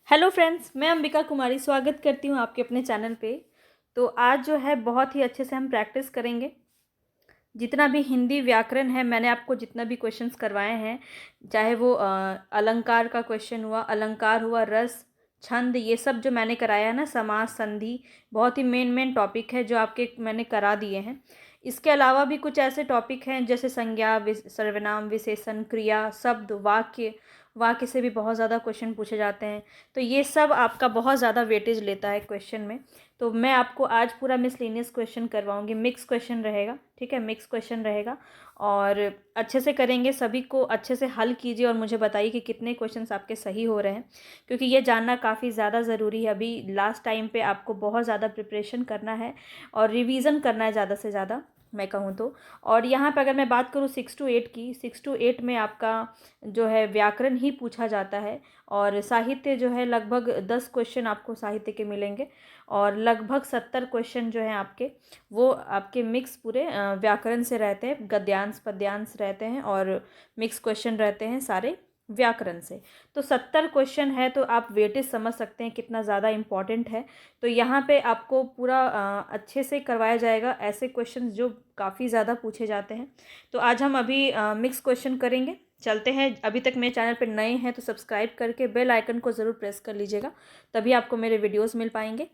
Hello friends, मैं अंबिका कुमारी स्वागत करती हूँ आपके अपने चैनल पे। तो आज जो है बहुत ही अच्छे से हम प्रैक्टिस करेंगे। जितना भी हिंदी व्याकरण है, मैंने आपको जितना भी क्वेश्चंस करवाए हैं, चाहे वो अलंकार का क्वेश्चन हुआ, अलंकार हुआ, रस, छंद, ये सब जो मैंने कराया है ना, समास, संधि, बहुत ही मेन टॉपिक है जो आपके मैंने करा दिए हैं। इसके अलावा भी कुछ ऐसे टॉपिक हैं जैसे संज्ञा, सर्वनाम, विशेषण, क्रिया, शब्द, वाक्य, वाक्य से भी बहुत ज़्यादा क्वेश्चन पूछे जाते हैं। तो ये सब आपका बहुत ज़्यादा वेटेज लेता है क्वेश्चन में। तो मैं आपको आज पूरा मिसलेनियस क्वेश्चन करवाऊंगी। मिक्स क्वेश्चन रहेगा, ठीक है, मिक्स क्वेश्चन रहेगा और अच्छे से करेंगे। सभी को अच्छे से हल कीजिए और मुझे बताइए कि कितने क्वेश्चंस आपके सही हो रहे हैं, क्योंकि ये जानना काफ़ी ज़्यादा ज़रूरी है। अभी लास्ट टाइम पे आपको बहुत ज़्यादा प्रिपरेशन करना है और रिवीजन करना है ज़्यादा से ज़्यादा, मैं कहूँ तो। और यहाँ पे अगर मैं बात करूँ 6 to 8 की, 6 to 8 में आपका जो है व्याकरण ही पूछा जाता है और साहित्य जो है लगभग 10 क्वेश्चन आपको साहित्य के मिलेंगे और लगभग 70 क्वेश्चन जो हैं आपके, वो आपके मिक्स पूरे व्याकरण से रहते हैं। गद्यांश पद्यांश रहते हैं और मिक्स क्वेश्चन रहते हैं सारे व्याकरण से। तो 70 क्वेश्चन है, तो आप वेटेज समझ सकते हैं कितना ज़्यादा इम्पॉर्टेंट है। तो यहाँ पे आपको पूरा अच्छे से करवाया जाएगा ऐसे क्वेश्चन जो काफ़ी ज़्यादा पूछे जाते हैं। तो आज हम अभी मिक्स क्वेश्चन करेंगे। चलते हैं। अभी तक मेरे चैनल पर नए हैं तो सब्सक्राइब करके बेल आइकन को ज़रूर प्रेस कर लीजिएगा, तभी आपको मेरे वीडियोस मिल पाएंगे।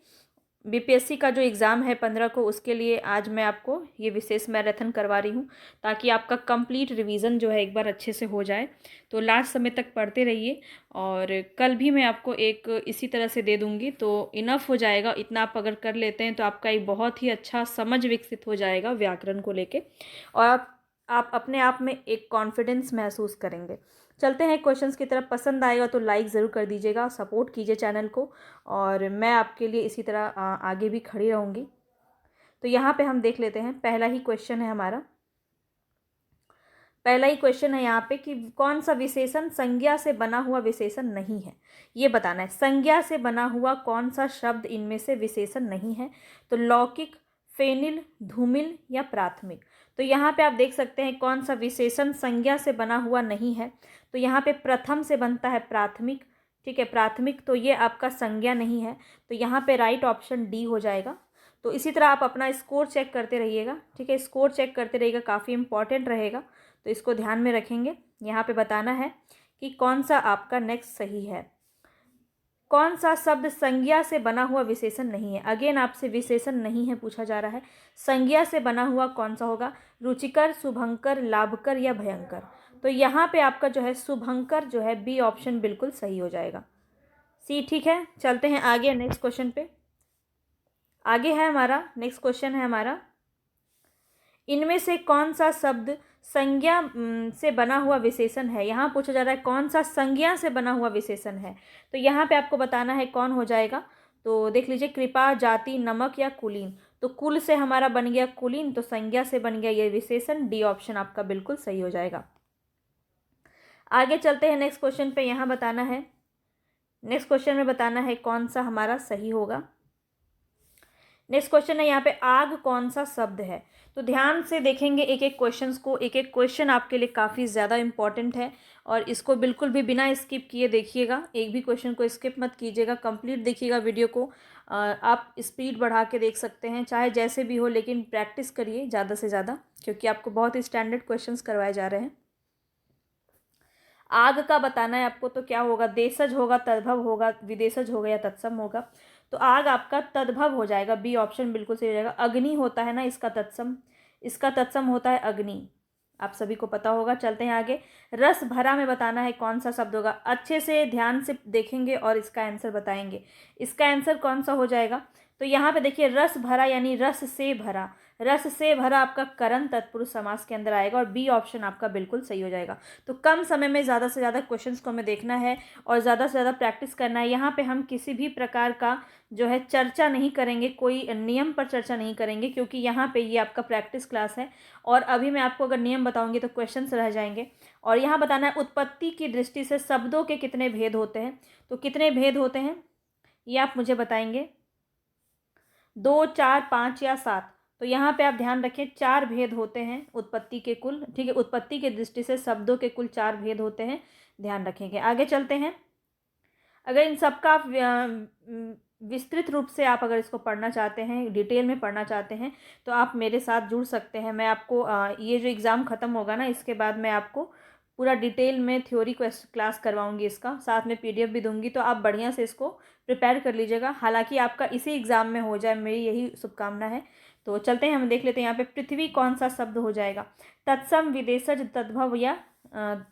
बीपीएससी का जो एग्ज़ाम है 15 को, उसके लिए आज मैं आपको ये विशेष मैराथन करवा रही हूँ, ताकि आपका कंप्लीट रिवीजन जो है एक बार अच्छे से हो जाए। तो लास्ट समय तक पढ़ते रहिए और कल भी मैं आपको एक इसी तरह से दे दूँगी, तो इनफ हो जाएगा। इतना आप अगर कर लेते हैं तो आपका एक बहुत ही अच्छा समझ विकसित हो जाएगा व्याकरण को लेके और आप अपने आप में एक कॉन्फिडेंस महसूस करेंगे। चलते हैं क्वेश्चंस की तरफ। पसंद आएगा तो लाइक ज़रूर कर दीजिएगा, सपोर्ट कीजिए चैनल को और मैं आपके लिए इसी तरह आगे भी खड़ी रहूँगी। तो यहाँ पे हम देख लेते हैं। पहला ही क्वेश्चन है हमारा। पहला ही क्वेश्चन है यहाँ पे कि कौन सा विशेषण संज्ञा से बना हुआ विशेषण नहीं है, ये बताना है। संज्ञा से बना हुआ कौन सा शब्द इनमें से विशेषण नहीं है? तो लौकिक, फेनिल, धूमिल या प्राथमिक। तो यहाँ पे आप देख सकते हैं कौन सा विशेषण संज्ञा से बना हुआ नहीं है। तो यहाँ पे प्रथम से बनता है प्राथमिक, ठीक है, प्राथमिक, तो ये आपका संज्ञा नहीं है। तो यहाँ पे राइट ऑप्शन डी हो जाएगा। तो इसी तरह आप अपना स्कोर चेक करते रहिएगा, ठीक है, स्कोर चेक करते रहिएगा, काफ़ी इंपॉर्टेंट रहेगा, तो इसको ध्यान में रखेंगे। यहाँ पे बताना है कि कौन सा आपका नेक्स्ट सही है। कौन सा शब्द संज्ञा से बना हुआ विशेषण नहीं है? अगेन आपसे विशेषण नहीं है पूछा जा रहा है, संज्ञा से बना हुआ कौन सा होगा? रुचिकर, शुभंकर, लाभकर या भयंकर। तो यहाँ पे आपका जो है शुभंकर जो है, बी ऑप्शन बिल्कुल सही हो जाएगा, सी, ठीक है। चलते हैं आगे नेक्स्ट क्वेश्चन पे। आगे है हमारा नेक्स्ट क्वेश्चन है हमारा, इनमें से कौन सा शब्द संज्ञा से बना हुआ विशेषण है? यहाँ पूछा जा रहा है कौन सा संज्ञा से बना हुआ विशेषण है। तो यहाँ पे आपको बताना है कौन हो जाएगा। तो देख लीजिए, कृपा, जाति, नमक या कुलीन। तो कुल से हमारा बन गया कुलीन, तो संज्ञा से बन गया ये विशेषण। डी ऑप्शन आपका बिल्कुल सही हो जाएगा। आगे चलते हैं नेक्स्ट क्वेश्चन पे। यहाँ बताना है, नेक्स्ट क्वेश्चन में बताना है कौन सा हमारा सही होगा। नेक्स्ट क्वेश्चन है यहाँ पे, आग कौन सा शब्द है? तो ध्यान से देखेंगे एक एक क्वेश्चंस को। एक एक क्वेश्चन आपके लिए काफ़ी ज़्यादा इंपॉर्टेंट है और इसको बिल्कुल भी बिना स्किप किए देखिएगा। एक भी क्वेश्चन को स्किप मत कीजिएगा, कंप्लीट देखिएगा वीडियो को। आप स्पीड बढ़ा के देख सकते हैं, चाहे जैसे भी हो, लेकिन प्रैक्टिस करिए ज़्यादा से ज़्यादा, क्योंकि आपको बहुत ही स्टैंडर्ड क्वेश्चन करवाए जा रहे हैं। आग का बताना है आपको, तो क्या होगा? देशज होगा, तद्भव होगा, विदेशज होगा या तत्सम होगा। तो आग आपका तद्भव हो जाएगा, बी ऑप्शन बिल्कुल सही हो जाएगा। अग्नि होता है ना इसका तत्सम, इसका तत्सम होता है अग्नि, आप सभी को पता होगा। चलते हैं आगे। रस भरा में बताना है कौन सा शब्द होगा। अच्छे से ध्यान से देखेंगे और इसका आंसर बताएंगे। इसका आंसर कौन सा हो जाएगा? तो यहाँ पे देखिए, रस भरा यानी रस से भरा। रस से भरा आपका करण तत्पुरुष समास के अंदर आएगा और बी ऑप्शन आपका बिल्कुल सही हो जाएगा। तो कम समय में ज़्यादा से ज़्यादा क्वेश्चंस को हमें देखना है और ज़्यादा से ज़्यादा प्रैक्टिस करना है। यहाँ पे हम किसी भी प्रकार का जो है चर्चा नहीं करेंगे, कोई नियम पर चर्चा नहीं करेंगे, क्योंकि यहाँ पे ये आपका प्रैक्टिस क्लास है और अभी मैं आपको अगर नियम बताऊंगी तो क्वेश्चंस रह जाएंगे। और यहाँ बताना है उत्पत्ति की दृष्टि से शब्दों के कितने भेद होते हैं। तो कितने भेद होते हैं ये आप मुझे बताएंगे, 2, 4, 5 या 7। तो यहाँ पे आप ध्यान रखें, 4 भेद होते हैं उत्पत्ति के कुल, ठीक है। उत्पत्ति की दृष्टि से शब्दों के कुल 4 भेद होते हैं, ध्यान रखेंगे। आगे चलते हैं। अगर इन सब का आप विस्तृत रूप से आप अगर इसको पढ़ना चाहते हैं, डिटेल में पढ़ना चाहते हैं, तो आप मेरे साथ जुड़ सकते हैं। मैं आपको ये जो एग्ज़ाम ख़त्म होगा ना, इसके बाद मैं आपको पूरा डिटेल में थ्योरी क्लास करवाऊंगी, इसका साथ में पीडीएफ भी दूंगी, तो आप बढ़िया से इसको प्रिपेयर कर लीजिएगा। हालांकि आपका इसी एग्ज़ाम में हो जाए, मेरी यही शुभकामना है। तो चलते हैं, हम देख लेते हैं यहाँ पे पृथ्वी कौन सा शब्द हो जाएगा, तत्सम, विदेशज, तद्भव या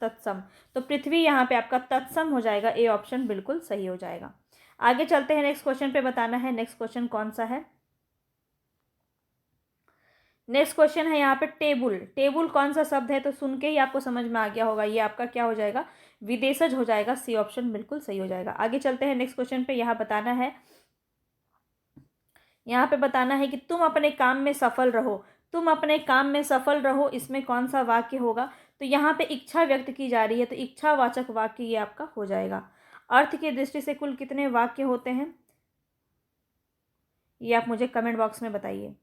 तत्सम। तो पृथ्वी यहाँ पे आपका तत्सम हो जाएगा, ए ऑप्शन बिल्कुल सही हो जाएगा। आगे चलते हैं, नेक्स्ट क्वेश्चन पे बताना है। नेक्स्ट क्वेश्चन कौन सा है? नेक्स्ट क्वेश्चन है यहाँ पे टेबुल। टेबुल कौन सा शब्द है? तो सुन के ही आपको समझ में आ गया होगा, ये आपका क्या हो जाएगा, विदेशज हो जाएगा, सी ऑप्शन बिल्कुल सही हो जाएगा। आगे चलते हैं नेक्स्ट क्वेश्चन पे। यहाँ बताना है, यहाँ पे बताना है कि तुम अपने काम में सफल रहो, तुम अपने काम में सफल रहो, इसमें कौन सा वाक्य होगा? तो यहाँ पे इच्छा व्यक्त की जा रही है, तो इच्छावाचक वाक्य ये आपका हो जाएगा। अर्थ की दृष्टि से कुल कितने वाक्य होते हैं, ये आप मुझे कमेंट बॉक्स में बताइए।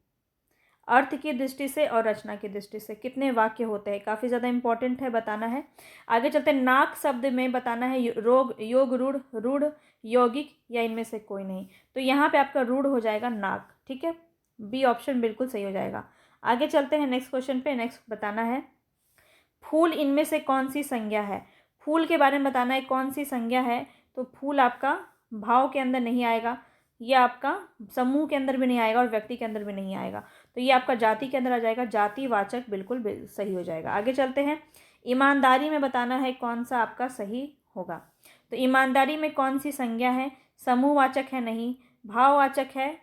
अर्थ की दृष्टि से और रचना की दृष्टि से कितने वाक्य होते हैं, काफ़ी ज़्यादा इंपॉर्टेंट है, बताना है। आगे चलते हैं, नाक शब्द में बताना है रोग, योग, रूढ़, रूढ़, यौगिक या इनमें से कोई नहीं। तो यहाँ पे आपका रूढ़ हो जाएगा नाक, ठीक है, बी ऑप्शन बिल्कुल सही हो जाएगा। आगे चलते हैं नेक्स्ट क्वेश्चन पे। नेक्स्ट बताना है, फूल इनमें से कौन सी संज्ञा है? फूल के बारे में बताना है कौन सी संज्ञा है। तो फूल आपका भाव के अंदर नहीं आएगा, ये आपका समूह के अंदर भी नहीं आएगा और व्यक्ति के अंदर भी नहीं आएगा, तो ये आपका जाति के अंदर आ जाएगा, जातिवाचक बिल्कुल सही हो जाएगा। आगे चलते हैं, ईमानदारी में बताना है कौन सा आपका सही होगा। तो ईमानदारी में कौन सी संज्ञा है? समूहवाचक है नहीं, भाववाचक है,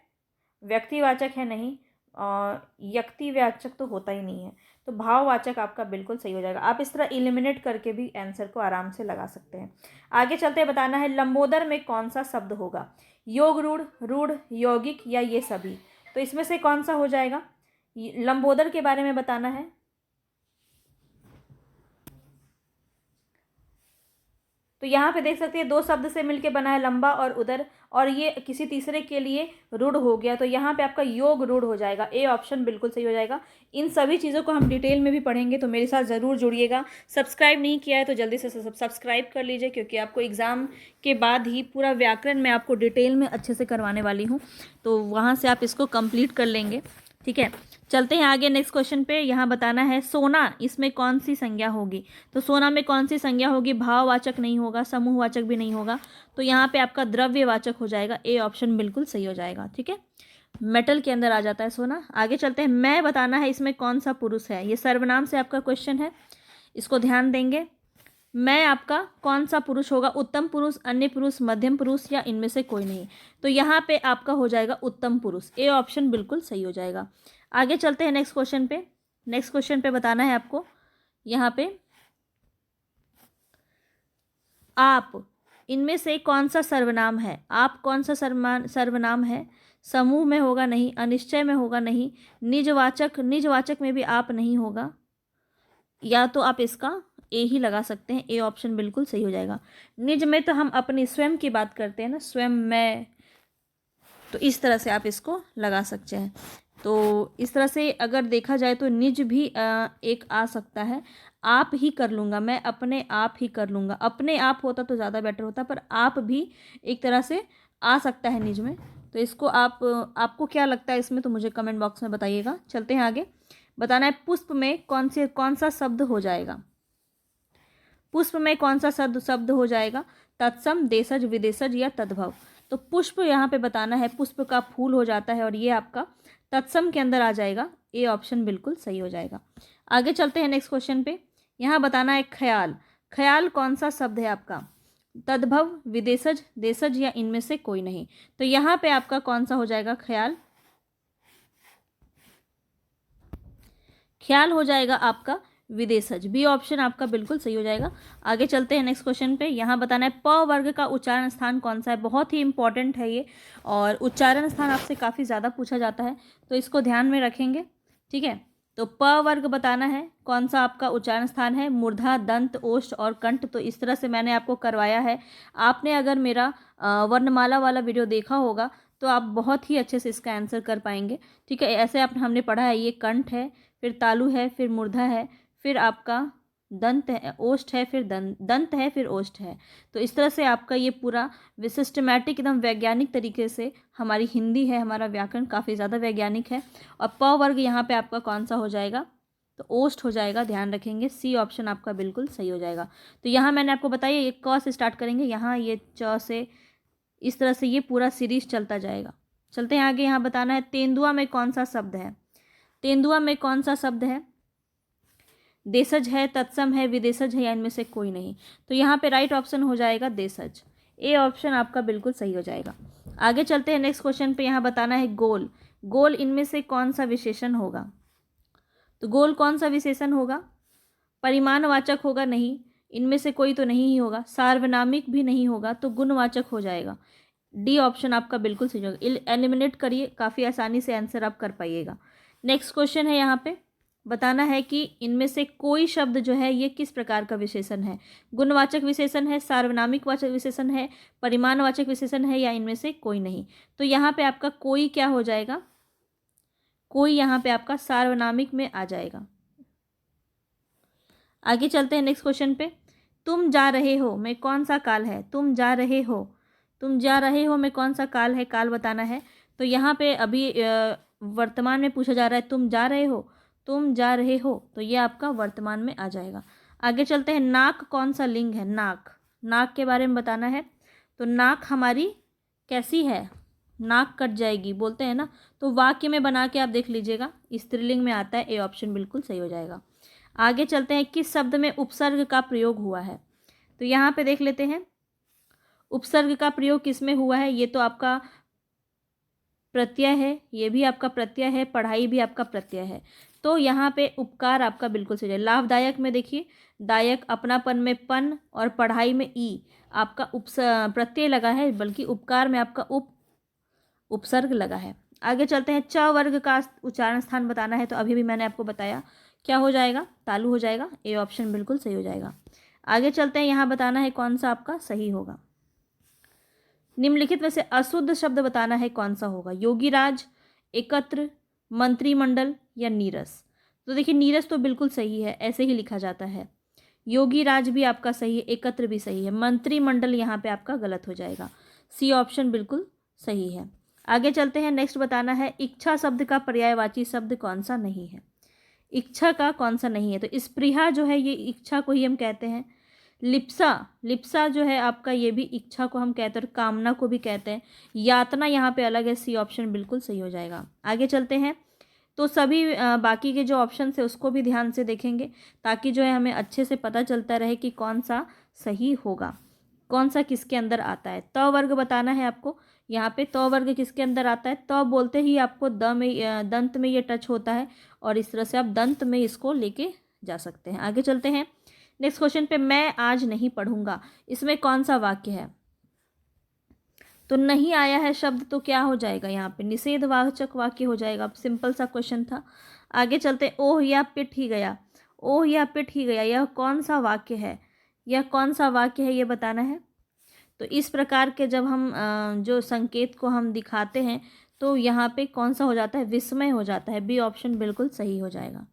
व्यक्तिवाचक है नहीं, और व्यक्तिवाचक तो होता ही नहीं है, तो भाववाचक आपका बिल्कुल सही हो जाएगा। आप इस तरह इलिमिनेट करके भी आंसर को आराम से लगा सकते हैं। आगे चलते बताना है, लंबोदर में कौन सा शब्द होगा? योग, रूढ़, रूढ़, यौगिक या ये सभी। तो इसमें से कौन सा हो जाएगा? लंबोदर के बारे में बताना है। तो यहाँ पे देख सकते हैं, दो शब्द से मिलके बना है, लंबा और उदर, और ये किसी तीसरे के लिए रूढ़ हो गया, तो यहाँ पे आपका योग रूढ़ हो जाएगा, ए ऑप्शन बिल्कुल सही हो जाएगा। इन सभी चीज़ों को हम डिटेल में भी पढ़ेंगे, तो मेरे साथ ज़रूर जुड़िएगा। सब्सक्राइब नहीं किया है तो जल्दी से सब्सक्राइब कर लीजिए, क्योंकि आपको एग्ज़ाम के बाद ही पूरा व्याकरण मैं आपको डिटेल में अच्छे से करवाने वाली हूँ, तो वहाँ से आप इसको कंप्लीट कर लेंगे, ठीक है। चलते हैं आगे नेक्स्ट क्वेश्चन पे। यहाँ बताना है, सोना, इसमें कौन सी संज्ञा होगी? तो सोना में कौन सी संज्ञा होगी? भाववाचक नहीं होगा, समूहवाचक भी नहीं होगा, तो यहाँ पे आपका द्रव्यवाचक हो जाएगा, ए ऑप्शन बिल्कुल सही हो जाएगा, ठीक है। मेटल के अंदर आ जाता है सोना। आगे चलते हैं, मैं बताना है इसमें कौन सा पुरुष है। ये सर्वनाम से आपका क्वेश्चन है, इसको ध्यान देंगे। मैं आपका कौन सा पुरुष होगा? उत्तम पुरुष, अन्य पुरुष, मध्यम पुरुष या इनमें से कोई नहीं। तो यहाँ पे आपका हो जाएगा उत्तम पुरुष, ए ऑप्शन बिल्कुल सही हो जाएगा। आगे चलते हैं नेक्स्ट क्वेश्चन पे। नेक्स्ट क्वेश्चन पे बताना है आपको, यहाँ पे आप, इनमें से कौन सा सर्वनाम है? आप कौन सा सर्वनाम है? समूह में होगा नहीं, अनिश्चय में होगा नहीं, निजवाचक, निजवाचक में भी आप नहीं होगा, या तो आप इसका ए ही लगा सकते हैं, ए ऑप्शन बिल्कुल सही हो जाएगा। निज में तो हम अपनी स्वयं की बात करते हैं ना, स्वयं, मैं, तो इस तरह से आप इसको लगा सकते हैं। तो इस तरह से अगर देखा जाए तो निज भी एक आ सकता है, आप ही कर लूँगा, मैं अपने आप ही कर लूँगा, अपने आप होता तो ज़्यादा बेटर होता, पर आप भी एक तरह से आ सकता है निज में। तो इसको आपको क्या लगता है इसमें, तो मुझे कमेंट बॉक्स में बताइएगा। चलते हैं आगे, बताना है पुष्प में कौन सा शब्द हो जाएगा? पुष्प में कौन सा शब्द हो जाएगा? तत्सम, देशज, विदेशज या तद्भव। तो पुष्प यहाँ पे बताना है, पुष्प का फूल हो जाता है और ये आपका तत्सम के अंदर आ जाएगा, ए ऑप्शन बिल्कुल सही हो जाएगा। आगे चलते हैं नेक्स्ट क्वेश्चन पे। यहाँ बताना है ख्याल, ख्याल कौन सा शब्द है आपका? तद्भव, विदेशज, देशज या इनमें से कोई नहीं। तो यहाँ पे आपका कौन सा हो जाएगा? ख्याल, ख्याल हो जाएगा आपका विदेशज, बी ऑप्शन आपका बिल्कुल सही हो जाएगा। आगे चलते हैं नेक्स्ट क्वेश्चन पे। यहाँ बताना है प वर्ग का उच्चारण स्थान कौन सा है? बहुत ही इंपॉर्टेंट है ये, और उच्चारण स्थान आपसे काफ़ी ज़्यादा पूछा जाता है, तो इसको ध्यान में रखेंगे, ठीक है। तो प वर्ग बताना है कौन सा आपका उच्चारण स्थान है, मूर्धा, दंत, ओष्ठ और कंठ। तो इस तरह से मैंने आपको करवाया है। आपने अगर मेरा वर्णमाला वाला वीडियो देखा होगा तो आप बहुत ही अच्छे से इसका आंसर कर पाएंगे, ठीक है। ऐसे हमने पढ़ा है, ये कंठ है, फिर तालु है, फिर मूर्धा है, फिर आपका दंत है, ओष्ठ है, फिर दंत है, फिर ओष्ठ है। तो इस तरह से आपका ये पूरा सिस्टमैटिक एकदम वैज्ञानिक तरीके से हमारी हिंदी है, हमारा व्याकरण काफ़ी ज़्यादा वैज्ञानिक है। और प वर्ग यहाँ पे आपका कौन सा हो जाएगा, तो ओष्ठ हो जाएगा, ध्यान रखेंगे। सी ऑप्शन आपका बिल्कुल सही हो जाएगा। तो यहाँ मैंने आपको बताया ये क से स्टार्ट करेंगे, यहाँ ये च से, इस तरह से ये पूरा सीरीज चलता जाएगा। चलते हैं आगे। यहाँ बताना है तेंदुआ में कौन सा शब्द है, तेंदुआ में कौन सा शब्द है, देशज है, तत्सम है, विदेशज है, या इनमें से कोई नहीं। तो यहाँ पे राइट ऑप्शन हो जाएगा देशज, ए ऑप्शन आपका बिल्कुल सही हो जाएगा। आगे चलते हैं नेक्स्ट क्वेश्चन पे। यहाँ बताना है गोल, गोल इनमें से कौन सा विशेषण होगा। तो गोल कौन सा विशेषण होगा, परिमाणवाचक होगा, नहीं, इनमें से कोई तो नहीं ही होगा, सार्वनामिक भी नहीं होगा, तो गुणवाचक हो जाएगा। डी ऑप्शन आपका बिल्कुल सही होगा। एलिमिनेट करिए, काफ़ी आसानी से आंसर आप कर पाइएगा। नेक्स्ट क्वेश्चन है, यहाँ पे बताना है कि इनमें से कोई शब्द जो है ये किस प्रकार का विशेषण है, गुणवाचक विशेषण है, सार्वनामिक वाचक विशेषण है, परिमाणवाचक विशेषण है, या इनमें से कोई नहीं। तो यहाँ पे आपका कोई क्या हो जाएगा, कोई यहाँ पे आपका सार्वनामिक में आ जाएगा। आगे चलते हैं नेक्स्ट क्वेश्चन पे। तुम जा रहे हो में कौन सा काल है, तुम जा रहे हो, तुम जा रहे हो में कौन सा काल है, काल बताना है। तो यहाँ पे अभी वर्तमान में पूछा जा रहा है, तुम जा रहे हो, तुम जा रहे हो, तो ये आपका वर्तमान में आ जाएगा। आगे चलते हैं, नाक कौन सा लिंग है, नाक, नाक के बारे में बताना है। तो नाक हमारी कैसी है, नाक कट जाएगी बोलते हैं ना, तो वाक्य में बना के आप देख लीजिएगा, स्त्रीलिंग में आता है, ए ऑप्शन बिल्कुल सही हो जाएगा। आगे चलते हैं, किस शब्द में उपसर्ग का प्रयोग हुआ है। तो यहाँ पे देख लेते हैं उपसर्ग का प्रयोग किस में हुआ है। ये तो आपका प्रत्यय है, ये भी आपका प्रत्यय है, पढ़ाई भी आपका प्रत्यय है। तो यहाँ पे उपकार आपका बिल्कुल सही है। लाभदायक में देखिए, दायक अपनापन में पन, और पढ़ाई में ई, आपका प्रत्यय लगा है, बल्कि उपकार में आपका उपसर्ग लगा है। आगे चलते हैं, च वर्ग का उच्चारण स्थान बताना है। तो अभी भी मैंने आपको बताया क्या हो जाएगा, तालु हो जाएगा, ए ऑप्शन बिल्कुल सही हो जाएगा। आगे चलते हैं, यहाँ बताना है कौन सा आपका सही होगा। निम्नलिखित में से अशुद्ध शब्द बताना है कौन सा होगा, योगीराज, एकत्र, मंत्रिमंडल, या नीरस। तो देखिए नीरस तो बिल्कुल सही है, ऐसे ही लिखा जाता है। योगीराज भी आपका सही है, एकत्र भी सही है, मंत्रिमंडल यहाँ पे आपका गलत हो जाएगा। सी ऑप्शन बिल्कुल सही है। आगे चलते हैं, नेक्स्ट बताना है इच्छा शब्द का पर्यायवाची शब्द कौन सा नहीं है, इच्छा का कौन सा नहीं है। तो स्पृहा जो है ये इच्छा को ही हम कहते हैं। लिप्सा, लिप्सा जो है आपका ये भी इच्छा को हम कहते हैं, और कामना को भी कहते हैं। यातना यहाँ पे अलग है, सी ऑप्शन बिल्कुल सही हो जाएगा। आगे चलते हैं, तो सभी बाकी के जो ऑप्शन है उसको भी ध्यान से देखेंगे, ताकि जो है हमें अच्छे से पता चलता रहे कि कौन सा सही होगा, कौन सा किसके अंदर आता है। त वर्ग बताना है आपको। यहाँ पे त वर्ग किसके अंदर आता है, त बोलते ही आपको दंत में ये टच होता है, और इस तरह से आप दंत में इसको लेके जा सकते हैं। आगे चलते हैं नेक्स्ट क्वेश्चन पे, मैं आज नहीं पढ़ूंगा, इसमें कौन सा वाक्य है। तो नहीं आया है शब्द, तो क्या हो जाएगा, यहाँ पे निषेधवाचक वाक्य हो जाएगा। सिंपल सा क्वेश्चन था। आगे चलते हैं, ओह या पिट ही गया, ओह या पिट ही गया, यह कौन सा वाक्य है, यह कौन सा वाक्य है, ये बताना है। तो इस प्रकार के जब हम जो संकेत को हम दिखाते हैं, तो यहाँ पे कौन सा हो जाता है, विस्मय हो जाता है, बी ऑप्शन बिल्कुल सही हो जाएगा।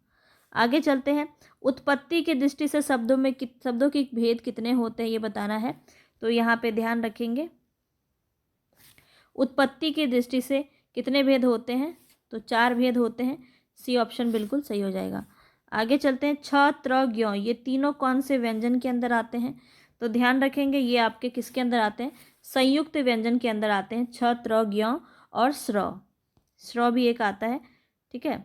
आगे चलते हैं, उत्पत्ति की दृष्टि से शब्दों के भेद कितने होते हैं, ये बताना है। तो यहाँ पे ध्यान रखेंगे, उत्पत्ति की दृष्टि से कितने भेद होते हैं, तो 4 भेद होते हैं, सी ऑप्शन बिल्कुल सही हो जाएगा। आगे चलते हैं, छ, त्र, ज्ञ, ये तीनों कौन से व्यंजन के अंदर आते हैं। तो ध्यान रखेंगे ये आपके किसके अंदर आते हैं, संयुक्त व्यंजन के अंदर आते हैं। छ, त्र, ज्ञ और स्र, स्र भी एक आता है, ठीक है,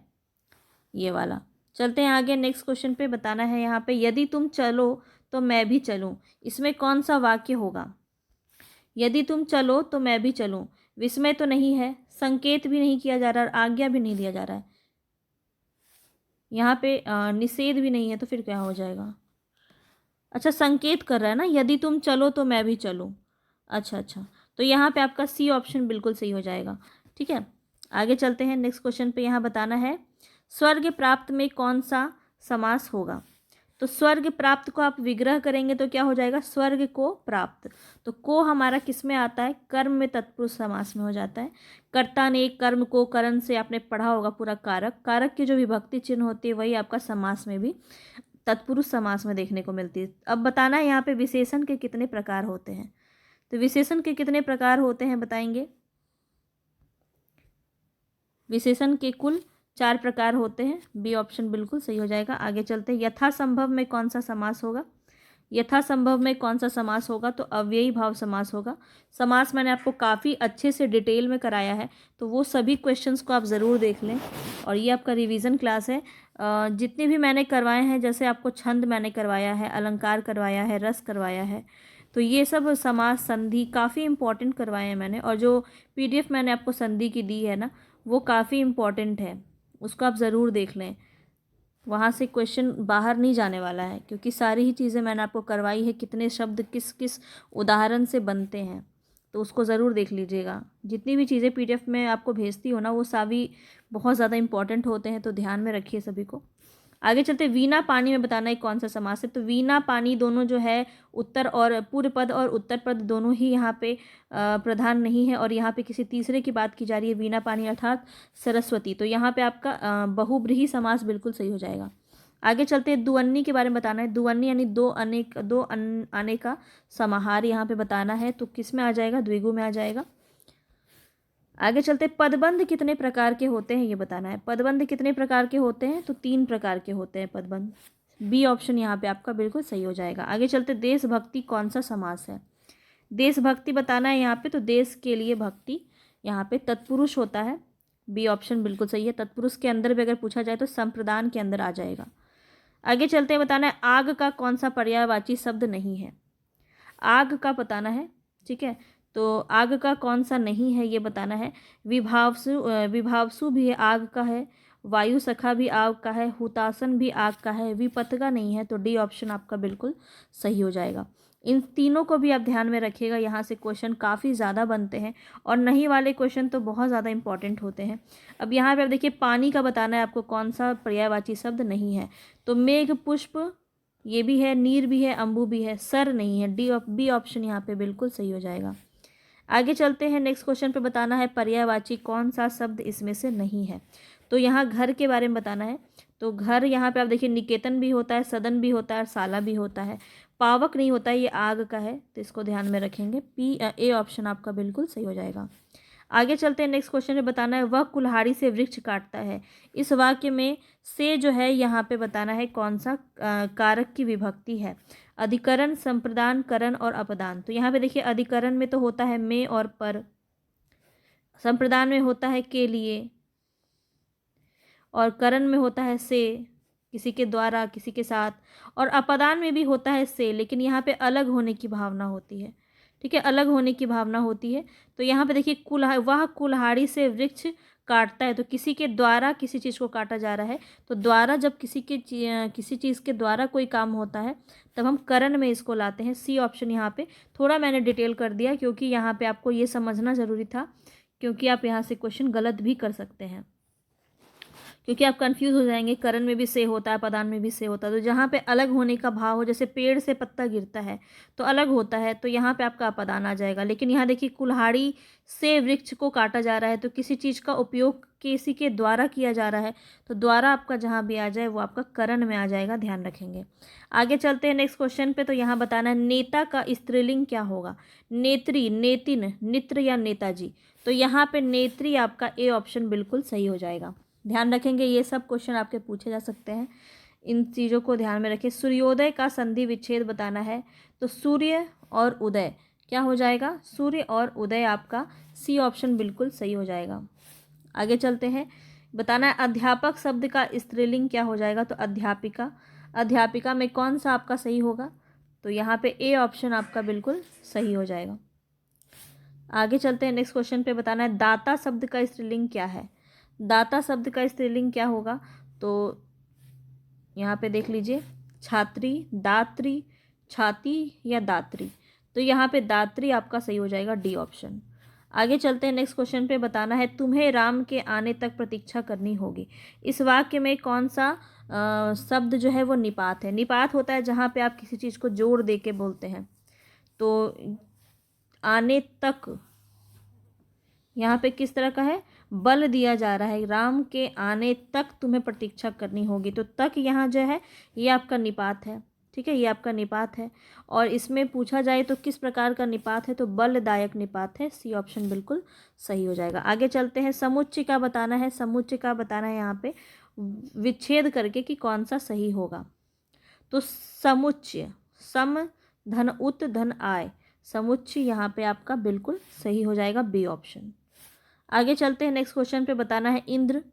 ये वाला। चलते हैं आगे, नेक्स्ट क्वेश्चन पे बताना है यहाँ पे, यदि तुम चलो तो मैं भी चलूँ, इसमें कौन सा वाक्य होगा। यदि तुम चलो तो मैं भी चलूँ, विस्मय तो नहीं है, संकेत भी नहीं किया जा रहा, आज्ञा भी नहीं दिया जा रहा है, यहाँ पे निषेध भी नहीं है, तो फिर क्या हो जाएगा। अच्छा, संकेत कर रहा है ना, यदि तुम चलो तो मैं भी चलूँ। अच्छा, तो यहाँ पे आपका सी ऑप्शन बिल्कुल सही हो जाएगा, ठीक है। आगे चलते हैं नेक्स्ट क्वेश्चन पे। यहाँ बताना है, स्वर्ग प्राप्त में कौन सा समास होगा। तो स्वर्ग प्राप्त को आप विग्रह करेंगे तो क्या हो जाएगा, स्वर्ग को प्राप्त। तो को हमारा किस में आता है, कर्म में तत्पुरुष समास में हो जाता है। कर्ता ने कर्म को, करण से आपने पढ़ा होगा पूरा कारक, कारक की जो विभक्ति चिन्ह होती है वही आपका समास में भी तत्पुरुष समास में देखने को मिलती है। अब बताना है यहाँ पे विशेषण के कितने प्रकार होते हैं। तो विशेषण के कितने प्रकार होते हैं बताएंगे। विशेषण के कुल 4 प्रकार होते हैं। बी ऑप्शन बिल्कुल सही हो जाएगा। आगे चलते हैं, यथासंभव में कौन सा समास होगा। यथासंभव में कौन सा समास होगा, तो अव्ययी भाव समास होगा। समास मैंने आपको काफ़ी अच्छे से डिटेल में कराया है, तो वो सभी क्वेश्चंस को आप ज़रूर देख लें। और ये आपका रिवीजन क्लास है। जितने भी मैंने करवाए हैं, जैसे आपको छंद मैंने करवाया है, अलंकार करवाया है, रस करवाया है, तो ये सब समास संधि काफ़ी इंपॉर्टेंट करवाए हैं मैंने। और जो PDF मैंने आपको संधि की दी है ना, वो काफ़ी इम्पॉर्टेंट है, उसको आप ज़रूर देख लें। वहाँ से क्वेश्चन बाहर नहीं जाने वाला है, क्योंकि सारी ही चीज़ें मैंने आपको करवाई है, कितने शब्द किस किस उदाहरण से बनते हैं, तो उसको ज़रूर देख लीजिएगा। जितनी भी चीज़ें PDF में आपको भेजती हो ना, वो सभी बहुत ज़्यादा इंपॉर्टेंट होते हैं, तो ध्यान में रखिए सभी को। आगे चलते, वीणा पानी में बताना है कौन सा समास है। तो वीणा पानी दोनों जो है, उत्तर और पूर्व पद और उत्तर पद दोनों ही यहाँ पे प्रधान नहीं है, और यहाँ पे किसी तीसरे की बात की जा रही है, वीणा पानी अर्थात सरस्वती। तो यहाँ पे आपका बहुब्रीहि समास बिल्कुल सही हो जाएगा। आगे चलते हैं, दुअन्नी के बारे में बताना है। दुअन्नी यानी दो आने का समाहार यहाँ पे बताना है, तो किस में आ जाएगा, द्विगु में आ जाएगा। आगे चलते, पदबंध कितने प्रकार के होते हैं ये बताना है। पदबंध कितने प्रकार के होते हैं, तो 3 प्रकार के होते हैं पदबंध। बी ऑप्शन यहाँ पे आपका बिल्कुल सही हो जाएगा। आगे चलते, देशभक्ति कौन सा समास है। देशभक्ति बताना है यहाँ पे, तो देश के लिए भक्ति यहाँ पे तत्पुरुष होता है। बी ऑप्शन बिल्कुल सही है। तत्पुरुष के अंदर भी अगर पूछा जाए तो संप्रदान के अंदर आ जाएगा। आगे चलते हैं, बताना है आग का कौन सा पर्यायवाची शब्द नहीं है। आग का बताना है, ठीक है। तो आग का कौन सा नहीं है ये बताना है। विभावसु भी आग का है, वायु सखा भी आग का है, हुतासन भी आग का है, विपथगा नहीं है। तो डी ऑप्शन आपका बिल्कुल सही हो जाएगा। इन तीनों को भी आप ध्यान में रखिएगा, यहाँ से क्वेश्चन काफ़ी ज़्यादा बनते हैं, और नहीं वाले क्वेश्चन तो बहुत ज़्यादा इंपॉर्टेंट होते हैं। अब यहाँ पे आप देखिए, पानी का बताना है आपको कौन सा पर्यायवाची शब्द नहीं है। तो मेघ पुष्प ये भी है, नीर भी है, अम्बु भी है, सर नहीं है। बी ऑप्शन यहाँ पे बिल्कुल सही हो जाएगा। आगे चलते हैं, नेक्स्ट क्वेश्चन पे बताना है पर्यायवाची कौन सा शब्द इसमें से नहीं है। तो यहाँ घर के बारे में बताना है। तो घर यहाँ पे आप देखिए, निकेतन भी होता है, सदन भी होता है, शाला भी होता है, पावक नहीं होता है, ये आग का है, तो इसको ध्यान में रखेंगे। ए ऑप्शन आपका बिल्कुल सही हो जाएगा। आगे चलते हैं, नेक्स्ट क्वेश्चन में बताना है, वह कुल्हाड़ी से वृक्ष काटता है। इस वाक्य में से जो है यहाँ पे बताना है कौन सा कारक की विभक्ति है। अधिकरण, संप्रदान, करण और अपदान। तो यहाँ पे देखिए, अधिकरण में तो होता है में और पर, संप्रदान में होता है के लिए, और करण में होता है से, किसी के द्वारा, किसी के साथ, और अपदान में भी होता है से, लेकिन यहाँ पे अलग होने की भावना होती है, ठीक है, अलग होने की भावना होती है। तो यहाँ पे देखिए, वह कुल्हाड़ी से वृक्ष काटता है, तो किसी के द्वारा किसी चीज़ को काटा जा रहा है। तो द्वारा, जब किसी चीज़ के द्वारा कोई काम होता है, तब हम करण में इसको लाते हैं। सी ऑप्शन यहाँ पे थोड़ा मैंने डिटेल कर दिया, क्योंकि यहाँ पे आपको ये समझना ज़रूरी था, क्योंकि आप यहाँ से क्वेश्चन गलत भी कर सकते हैं, क्योंकि आप कंफ्यूज हो जाएंगे। करण में भी से होता है, पदान में भी से होता है, तो जहाँ पे अलग होने का भाव हो, जैसे पेड़ से पत्ता गिरता है तो अलग होता है, तो यहाँ पे आपका अपदान आ जाएगा। लेकिन यहाँ देखिए, कुल्हाड़ी से वृक्ष को काटा जा रहा है, तो किसी चीज़ का उपयोग किसी के द्वारा किया जा रहा है, तो द्वारा आपका जहाँ भी आ जाए वो आपका करण में आ जाएगा, ध्यान रखेंगे। आगे चलते हैं नेक्स्ट क्वेश्चन पे। तो यहाँ बताना है, नेता का स्त्रीलिंग क्या होगा। नेत्री, नेतिन, नित्र या नेताजी। तो यहाँ पे नेत्री आपका ए ऑप्शन बिल्कुल सही हो जाएगा। ध्यान रखेंगे, ये सब क्वेश्चन आपके पूछे जा सकते हैं, इन चीज़ों को ध्यान में रखें। सूर्योदय का संधि विच्छेद बताना है। तो सूर्य और उदय क्या हो जाएगा, सूर्य और उदय आपका सी ऑप्शन बिल्कुल सही हो जाएगा। आगे चलते हैं, बताना है अध्यापक शब्द का स्त्रीलिंग क्या हो जाएगा। तो अध्यापिका, अध्यापिका में कौन सा आपका सही होगा। तो यहाँ पे ए ऑप्शन आपका बिल्कुल सही हो जाएगा। आगे चलते हैं, नेक्स्ट क्वेश्चन पे बताना है, दाता शब्द का स्त्रीलिंग क्या है। दाता शब्द का स्त्रीलिंग क्या होगा। तो यहाँ पे देख लीजिए, छात्री, दात्री, छाती या दात्री। तो यहाँ पे दात्री आपका सही हो जाएगा, डी ऑप्शन। आगे चलते हैं, नेक्स्ट क्वेश्चन पे बताना है, तुम्हें राम के आने तक प्रतीक्षा करनी होगी। इस वाक्य में कौन सा शब्द जो है वो निपात है। निपात होता है जहाँ पे आप किसी चीज़ को जोड़ दे के बोलते हैं। तो आने तक, यहाँ पे किस तरह का है, बल दिया जा रहा है, राम के आने तक तुम्हें प्रतीक्षा करनी होगी। तो तक यहाँ जो है ये आपका निपात है, ठीक है, ये आपका निपात है। और इसमें पूछा जाए तो किस प्रकार का निपात है, तो बलदायक निपात है। सी ऑप्शन बिल्कुल सही हो जाएगा। आगे चलते हैं, समुच्चय का बताना है, समुच्चय का बताना है यहाँ पे विच्छेद करके कि कौन सा सही होगा। तो समुच्चय, सम धन उत धन आय, समुच्चय यहाँ पे आपका बिल्कुल सही हो जाएगा, बी ऑप्शन। आगे चलते हैं, नेक्स्ट क्वेश्चन पे बताना है इंद्र।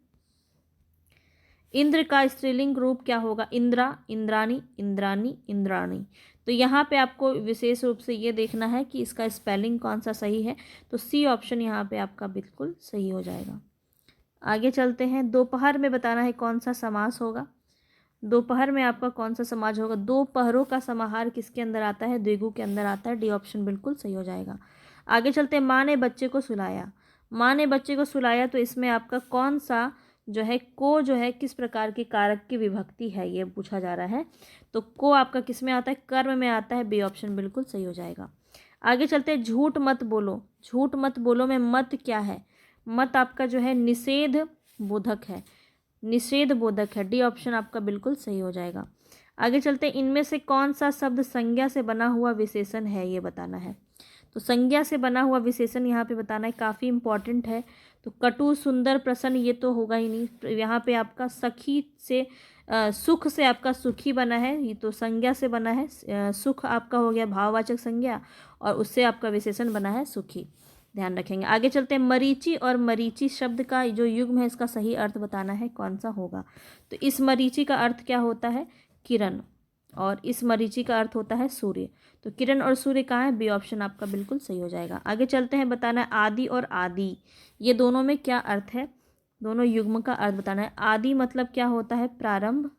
इंद्र का स्त्रीलिंग रूप क्या होगा, इंद्रा, इंद्राणी, इंद्रानी, इंद्राणी। तो यहाँ पे आपको विशेष रूप से ये देखना है कि इसका स्पेलिंग कौन सा सही है। तो सी ऑप्शन यहाँ पे आपका बिल्कुल सही हो जाएगा। आगे चलते हैं, दोपहर में बताना है कौन सा समास होगा। दोपहर में आपका कौन सा समाज होगा, दो पहरों का समाहार किसके अंदर आता है, द्विगु के अंदर आता है। डी ऑप्शन बिल्कुल सही हो जाएगा। आगे चलते हैं, माँ ने बच्चे को सुलाया। माँ ने बच्चे को सुलाया, तो इसमें आपका कौन सा जो है, को जो है किस प्रकार की कारक की विभक्ति है ये पूछा जा रहा है। तो को आपका किस में आता है, कर्म में आता है। बी ऑप्शन बिल्कुल सही हो जाएगा। आगे चलते हैं, झूठ मत बोलो। झूठ मत बोलो में मत क्या है, मत आपका जो है निषेध बोधक है, निषेध बोधक है। डी ऑप्शन आपका बिल्कुल सही हो जाएगा। आगे चलते हैं, इनमें से कौन सा शब्द संज्ञा से बना हुआ विशेषण है ये बताना है। तो संज्ञा से बना हुआ विशेषण यहाँ पे बताना है, काफ़ी इंपॉर्टेंट है। तो कटु, सुंदर, प्रसन्न ये तो होगा ही नहीं। तो यहाँ पे आपका सखी से सुख से आपका सुखी बना है, ये तो संज्ञा से बना है। सुख आपका हो गया भाववाचक संज्ञा, और उससे आपका विशेषण बना है सुखी, ध्यान रखेंगे। आगे चलते हैं, मरीचि और मरीचि शब्द का जो युग्म है इसका सही अर्थ बताना है कौन सा होगा। तो इस मरीचि का अर्थ क्या होता है, किरण, और इस मरीचि का अर्थ होता है सूर्य। तो किरण और सूर्य कहाँ है, बी ऑप्शन आपका बिल्कुल सही हो जाएगा। आगे चलते हैं, बताना है आदि और आदि, ये दोनों में क्या अर्थ है, दोनों युग्म का अर्थ बताना है। आदि मतलब क्या होता है, प्रारंभ,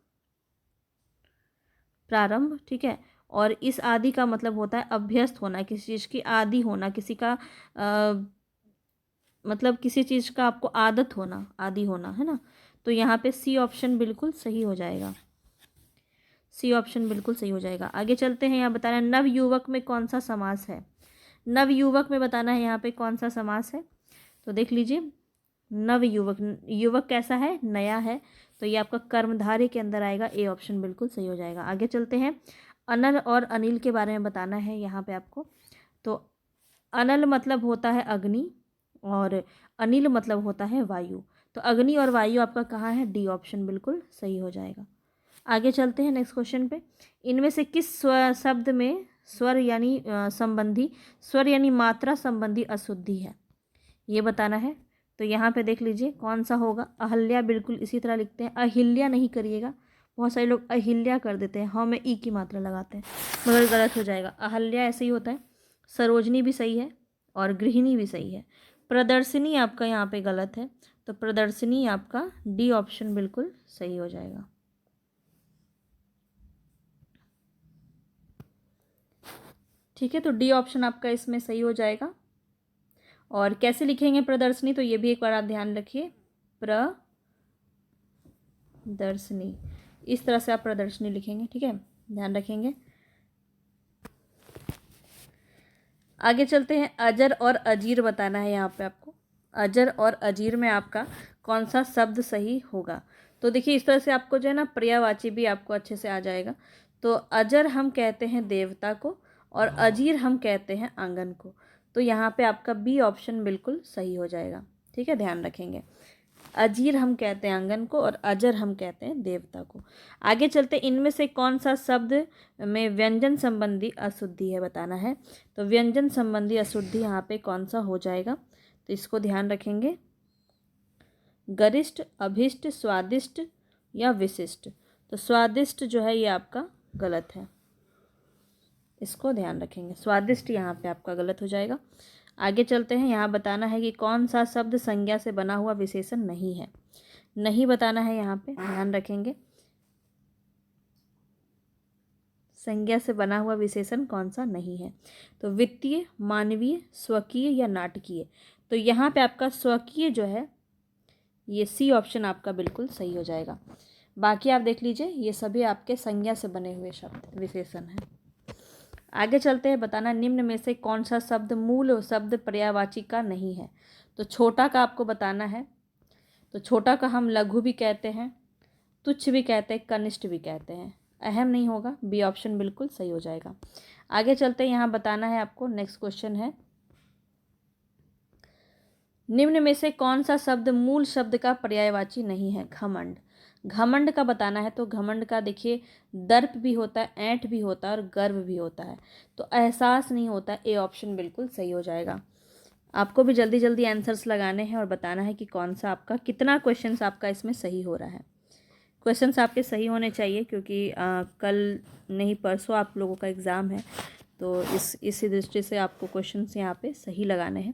प्रारंभ, ठीक है। और इस आदि का मतलब होता है अभ्यस्त होना, किसी चीज़ की आदि होना, किसी का मतलब किसी चीज़ का आपको आदत होना, आदि होना, है ना। तो यहाँ पे सी ऑप्शन बिल्कुल सही हो जाएगा, सी ऑप्शन बिल्कुल सही हो जाएगा। आगे चलते हैं, यहाँ बताना है नवयुवक में कौन सा समास है। नवयुवक में बताना है यहाँ पे कौन सा समास है। तो देख लीजिए, नवयुवक, युवक कैसा है, नया है। तो ये आपका कर्मधारय के अंदर आएगा, ए ऑप्शन बिल्कुल सही हो जाएगा। आगे चलते हैं, अनल और अनिल के बारे में बताना है यहाँ पे आपको। तो अनल मतलब होता है अग्नि, और अनिल मतलब होता है वायु। तो अग्नि और वायु आपका कहाँ है, डी ऑप्शन बिल्कुल सही हो जाएगा। आगे चलते हैं नेक्स्ट क्वेश्चन पे, इनमें से किस शब्द में स्वर यानी संबंधी, स्वर यानी मात्रा संबंधी अशुद्धि है ये बताना है। तो यहाँ पे देख लीजिए कौन सा होगा, अहल्या बिल्कुल इसी तरह लिखते हैं, अहिल्या नहीं करिएगा, बहुत सारे लोग अहिल्या कर देते हैं, हाँ में ई की मात्रा लगाते हैं, मगर गलत हो जाएगा। अहल्या ऐसे ही होता है। सरोजनी भी सही है और गृहिणी भी सही है। प्रदर्शनी आपका यहाँ पे गलत है, तो प्रदर्शनी आपका डी ऑप्शन बिल्कुल सही हो जाएगा। ठीक है, तो डी ऑप्शन आपका इसमें सही हो जाएगा। और कैसे लिखेंगे प्रदर्शनी, तो ये भी एक बार आप ध्यान रखिए, प्रदर्शनी, इस तरह से आप प्रदर्शनी लिखेंगे, ठीक है, ध्यान रखेंगे। आगे चलते हैं, अजर और अजीर बताना है यहाँ पे आपको। अजर और अजीर में आपका कौन सा शब्द सही होगा। तो देखिए इस तरह से आपको जो है ना पर्यायवाची भी आपको अच्छे से आ जाएगा। तो अजर हम कहते हैं देवता को, और अजीर हम कहते हैं आंगन को। तो यहाँ पे आपका बी ऑप्शन बिल्कुल सही हो जाएगा, ठीक है, ध्यान रखेंगे। अजीर हम कहते हैं आंगन को, और अजर हम कहते हैं देवता को। आगे चलते, इनमें से कौन सा शब्द में व्यंजन संबंधी अशुद्धि है बताना है। तो व्यंजन संबंधी अशुद्धि यहाँ पे कौन सा हो जाएगा, तो इसको ध्यान रखेंगे, गरिष्ठ, अभिष्ट, स्वादिष्ट या विशिष्ट। तो स्वादिष्ट जो है ये आपका गलत है, इसको ध्यान रखेंगे, स्वादिष्ट यहाँ पे आपका गलत हो जाएगा। आगे चलते हैं, यहाँ बताना है कि कौन सा शब्द संज्ञा से बना हुआ विशेषण नहीं है, नहीं बताना है यहाँ पे, ध्यान रखेंगे, संज्ञा से बना हुआ विशेषण कौन सा नहीं है। तो वित्तीय, मानवीय, स्वकीय या नाटकीय। तो यहाँ पे आपका स्वकीय जो है ये सी ऑप्शन आपका बिल्कुल सही हो जाएगा। बाकी आप देख लीजिए, ये सभी आपके संज्ञा से बने हुए शब्द विशेषण हैं। आगे चलते हैं, बताना निम्न में से कौन सा शब्द मूल शब्द पर्यायवाची का नहीं है। तो छोटा का आपको बताना है। तो छोटा का हम लघु भी कहते हैं, तुच्छ भी कहते हैं, कनिष्ठ भी कहते हैं। अहम नहीं होगा, बी ऑप्शन बिल्कुल सही हो जाएगा। आगे चलते हैं, यहाँ बताना है आपको। नेक्स्ट क्वेश्चन है, निम्न में से कौन सा शब्द मूल शब्द का पर्यायवाची नहीं है। घमंड। घमंड का बताना है। तो घमंड का देखिए दर्प भी होता है, ऐंठ भी होता है और गर्व भी होता है। तो एहसास नहीं होता, ए ऑप्शन बिल्कुल सही हो जाएगा। आपको भी जल्दी जल्दी आंसर्स लगाने हैं और बताना है कि कौन सा आपका, कितना क्वेश्चंस आपका इसमें सही हो रहा है। क्वेश्चंस आपके सही होने चाहिए क्योंकि कल नहीं परसों आप लोगों का एग्ज़ाम है। तो इसी दृष्टि से आपको क्वेश्चंस यहाँ पे सही लगाने हैं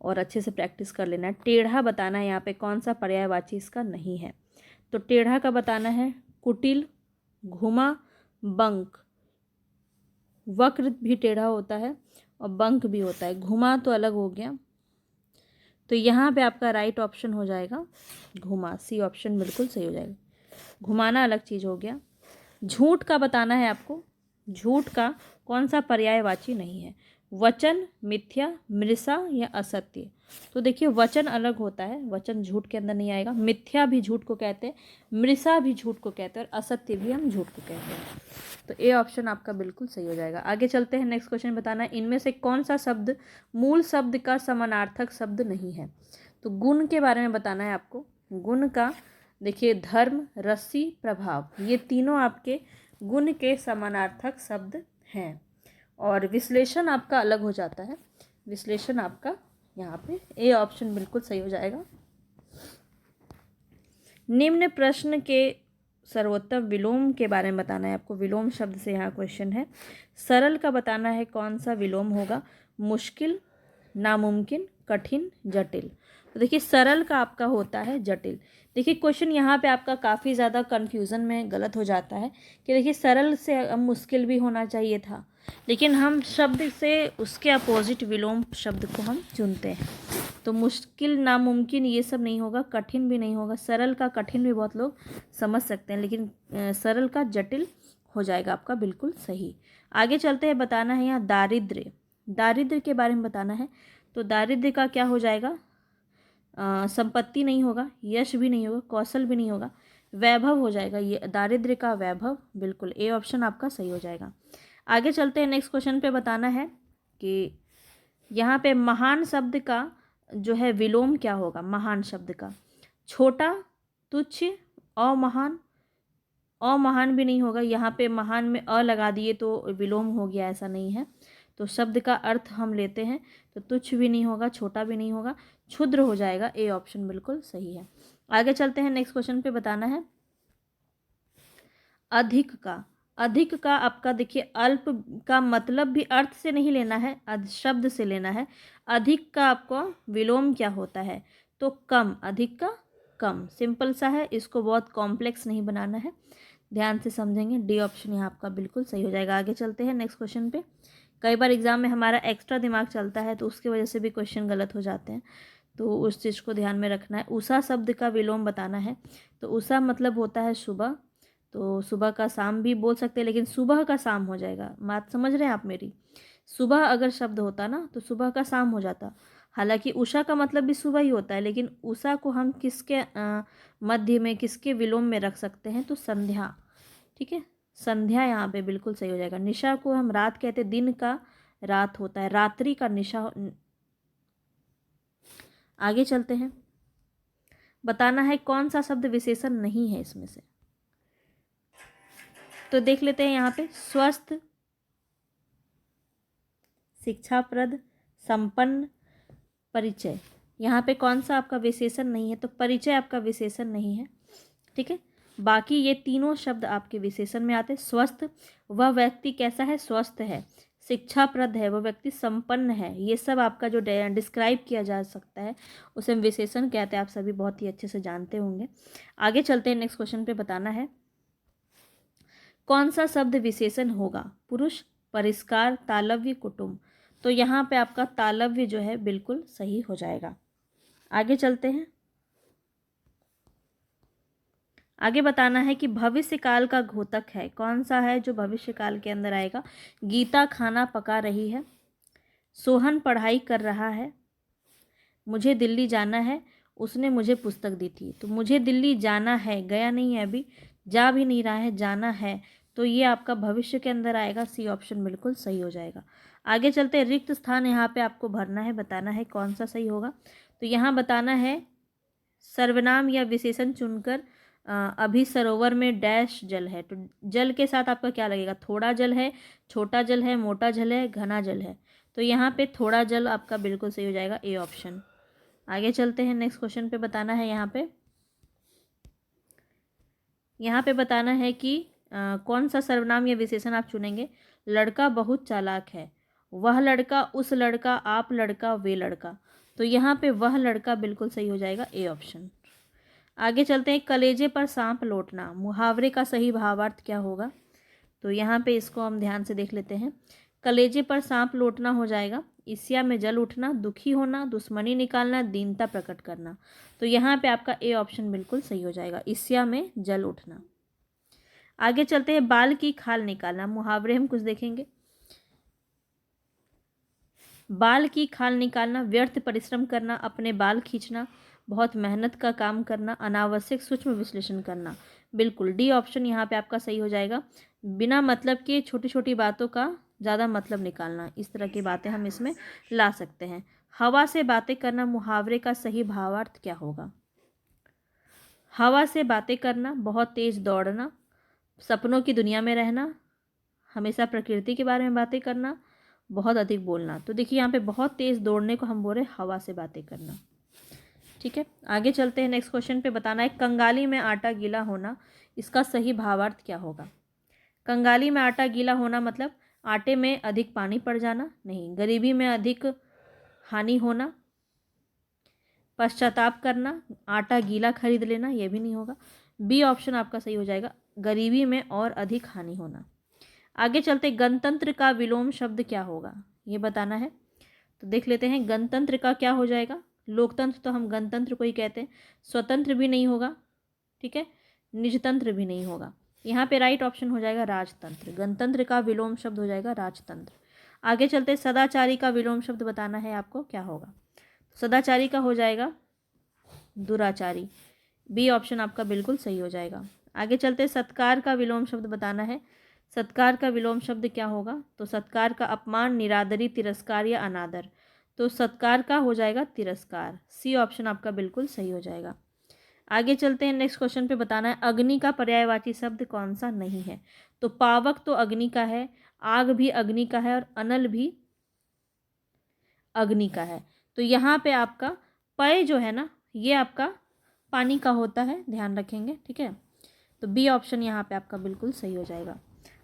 और अच्छे से प्रैक्टिस कर लेना है। टेढ़ा बताना है यहाँ पे कौन सा पर्यायवाची इसका नहीं है। तो टेढ़ा का बताना है कुटिल, घुमा, बंक। वक्र भी टेढ़ा होता है और बंक भी होता है। घुमा तो अलग हो गया, तो यहाँ पे आपका राइट ऑप्शन हो जाएगा घुमा, सी ऑप्शन बिल्कुल सही हो जाएगा। घुमाना अलग चीज़ हो गया। झूठ का बताना है आपको। झूठ का कौन सा पर्यायवाची नहीं है। वचन, मिथ्या, मृषा या असत्य। तो देखिए वचन अलग होता है, वचन झूठ के अंदर नहीं आएगा। मिथ्या भी झूठ को कहते हैं, मृषा भी झूठ को कहते हैं और असत्य भी हम झूठ को कहते हैं। तो ए ऑप्शन आपका बिल्कुल सही हो जाएगा। आगे चलते हैं, नेक्स्ट क्वेश्चन बताना है इनमें से कौन सा शब्द मूल शब्द का समानार्थक शब्द नहीं है। तो गुण के बारे में बताना है आपको। गुण का देखिए धर्म, रस्सी, प्रभाव, ये तीनों आपके गुण के समानार्थक शब्द हैं। और विश्लेषण आपका अलग हो जाता है। विश्लेषण आपका यहाँ पे ए ऑप्शन बिल्कुल सही हो जाएगा। निम्न प्रश्न के सर्वोत्तम विलोम के बारे में बताना है आपको। विलोम शब्द से यहाँ क्वेश्चन है। सरल का बताना है कौन सा विलोम होगा। मुश्किल, नामुमकिन, कठिन, जटिल। तो देखिए सरल का आपका होता है जटिल। देखिए क्वेश्चन यहाँ पे आपका काफ़ी ज़्यादा कन्फ्यूज़न में गलत हो जाता है कि देखिए सरल से मुश्किल भी होना चाहिए था, लेकिन हम शब्द से उसके अपोजिट विलोम शब्द को हम चुनते हैं। तो मुश्किल, नामुमकिन ये सब नहीं होगा, कठिन भी नहीं होगा। सरल का कठिन भी बहुत लोग समझ सकते हैं, लेकिन सरल का जटिल हो जाएगा आपका बिल्कुल सही। आगे चलते हैं, बताना है यहाँ दारिद्र्य। दारिद्र्य के बारे में बताना है। तो दारिद्र्य का क्या हो जाएगा। संपत्ति नहीं होगा, यश भी नहीं होगा, कौशल भी नहीं होगा, वैभव हो जाएगा। ये दारिद्र्य का वैभव, बिल्कुल ए ऑप्शन आपका सही हो जाएगा। आगे चलते हैं, नेक्स्ट क्वेश्चन पे बताना है कि यहाँ पे महान शब्द का जो है विलोम क्या होगा। महान शब्द का छोटा, तुच्छ, अमहान। अमहान भी नहीं होगा, यहाँ पे महान में अ लगा दिए तो विलोम हो गया, ऐसा नहीं है। तो शब्द का अर्थ हम लेते हैं, तो तुच्छ भी नहीं होगा, छोटा भी नहीं होगा, क्षुद्र हो जाएगा। ए ऑप्शन बिल्कुल सही है। आगे चलते हैं, नेक्स्ट क्वेश्चन पे बताना है अधिक का। अधिक का आपका देखिए अल्प का मतलब भी अर्थ से नहीं लेना है, शब्द से लेना है। अधिक का आपको विलोम क्या होता है। तो कम, अधिक का कम, सिंपल सा है, इसको बहुत कॉम्प्लेक्स नहीं बनाना है, ध्यान से समझेंगे। डी ऑप्शन यहाँ आपका बिल्कुल सही हो जाएगा। आगे चलते हैं नेक्स्ट क्वेश्चन पे। कई बार एग्जाम में हमारा एक्स्ट्रा दिमाग चलता है तो उसकी वजह से भी क्वेश्चन गलत हो जाते हैं, तो उस चीज़ को ध्यान में रखना है। उषा शब्द का विलोम बताना है। तो उषा मतलब होता है सुबह, तो सुबह का शाम भी बोल सकते हैं, लेकिन सुबह का शाम हो जाएगा। बात समझ रहे हैं आप मेरी। सुबह अगर शब्द होता ना तो सुबह का शाम हो जाता। हालांकि उषा का मतलब भी सुबह ही होता है, लेकिन उषा को हम किसके मध्य में, किसके विलोम में रख सकते हैं। तो संध्या, ठीक है, संध्या यहाँ पे बिल्कुल सही हो जाएगा। निशा को हम रात कहते हैं, दिन का रात होता है, रात्रि का निशा। आगे चलते हैं, बताना है कौन सा शब्द विशेषण नहीं है इसमें से। तो देख लेते हैं यहाँ पे स्वस्थ, शिक्षाप्रद, संपन्न, परिचय। यहाँ पे कौन सा आपका विशेषण नहीं है। तो परिचय आपका विशेषण नहीं है, ठीक है। बाकी ये तीनों शब्द आपके विशेषण में आते हैं। स्वस्थ, वह व्यक्ति कैसा है, स्वस्थ है। शिक्षाप्रद है, वह व्यक्ति संपन्न है। ये सब आपका जो डिस्क्राइब किया जा सकता है उसे हम विशेषण कहते हैं, आप सभी बहुत ही अच्छे से जानते होंगे। आगे चलते हैं, नेक्स्ट क्वेश्चन पे बताना है कौन सा शब्द विशेषण होगा। पुरुष, परिष्कार, तालव्य, कुटुंब। तो यहाँ पे आपका तालव्य जो है बिल्कुल सही हो जाएगा। आगे चलते हैं, आगे बताना है कि भविष्य काल का घोतक है, कौन सा है जो भविष्य काल के अंदर आएगा। गीता खाना पका रही है, सोहन पढ़ाई कर रहा है, मुझे दिल्ली जाना है, उसने मुझे पुस्तक दी थी। तो मुझे दिल्ली जाना है, गया नहीं है अभी, जा भी नहीं रहा है, जाना है, तो ये आपका भविष्य के अंदर आएगा। सी ऑप्शन बिल्कुल सही हो जाएगा। आगे चलते, रिक्त स्थान यहाँ पे आपको भरना है, बताना है कौन सा सही होगा। तो यहाँ बताना है सर्वनाम या विशेषण चुनकर अभी सरोवर में डैश जल है। तो जल के साथ आपका क्या लगेगा, थोड़ा जल है, छोटा जल है, मोटा जल है, घना जल है। तो यहाँ पे थोड़ा जल आपका बिल्कुल सही हो जाएगा, ए ऑप्शन। आगे चलते हैं, नेक्स्ट क्वेश्चन पे बताना है यहाँ पे बताना है कि कौन सा सर्वनाम या विशेषण आप चुनेंगे। लड़का बहुत चालाक है, वह लड़का, उस लड़का, आप लड़का, वे लड़का। तो यहाँ पे वह लड़का बिल्कुल सही हो जाएगा, ए ऑप्शन। आगे चलते हैं, कलेजे पर सांप लौटना, मुहावरे का सही भावार्थ क्या होगा। तो यहाँ पे इसको हम ध्यान से देख लेते हैं। कलेजे पर सांप लौटना हो जाएगा ईर्ष्या में जल उठना, दुखी होना, दुश्मनी निकालना, दीनता प्रकट करना। तो यहाँ पे आपका ए ऑप्शन बिल्कुल सही हो जाएगा, ईर्ष्या में जल उठना। आगे चलते हैं, बाल की खाल निकालना, मुहावरे हम कुछ देखेंगे। बाल की खाल निकालना, व्यर्थ परिश्रम करना, अपने बाल खींचना, बहुत मेहनत का काम करना, अनावश्यक सूक्ष्म विश्लेषण करना। बिल्कुल डी ऑप्शन यहाँ पे आपका सही हो जाएगा। बिना मतलब के छोटी छोटी बातों का ज़्यादा मतलब निकालना, इस तरह की बातें हम इसमें ला सकते हैं। हवा से बातें करना, मुहावरे का सही भावार्थ क्या होगा। हवा से बातें करना, बहुत तेज दौड़ना, सपनों की दुनिया में रहना, हमेशा प्रकृति के बारे में बातें करना, बहुत अधिक बोलना। तो देखिए यहाँ पे बहुत तेज़ दौड़ने को हम बोल रहे हैं हवा से बातें करना। ठीक है, आगे चलते हैं, नेक्स्ट क्वेश्चन पे बताना है, कंगाली में आटा गीला होना, इसका सही भावार्थ क्या होगा। कंगाली में आटा गीला होना मतलब आटे में अधिक पानी पड़ जाना, नहीं। गरीबी में अधिक हानि होना, पश्चाताप करना, आटा गीला खरीद लेना, यह भी नहीं होगा। बी ऑप्शन आपका सही हो जाएगा, गरीबी में और अधिक हानि होना। आगे चलते, गणतंत्र का विलोम शब्द क्या होगा, ये बताना है। तो देख लेते हैं, गणतंत्र का क्या हो जाएगा। लोकतंत्र तो हम गणतंत्र को ही कहते हैं, स्वतंत्र भी नहीं होगा, ठीक है, निजतंत्र भी नहीं होगा। यहाँ पे राइट ऑप्शन हो जाएगा राजतंत्र। गणतंत्र का विलोम शब्द हो जाएगा राजतंत्र। आगे चलते, सदाचारी का विलोम शब्द बताना है आपको, क्या होगा। सदाचारी का हो जाएगा दुराचारी। बी ऑप्शन आपका बिल्कुल सही हो जाएगा। आगे चलते, सत्कार का विलोम शब्द बताना है। सत्कार का विलोम शब्द क्या होगा। तो सत्कार का अपमान, निरादरी, तिरस्कार या अनादर। तो सत्कार का हो जाएगा तिरस्कार। सी ऑप्शन आपका बिल्कुल सही हो जाएगा। आगे चलते हैं, नेक्स्ट क्वेश्चन पे बताना है, अग्नि का पर्यायवाची शब्द कौन सा नहीं है। तो पावक तो अग्नि का है, आग भी अग्नि का है, और अनल भी अग्नि का है। तो यहाँ पे आपका पय जो है ना, ये आपका पानी का होता है, ध्यान रखेंगे, ठीक है। तो बी ऑप्शन यहाँ पे आपका बिल्कुल सही हो जाएगा।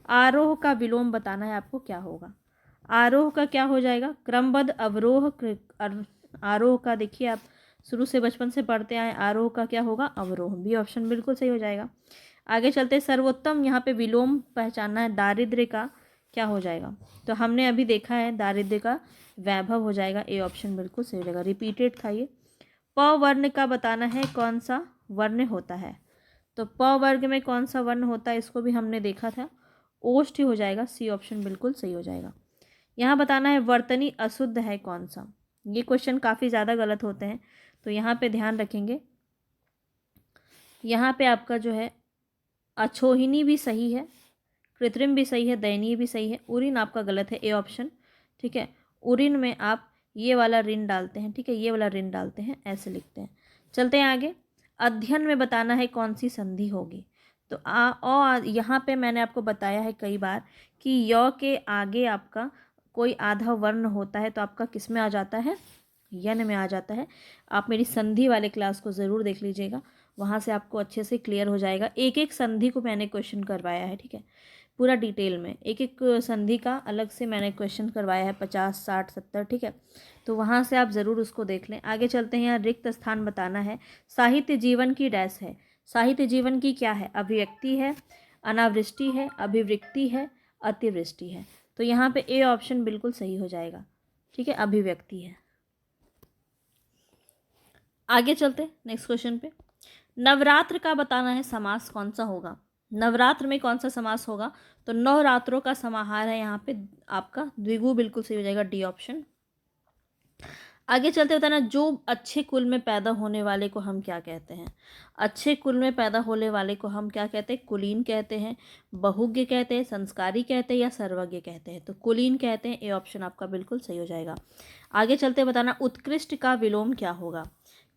आरोह का विलोम बताना है आपको, क्या होगा। आरोह का क्या हो जाएगा, क्रमबद्ध अवरोह। आरोह का देखिए आप शुरू से बचपन से पढ़ते आए, आरोह का क्या होगा, अवरोह। बी ऑप्शन बिल्कुल सही हो जाएगा। आगे चलते, सर्वोत्तम यहाँ पे विलोम पहचानना है, दारिद्र्य का क्या हो जाएगा। तो हमने अभी देखा है दारिद्र्य का वैभव हो जाएगा, ए ऑप्शन बिल्कुल सही हो जाएगा, रिपीटेड था ये। प वर्ण का बताना है, कौन सा वर्ण होता है। तो प वर्ग में कौन सा वर्ण होता है, इसको भी हमने देखा था, ओष्ठ हो जाएगा। सी ऑप्शन बिल्कुल सही हो जाएगा। यहाँ बताना है, वर्तनी अशुद्ध है कौन सा। ये क्वेश्चन काफ़ी ज़्यादा गलत होते हैं, तो यहाँ पे ध्यान रखेंगे। यहाँ पे आपका जो है अछोहिनी भी सही है, कृत्रिम भी सही है, दयनीय भी सही है। उरिन आपका गलत है, ए ऑप्शन, ठीक है। उरिन में आप ये वाला ऋण डालते हैं, ठीक है, ये वाला ऋण डालते हैं, ऐसे लिखते हैं। चलते हैं आगे, अध्ययन में बताना है कौन सी संधि होगी। तो यहाँ पे मैंने आपको बताया है कई बार कि य के आगे आपका कोई आधा वर्ण होता है तो आपका किस में आ जाता है, यन में आ जाता है। आप मेरी संधि वाले क्लास को ज़रूर देख लीजिएगा, वहाँ से आपको अच्छे से क्लियर हो जाएगा। एक एक संधि को मैंने क्वेश्चन करवाया है, ठीक है, पूरा डिटेल में एक एक संधि का अलग से मैंने क्वेश्चन करवाया है, 50, 60, 70, ठीक है। तो वहाँ से आप ज़रूर उसको देख लें। आगे चलते हैं, यहाँ रिक्त स्थान बताना है, साहित्य जीवन की डैश है। साहित्य जीवन की क्या है, अभिव्यक्ति है, अनावृष्टि है, अभिवृत्ति है, अतिवृष्टि है। तो यहाँ पे ए ऑप्शन बिल्कुल सही हो जाएगा, ठीक है, अभिव्यक्ति है। आगे चलते नेक्स्ट क्वेश्चन पे, नवरात्र का बताना है समास कौन सा होगा। नवरात्र में कौन सा समास होगा, तो नवरात्रों का समाहार है यहाँ पे आपका द्विगु, बिल्कुल सही हो जाएगा, डी ऑप्शन। आगे चलते बताना, जो अच्छे कुल में पैदा होने वाले को हम क्या कहते हैं। अच्छे कुल में पैदा होने वाले को हम क्या कहते हैं, कुलीन कहते हैं, बहुज्ञ कहते हैं, संस्कारी कहते हैं या सर्वज्ञ कहते हैं। तो कुलीन कहते हैं, ए ऑप्शन आपका बिल्कुल सही हो जाएगा। आगे चलते बताना, उत्कृष्ट का विलोम क्या होगा।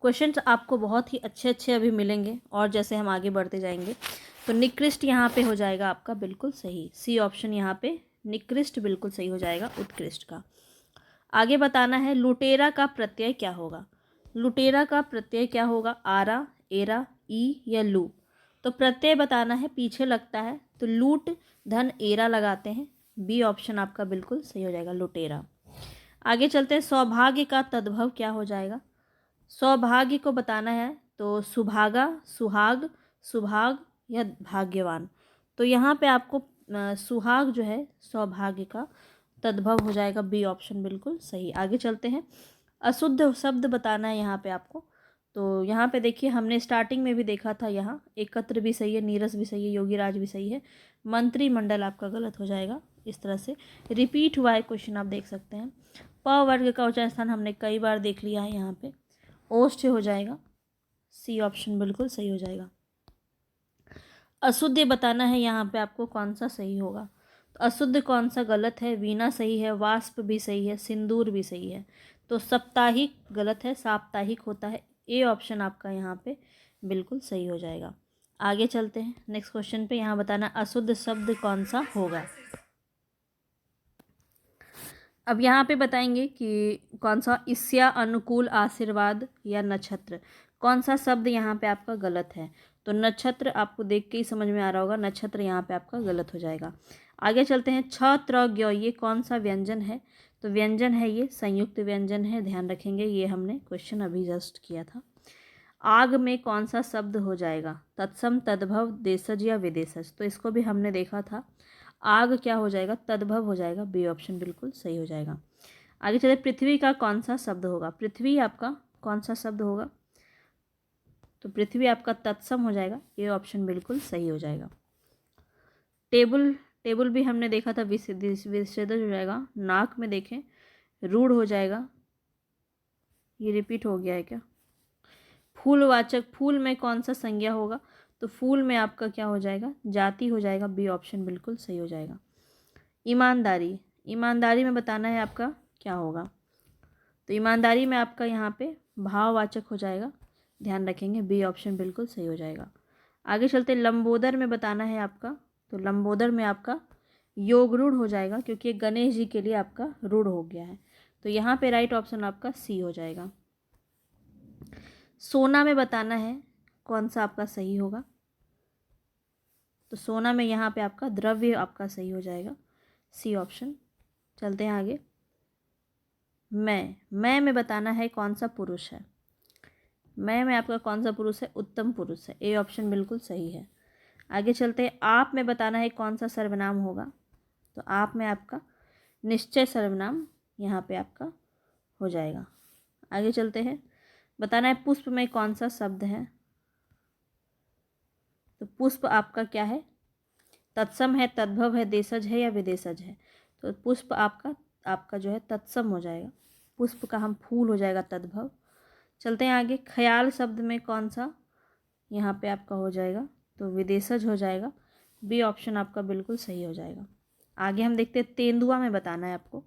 क्वेश्चन आपको बहुत ही अच्छे अच्छे अभी मिलेंगे और जैसे हम आगे बढ़ते जाएंगे तो निकृष्ट यहाँ पे हो जाएगा आपका बिल्कुल सही, सी ऑप्शन यहाँ पे निकृष्ट बिल्कुल सही हो जाएगा उत्कृष्ट का। आगे बताना है, लुटेरा का प्रत्यय क्या होगा। लुटेरा का प्रत्यय क्या होगा, आरा, एरा, ई या लू। तो प्रत्यय बताना है, पीछे लगता है तो लूट धन एरा लगाते हैं, बी ऑप्शन आपका बिल्कुल सही हो जाएगा लुटेरा। आगे चलते हैं, सौभाग्य का तद्भव क्या हो जाएगा। सौभाग्य को बताना है तो सुभागा, सुहाग, सुभाग या भाग्यवान। तो यहाँ पे आपको सुहाग जो है सौभाग्य का तद्भव हो जाएगा, बी ऑप्शन बिल्कुल सही। आगे चलते हैं, अशुद्ध शब्द बताना है यहाँ पे आपको। तो यहाँ पे देखिए, हमने स्टार्टिंग में भी देखा था, यहाँ एकत्र भी सही है, नीरस भी सही है, योगीराज भी सही है, मंत्रिमंडल आपका गलत हो जाएगा। इस तरह से रिपीट हुआ है क्वेश्चन, आप देख सकते हैं। प वर्ग का उच्चारण स्थान हमने कई बार देख लिया है, यहाँ पे ओष्ठ हो जाएगा, सी ऑप्शन बिल्कुल सही हो जाएगा। अशुद्ध बताना है यहाँ पे आपको कौन सा सही होगा। तो अशुद्ध कौन सा गलत है, वीणा सही है, वाष्प भी सही है, सिंदूर भी सही है। तो साप्ताहिक गलत है, साप्ताहिक होता है, ए ऑप्शन आपका यहाँ पे बिल्कुल सही हो जाएगा। आगे चलते हैं नेक्स्ट क्वेश्चन पे। यहाँ बताना अशुद्ध शब्द कौन सा होगा। अब यहाँ पे बताएंगे कि कौन सा ईर्ष्या, अनुकूल, आशीर्वाद या नक्षत्र, कौन सा शब्द यहाँ पे आपका गलत है। तो नक्षत्र आपको देख के ही समझ में आ रहा होगा, नक्षत्र यहाँ पे आपका गलत हो जाएगा। आगे चलते हैं, छ त्र ज्ञ, ये कौन सा व्यंजन है। तो व्यंजन है ये संयुक्त व्यंजन है, ध्यान रखेंगे, ये हमने क्वेश्चन अभी जस्ट किया था। आग में कौन सा शब्द हो जाएगा, तत्सम, तद्भव, देशज या विदेशज। तो इसको भी हमने देखा था, आग क्या हो जाएगा, तद्भव हो जाएगा, बी ऑप्शन बिल्कुल सही हो जाएगा। आगे चले, पृथ्वी का कौन सा शब्द होगा। पृथ्वी आपका कौन सा शब्द होगा, तो पृथ्वी आपका तत्सम हो जाएगा, ये ऑप्शन बिल्कुल सही हो जाएगा। टेबल, टेबल भी हमने देखा था, विच्छेदज हो जाएगा। नाक में देखें, रूढ़ हो जाएगा, ये रिपीट हो गया है क्या। फूलवाचक, फूल में कौन सा संज्ञा होगा, तो फूल में आपका क्या हो जाएगा, जाति हो जाएगा, बी ऑप्शन बिल्कुल सही हो जाएगा। ईमानदारी, ईमानदारी में बताना है आपका क्या होगा। तो ईमानदारी में आपका यहाँ पे भाववाचक हो जाएगा, ध्यान रखेंगे, बी ऑप्शन बिल्कुल सही हो जाएगा। आगे चलते, लंबोदर में बताना है आपका। तो लंबोदर में आपका योग रूढ़ हो जाएगा, क्योंकि गणेश जी के लिए आपका रूढ़ हो गया है। तो यहाँ पे राइट ऑप्शन आपका सी हो जाएगा। सोना में बताना है कौन सा आपका सही होगा। तो सोना में यहाँ पे आपका द्रव्य आपका सही हो जाएगा, सी ऑप्शन। चलते हैं आगे, मैं में बताना है कौन सा पुरुष है। मैं में आपका कौन सा पुरुष है, उत्तम पुरुष है, ए ऑप्शन बिल्कुल सही है। आगे चलते हैं, आप में बताना है कौन सा सर्वनाम होगा। तो आप में आपका निश्चय सर्वनाम यहाँ पे आपका हो जाएगा। आगे चलते हैं, बताना है पुष्प में कौन सा शब्द है। तो पुष्प आपका क्या है, तत्सम है, तद्भव है, देशज है या विदेशज है। तो पुष्प आपका जो है तत्सम हो जाएगा, पुष्प का हम फूल हो जाएगा तद्भव। चलते हैं आगे, ख्याल शब्द में कौन सा यहाँ पे आपका हो जाएगा, तो विदेशज हो जाएगा, बी ऑप्शन आपका बिल्कुल सही हो जाएगा। आगे हम देखते हैं, तेंदुआ में बताना है आपको,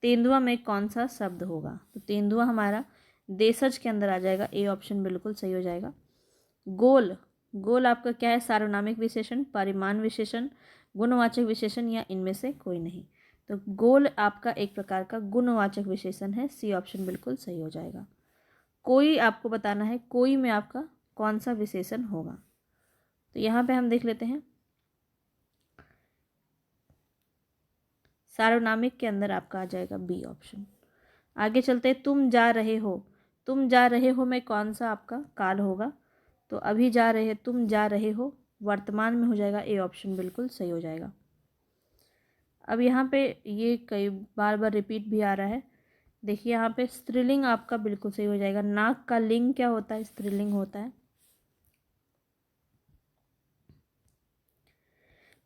तेंदुआ में कौन सा शब्द होगा। तो तेंदुआ हमारा देशज के अंदर आ जाएगा, ए ऑप्शन बिल्कुल सही हो जाएगा। गोल, गोल आपका क्या है, सार्वनामिक विशेषण, परिमाण विशेषण, गुणवाचक विशेषण या इनमें से कोई नहीं। तो गोल आपका एक प्रकार का गुणवाचक विशेषण है, सी ऑप्शन बिल्कुल सही हो जाएगा। कोई आपको बताना है, कोई में आपका कौन सा विशेषण होगा। तो यहाँ पे हम देख लेते हैं, सार्वनामिक के अंदर आपका आ जाएगा बी ऑप्शन। आगे चलते हैं, तुम जा रहे हो, तुम जा रहे हो में कौन सा आपका काल होगा। तो अभी जा रहे, तुम जा रहे हो वर्तमान में हो जाएगा, ए ऑप्शन बिल्कुल सही हो जाएगा। अब यहाँ पे ये कई बार बार रिपीट भी आ रहा है, देखिए यहाँ पे स्त्रीलिंग आपका बिल्कुल सही हो जाएगा। नाक का लिंग क्या होता है, स्त्रीलिंग होता है।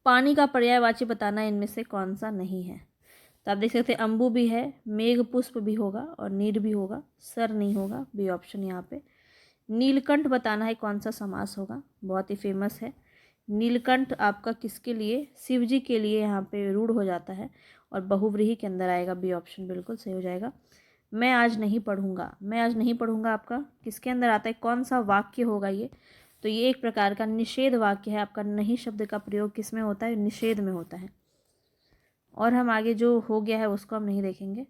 पानी का पर्यायवाची बताना इनमें से कौन सा नहीं है। तो आप देख सकते हैं अम्बु भी है, मेघ पुष्प भी होगा और नीर भी होगा, सर नहीं होगा, बी ऑप्शन यहाँ पे। नीलकंठ बताना है कौन सा समास होगा, बहुत ही फेमस है। नीलकंठ आपका किसके लिए, शिव जी के लिए यहाँ पे रूढ़ हो जाता है और बहुव्रीहि के अंदर आएगा, बी ऑप्शन बिल्कुल सही हो जाएगा। मैं आज नहीं पढ़ूंगा, मैं आज नहीं पढ़ूंगा आपका किसके अंदर आता है, कौन सा वाक्य होगा ये। तो ये एक प्रकार का निषेध वाक्य है। आपका नहीं शब्द का प्रयोग किस में होता है, निषेध में होता है। और हम आगे जो हो गया है उसको हम नहीं देखेंगे।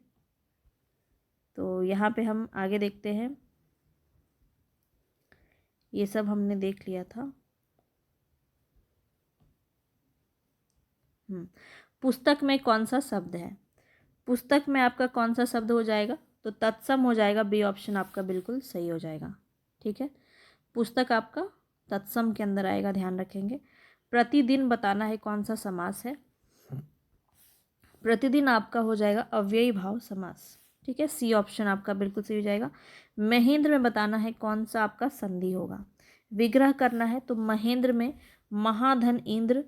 तो यहाँ पे हम आगे देखते हैं, ये सब हमने देख लिया था। पुस्तक में कौन सा शब्द है, पुस्तक में आपका कौन सा शब्द हो जाएगा, तो तत्सम हो जाएगा, बी ऑप्शन आपका बिल्कुल सही हो जाएगा। ठीक है, पुस्तक आपका तत्सम के अंदर आएगा, ध्यान रखेंगे। प्रतिदिन बताना है कौन सा समास है, प्रतिदिन आपका हो जाएगा अव्ययी भाव समास। ठीक है, सी ऑप्शन आपका बिल्कुल सही हो जाएगा। महेंद्र में बताना है कौन सा आपका संधि होगा। विग्रह करना है तो महेंद्र में महाधन इंद्र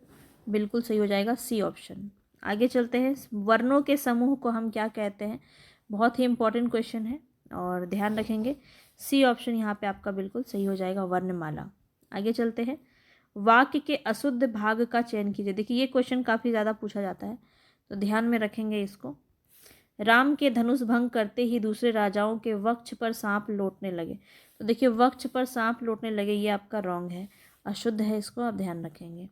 बिल्कुल सही हो जाएगा, सी ऑप्शन। आगे चलते हैं, वर्णों के समूह को हम क्या कहते हैं, बहुत ही इंपॉर्टेंट क्वेश्चन है और ध्यान रखेंगे। सी ऑप्शन यहाँ पे आपका बिल्कुल सही हो जाएगा, वर्णमाला। आगे चलते हैं, वाक्य के अशुद्ध भाग का चयन कीजिए। देखिए ये क्वेश्चन काफ़ी ज़्यादा पूछा जाता है, तो ध्यान में रखेंगे इसको। राम के धनुष भंग करते ही दूसरे राजाओं के वक्ष पर सांप लौटने लगे। तो देखिए वक्ष पर सांप लौटने लगे, ये आपका रॉन्ग है, अशुद्ध है, इसको आप ध्यान रखेंगे।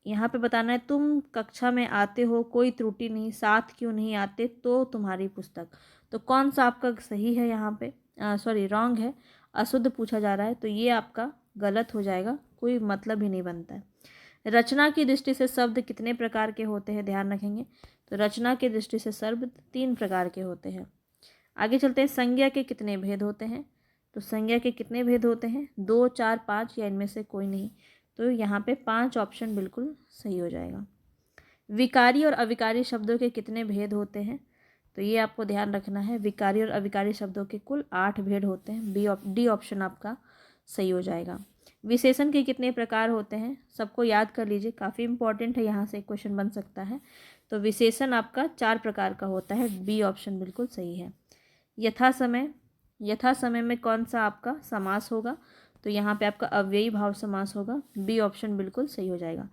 यहाँ पे बताना है, तुम कक्षा में आते हो कोई त्रुटि नहीं, साथ क्यों नहीं आते तो तुम्हारी पुस्तक। तो कौन सा आपका सही है यहाँ पे, सॉरी रॉन्ग है, अशुद्ध पूछा जा रहा है, तो ये आपका गलत हो जाएगा, कोई मतलब ही नहीं बनता है। रचना की दृष्टि से शब्द कितने प्रकार के होते हैं, ध्यान रखेंगे। तो रचना की दृष्टि से शब्द 3 प्रकार के होते हैं। आगे चलते हैं, संज्ञा के कितने भेद होते हैं। तो संज्ञा के कितने भेद होते हैं, 2, 4, 5 या इनमें से कोई नहीं। तो यहाँ पे 5 ऑप्शन बिल्कुल सही हो जाएगा। विकारी और अविकारी शब्दों के कितने भेद होते हैं, तो ये आपको ध्यान रखना है। विकारी और अविकारी शब्दों के कुल 8 भेद होते हैं, डी ऑप्शन आपका सही हो जाएगा। विशेषण के कितने प्रकार होते हैं, सबको याद कर लीजिए, काफ़ी इंपॉर्टेंट है, यहाँ से क्वेश्चन बन सकता है। तो विशेषण आपका 4 प्रकार का होता है, बी ऑप्शन बिल्कुल सही है। यथा समय, यथा समय में कौन सा आपका समास होगा, तो यहाँ पे आपका अव्ययी भाव समास होगा, बी ऑप्शन बिल्कुल सही हो जाएगा।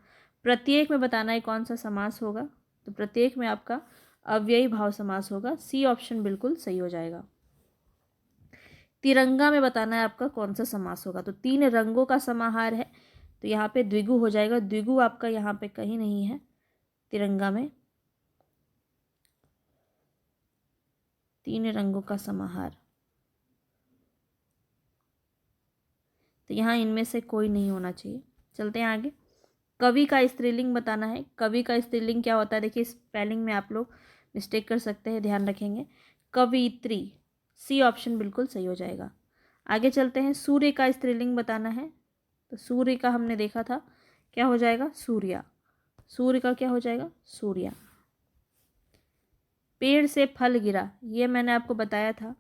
प्रत्येक में बताना है कौन सा समास होगा, तो प्रत्येक में आपका अव्ययी भाव समास होगा, सी ऑप्शन बिल्कुल सही हो जाएगा। तिरंगा में बताना है आपका कौन सा समास होगा, तो 3 रंगों का समाहार है, तो यहाँ पे द्विगु हो जाएगा, द्विगु आपका यहाँ पे कहीं नहीं है तिरंगा में, 3 रंगों का समाहार, तो यहाँ इनमें से कोई नहीं होना चाहिए। चलते हैं आगे, कवि का स्त्रीलिंग बताना है। कवि का स्त्रीलिंग क्या होता है, देखिए स्पेलिंग में आप लोग मिस्टेक कर सकते हैं, ध्यान रखेंगे। कवित्री, सी ऑप्शन बिल्कुल सही हो जाएगा। आगे चलते हैं, सूर्य का स्त्रीलिंग बताना है, तो सूर्य का हमने देखा था क्या हो जाएगा, सूर्या, सूर्य का क्या हो जाएगा, सूर्या। पेड़ से फल गिरा, ये मैंने आपको बताया था,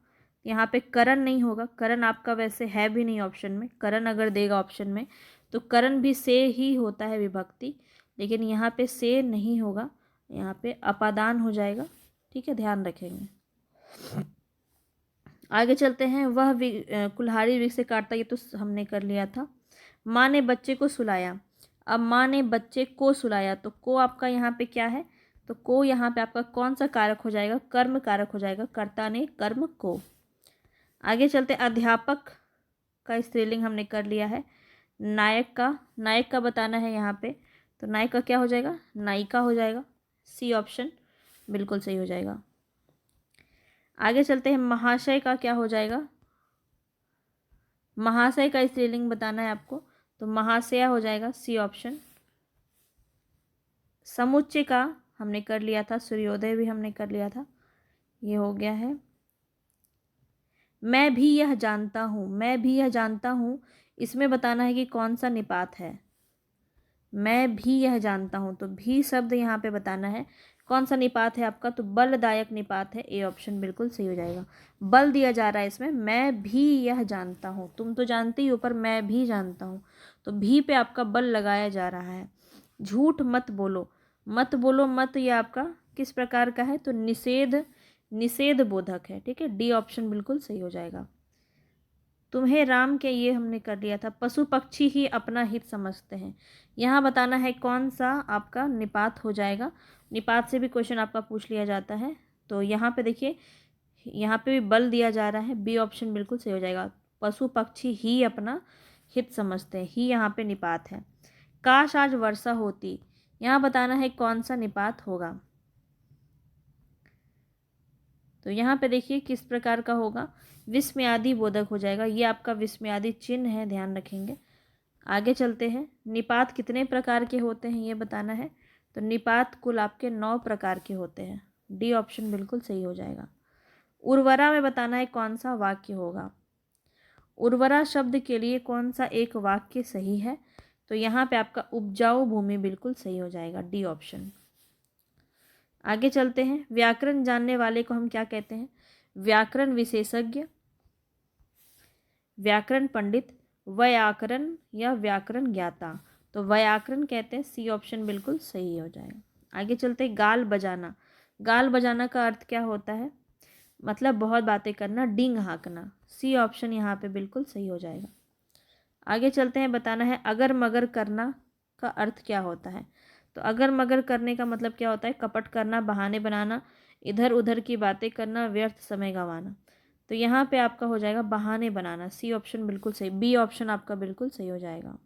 यहाँ पे करण नहीं होगा, करण आपका वैसे है भी नहीं ऑप्शन में, करण अगर देगा ऑप्शन में तो करण भी से ही होता है विभक्ति, लेकिन यहाँ पे से नहीं होगा, यहाँ पे अपादान हो जाएगा। ठीक है, ध्यान रखेंगे। आगे चलते हैं, वह कुल्हाड़ी वृक्ष से काटता, ये तो हमने कर लिया था। माँ ने बच्चे को सुलाया, अब माँ ने बच्चे को सुलाया, तो को आपका यहाँ पे क्या है, तो को यहाँ पे आपका कौन सा कारक हो जाएगा, कर्म कारक हो जाएगा, कर्ता ने कर्म को। आगे चलते, अध्यापक का स्त्रीलिंग हमने कर लिया है। नायक का, नायक का बताना है यहाँ पे, तो नायक का क्या हो जाएगा, नायिका हो जाएगा, सी ऑप्शन बिल्कुल सही हो जाएगा। आगे चलते हैं, महाशय का क्या हो जाएगा, महाशय का स्त्रीलिंग बताना है आपको, तो महाशया हो जाएगा, सी ऑप्शन। समुच्चय का हमने कर लिया था, सूर्योदय भी हमने कर लिया था, ये हो गया है। मैं भी यह जानता हूँ, मैं भी यह जानता हूँ, इसमें बताना है कि कौन सा निपात है। मैं भी यह जानता हूँ, तो भी शब्द यहाँ पे बताना है कौन सा निपात है आपका, तो बलदायक निपात है, ए ऑप्शन बिल्कुल सही हो जाएगा। बल दिया जा रहा है इसमें, मैं भी यह जानता हूँ, तुम तो जानते ही हो पर मैं भी जानता हूँ, तो भी पे आपका बल लगाया जा रहा है। झूठ मत बोलो, मत बोलो, मत ये आपका किस प्रकार का है, तो निषेध, निषेध बोधक है, ठीक है, डी ऑप्शन बिल्कुल सही हो जाएगा। तुम्हें राम के, ये हमने कर लिया था। पशु पक्षी ही अपना हित समझते हैं, यहाँ बताना है कौन सा आपका निपात हो जाएगा। निपात से भी क्वेश्चन आपका पूछ लिया जाता है। तो यहाँ पे देखिए, यहाँ पे भी बल दिया जा रहा है, बी ऑप्शन बिल्कुल सही हो जाएगा। पशु पक्षी ही अपना हित समझते हैं, ही यहाँ पे निपात है। काश आज वर्षा होती, यहाँ बताना है कौन सा निपात होगा। तो यहाँ पे देखिए किस प्रकार का होगा, विस्मयादि बोधक हो जाएगा, ये आपका विस्मयादि चिन्ह है, ध्यान रखेंगे। आगे चलते हैं, निपात कितने प्रकार के होते हैं ये बताना है। तो निपात कुल आपके 9 प्रकार के होते हैं, डी ऑप्शन बिल्कुल सही हो जाएगा। उर्वरा में बताना है कौन सा वाक्य होगा। उर्वरा शब्द के लिए कौन सा एक वाक्य सही है, तो यहाँ पे आपका उपजाऊ भूमि बिल्कुल सही हो जाएगा, डी ऑप्शन। आगे चलते हैं, व्याकरण जानने वाले को हम क्या कहते हैं, व्याकरण विशेषज्ञ, व्याकरण पंडित, व्याकरण या व्याकरण ज्ञाता। तो व्याकरण कहते हैं, सी ऑप्शन बिल्कुल सही हो जाएगा। आगे चलते हैं, गाल बजाना। गाल बजाना का अर्थ क्या होता है, मतलब बहुत बातें करना, डींग हाँकना, सी ऑप्शन यहाँ पे बिल्कुल सही हो जाएगा। आगे चलते हैं, बताना है अगर मगर करना का अर्थ क्या होता है। तो अगर मगर करने का मतलब क्या होता है, कपट करना, बहाने बनाना, इधर उधर की बातें करना, व्यर्थ समय गंवाना। तो यहाँ पे आपका हो जाएगा बहाने बनाना, सी ऑप्शन बिल्कुल सही, बी ऑप्शन आपका बिल्कुल सही हो जाएगा।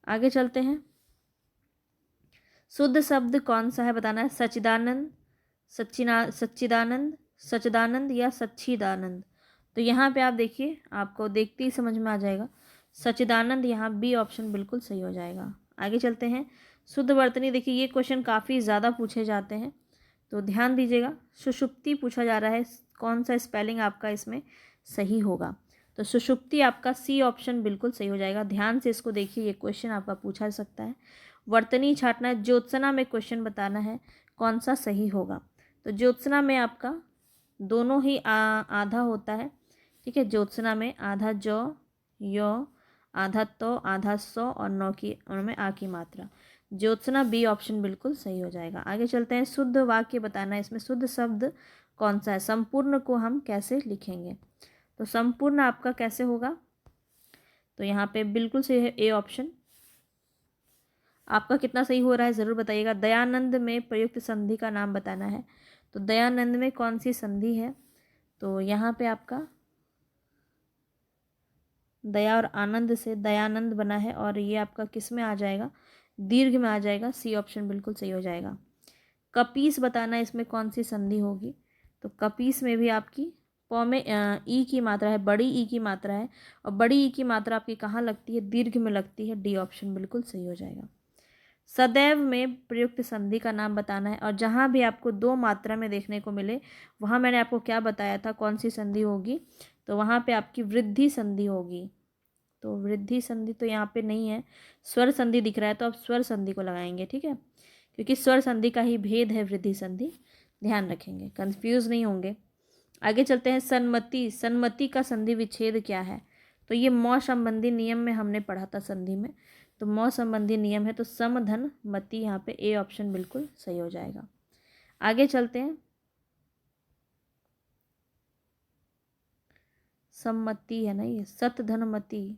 आगे चलते हैं, शुद्ध शब्द कौन सा है बताना है, सच्चिदानंद, सच्चिदानंद, सच्चिदानंद या सच्चिदानंद। तो यहाँ पे आप देखिए, आपको देखते ही समझ में आ जाएगा, सच्चिदानंद, यहाँ बी ऑप्शन बिल्कुल सही हो जाएगा। आगे चलते हैं, शुद्ध वर्तनी। देखिए ये क्वेश्चन काफ़ी ज़्यादा पूछे जाते हैं, तो ध्यान दीजिएगा। सुषुप्ति पूछा जा रहा है, कौन सा स्पेलिंग आपका इसमें सही होगा। तो सुषुप्ति आपका सी ऑप्शन बिल्कुल सही हो जाएगा। ध्यान से इसको देखिए, ये क्वेश्चन आपका पूछा जा सकता है। वर्तनी छाटना है, ज्योत्सना में क्वेश्चन बताना है कौन सा सही होगा। तो ज्योत्सना में आपका दोनों ही आधा होता है, ठीक है। ज्योत्सना में आधा जो, यो, आधा तो, आधा सो और नौ की उनमें आ की मात्रा। ज्योत्सना बी ऑप्शन बिल्कुल सही हो जाएगा। आगे चलते हैं, शुद्ध वाक्य बताना है, इसमें शुद्ध शब्द कौन सा है। संपूर्ण को हम कैसे लिखेंगे, तो संपूर्ण आपका कैसे होगा, तो यहाँ पे बिल्कुल सही है, ए ऑप्शन। आपका कितना सही हो रहा है ज़रूर बताइएगा। दयानंद में प्रयुक्त संधि का नाम बताना है। तो दयानंद में कौन सी संधि है, तो यहाँ पे आपका दया और आनंद से दयानंद बना है, और ये आपका किस में आ जाएगा, दीर्घ में आ जाएगा, सी ऑप्शन बिल्कुल सही हो जाएगा। कपीस बताना है, इसमें कौन सी संधि होगी। तो कपीस में भी आपकी पौ में ई की मात्रा है, बड़ी ई की मात्रा है, और बड़ी ई की मात्रा आपकी कहाँ लगती है, दीर्घ में लगती है, डी ऑप्शन बिल्कुल सही हो जाएगा। सदैव में प्रयुक्त संधि का नाम बताना है, और जहाँ भी आपको 2 मात्रा में देखने को मिले वहाँ मैंने आपको क्या बताया था, कौन सी संधि होगी, तो वहाँ पे आपकी वृद्धि संधि होगी। तो वृद्धि संधि तो यहाँ पे नहीं है, स्वर संधि दिख रहा है, तो आप स्वर संधि को लगाएंगे, ठीक है, क्योंकि स्वर संधि का ही भेद है वृद्धि संधि, ध्यान रखेंगे, कंफ्यूज नहीं होंगे। आगे चलते हैं, सन्मति। सन्मति का संधि विच्छेद क्या है, तो ये मौ संबंधी नियम में हमने पढ़ा था संधि में, तो मौ संबंधी नियम है, तो सम धन मति, यहाँ पे ए ऑप्शन बिल्कुल सही हो जाएगा। आगे चलते हैं, सम्मति है ना, ये सत धन मति,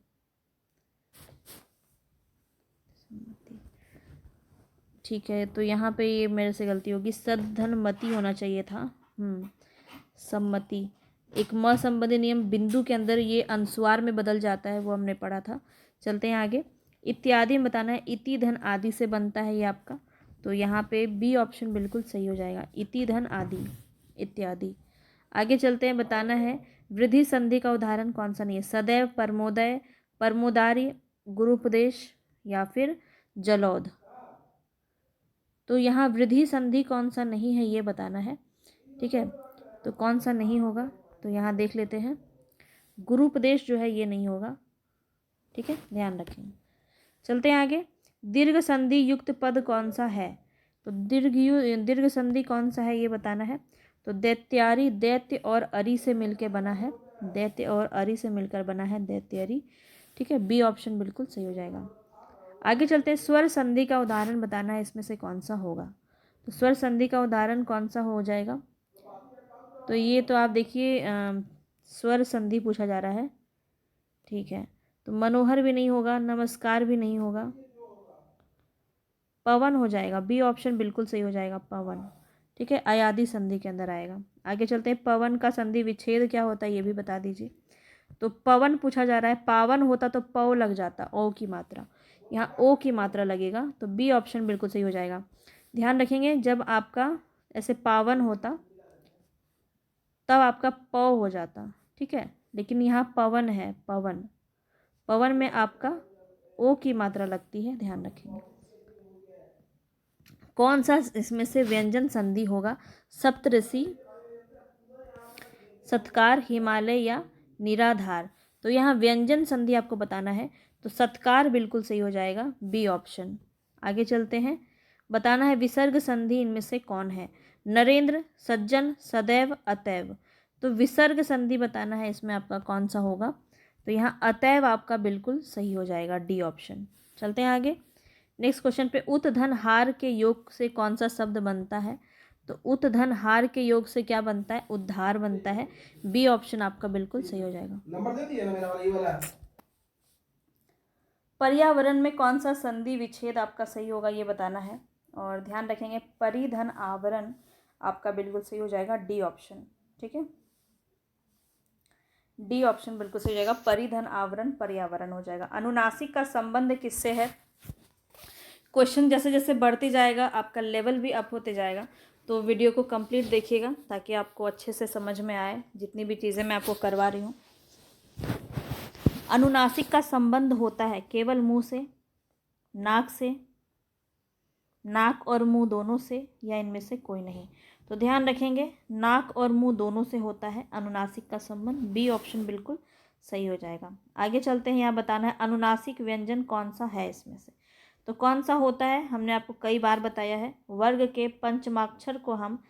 ठीक है, तो यहाँ पे ये मेरे से गलती होगी, सद्धन मति होना चाहिए था। सम्मति एक म संबंधी नियम, बिंदु के अंदर ये अनुस्वार में बदल जाता है, वो हमने पढ़ा था। चलते हैं आगे, इत्यादि में बताना है, इति धन आदि से बनता है ये आपका, तो यहाँ पे बी ऑप्शन बिल्कुल सही हो जाएगा, इति धन आदि, इत्यादि। आगे चलते हैं, बताना है वृद्धि संधि का उदाहरण कौन सा नहीं है, सदैव, परमोदय, परमोदारी, गुरुपदेश या फिर जलौध। तो यहाँ वृद्धि संधि कौन सा नहीं है ये बताना है, ठीक है, तो कौन सा नहीं होगा, तो यहाँ देख लेते हैं, गुरुपदेश जो है ये नहीं होगा, ठीक है, ध्यान रखें। चलते हैं आगे, दीर्घ संधि युक्त पद कौन सा है, तो दीर्घ संधि कौन सा है ये बताना है। तो दैत्यारी, दैत्य और अरि से मिलकर बना है, दैत्य और अरि से मिलकर बना है दैत्यारी, ठीक है, बी ऑप्शन बिल्कुल सही हो जाएगा। आगे चलते हैं, स्वर संधि का उदाहरण बताना है, इसमें से कौन सा होगा। तो स्वर संधि का उदाहरण कौन सा हो जाएगा, तो ये तो आप देखिए स्वर संधि पूछा जा रहा है, ठीक है। तो मनोहर भी नहीं होगा, नमस्कार भी नहीं होगा, पवन हो जाएगा, बी ऑप्शन बिल्कुल सही हो जाएगा, पवन, ठीक है। अयादि संधि के अंदर आएगा। आगे चलते हैं, पवन का संधि विच्छेद क्या होता है ये भी बता दीजिए। तो पवन पूछा जा रहा है, पावन होता तो पौ लग जाता, ओ की मात्रा, यहाँ ओ की मात्रा लगेगा, तो बी ऑप्शन बिल्कुल सही हो जाएगा। ध्यान रखेंगे, जब आपका ऐसे पावन होता तब आपका पौ हो जाता, ठीक है, लेकिन यहाँ पवन है, पवन, पवन में आपका ओ की मात्रा लगती है, ध्यान रखेंगे। कौन सा इसमें से व्यंजन संधि होगा, सप्तऋषि, सत्कार, हिमालय या निराधार। तो यहाँ व्यंजन संधि आपको बताना है, तो सत्कार बिल्कुल सही हो जाएगा, बी ऑप्शन। आगे चलते हैं, बताना है विसर्ग संधि इनमें से कौन है, नरेंद्र, सज्जन, सदैव, अतैव। तो विसर्ग संधि बताना है, इसमें आपका कौन सा होगा, तो यहाँ अतैव आपका बिल्कुल सही हो जाएगा, डी ऑप्शन। चलते हैं आगे, नेक्स्ट क्वेश्चन पे, उत धन हार के योग से कौन सा शब्द बनता है। तो उत धन हार के योग से क्या बनता है, उद्धार बनता है, बी ऑप्शन आपका बिल्कुल सही हो जाएगा। नंबर दे दिया ना मेरा वाला, ये वाला। पर्यावरण में कौन सा संधि विच्छेद आपका सही होगा ये बताना है, और ध्यान रखेंगे परिधन आवरण आपका बिल्कुल सही हो जाएगा, डी ऑप्शन, ठीक है, डी ऑप्शन बिल्कुल सही हो जाएगा, परिधन आवरण पर्यावरण हो जाएगा। अनुनासिक का संबंध किससे है, क्वेश्चन जैसे जैसे बढ़ती जाएगा आपका लेवल भी अप होते जाएगा, तो वीडियो को कंप्लीट देखिएगा ताकि आपको अच्छे से समझ में आए जितनी भी चीज़ें मैं आपको करवा रही हूँ। अनुनासिक का संबंध होता है केवल मुंह से, नाक से, नाक और मुंह दोनों से, या इनमें से कोई नहीं। तो ध्यान रखेंगे, नाक और मुंह दोनों से होता है अनुनासिक का संबंध, बी ऑप्शन बिल्कुल सही हो जाएगा। आगे चलते हैं, यहाँ बताना है अनुनासिक व्यंजन कौन सा है इसमें से, तो कौन सा होता है, हमने आपको कई बार बताया है, वर्ग के पंचमाक्षर को हम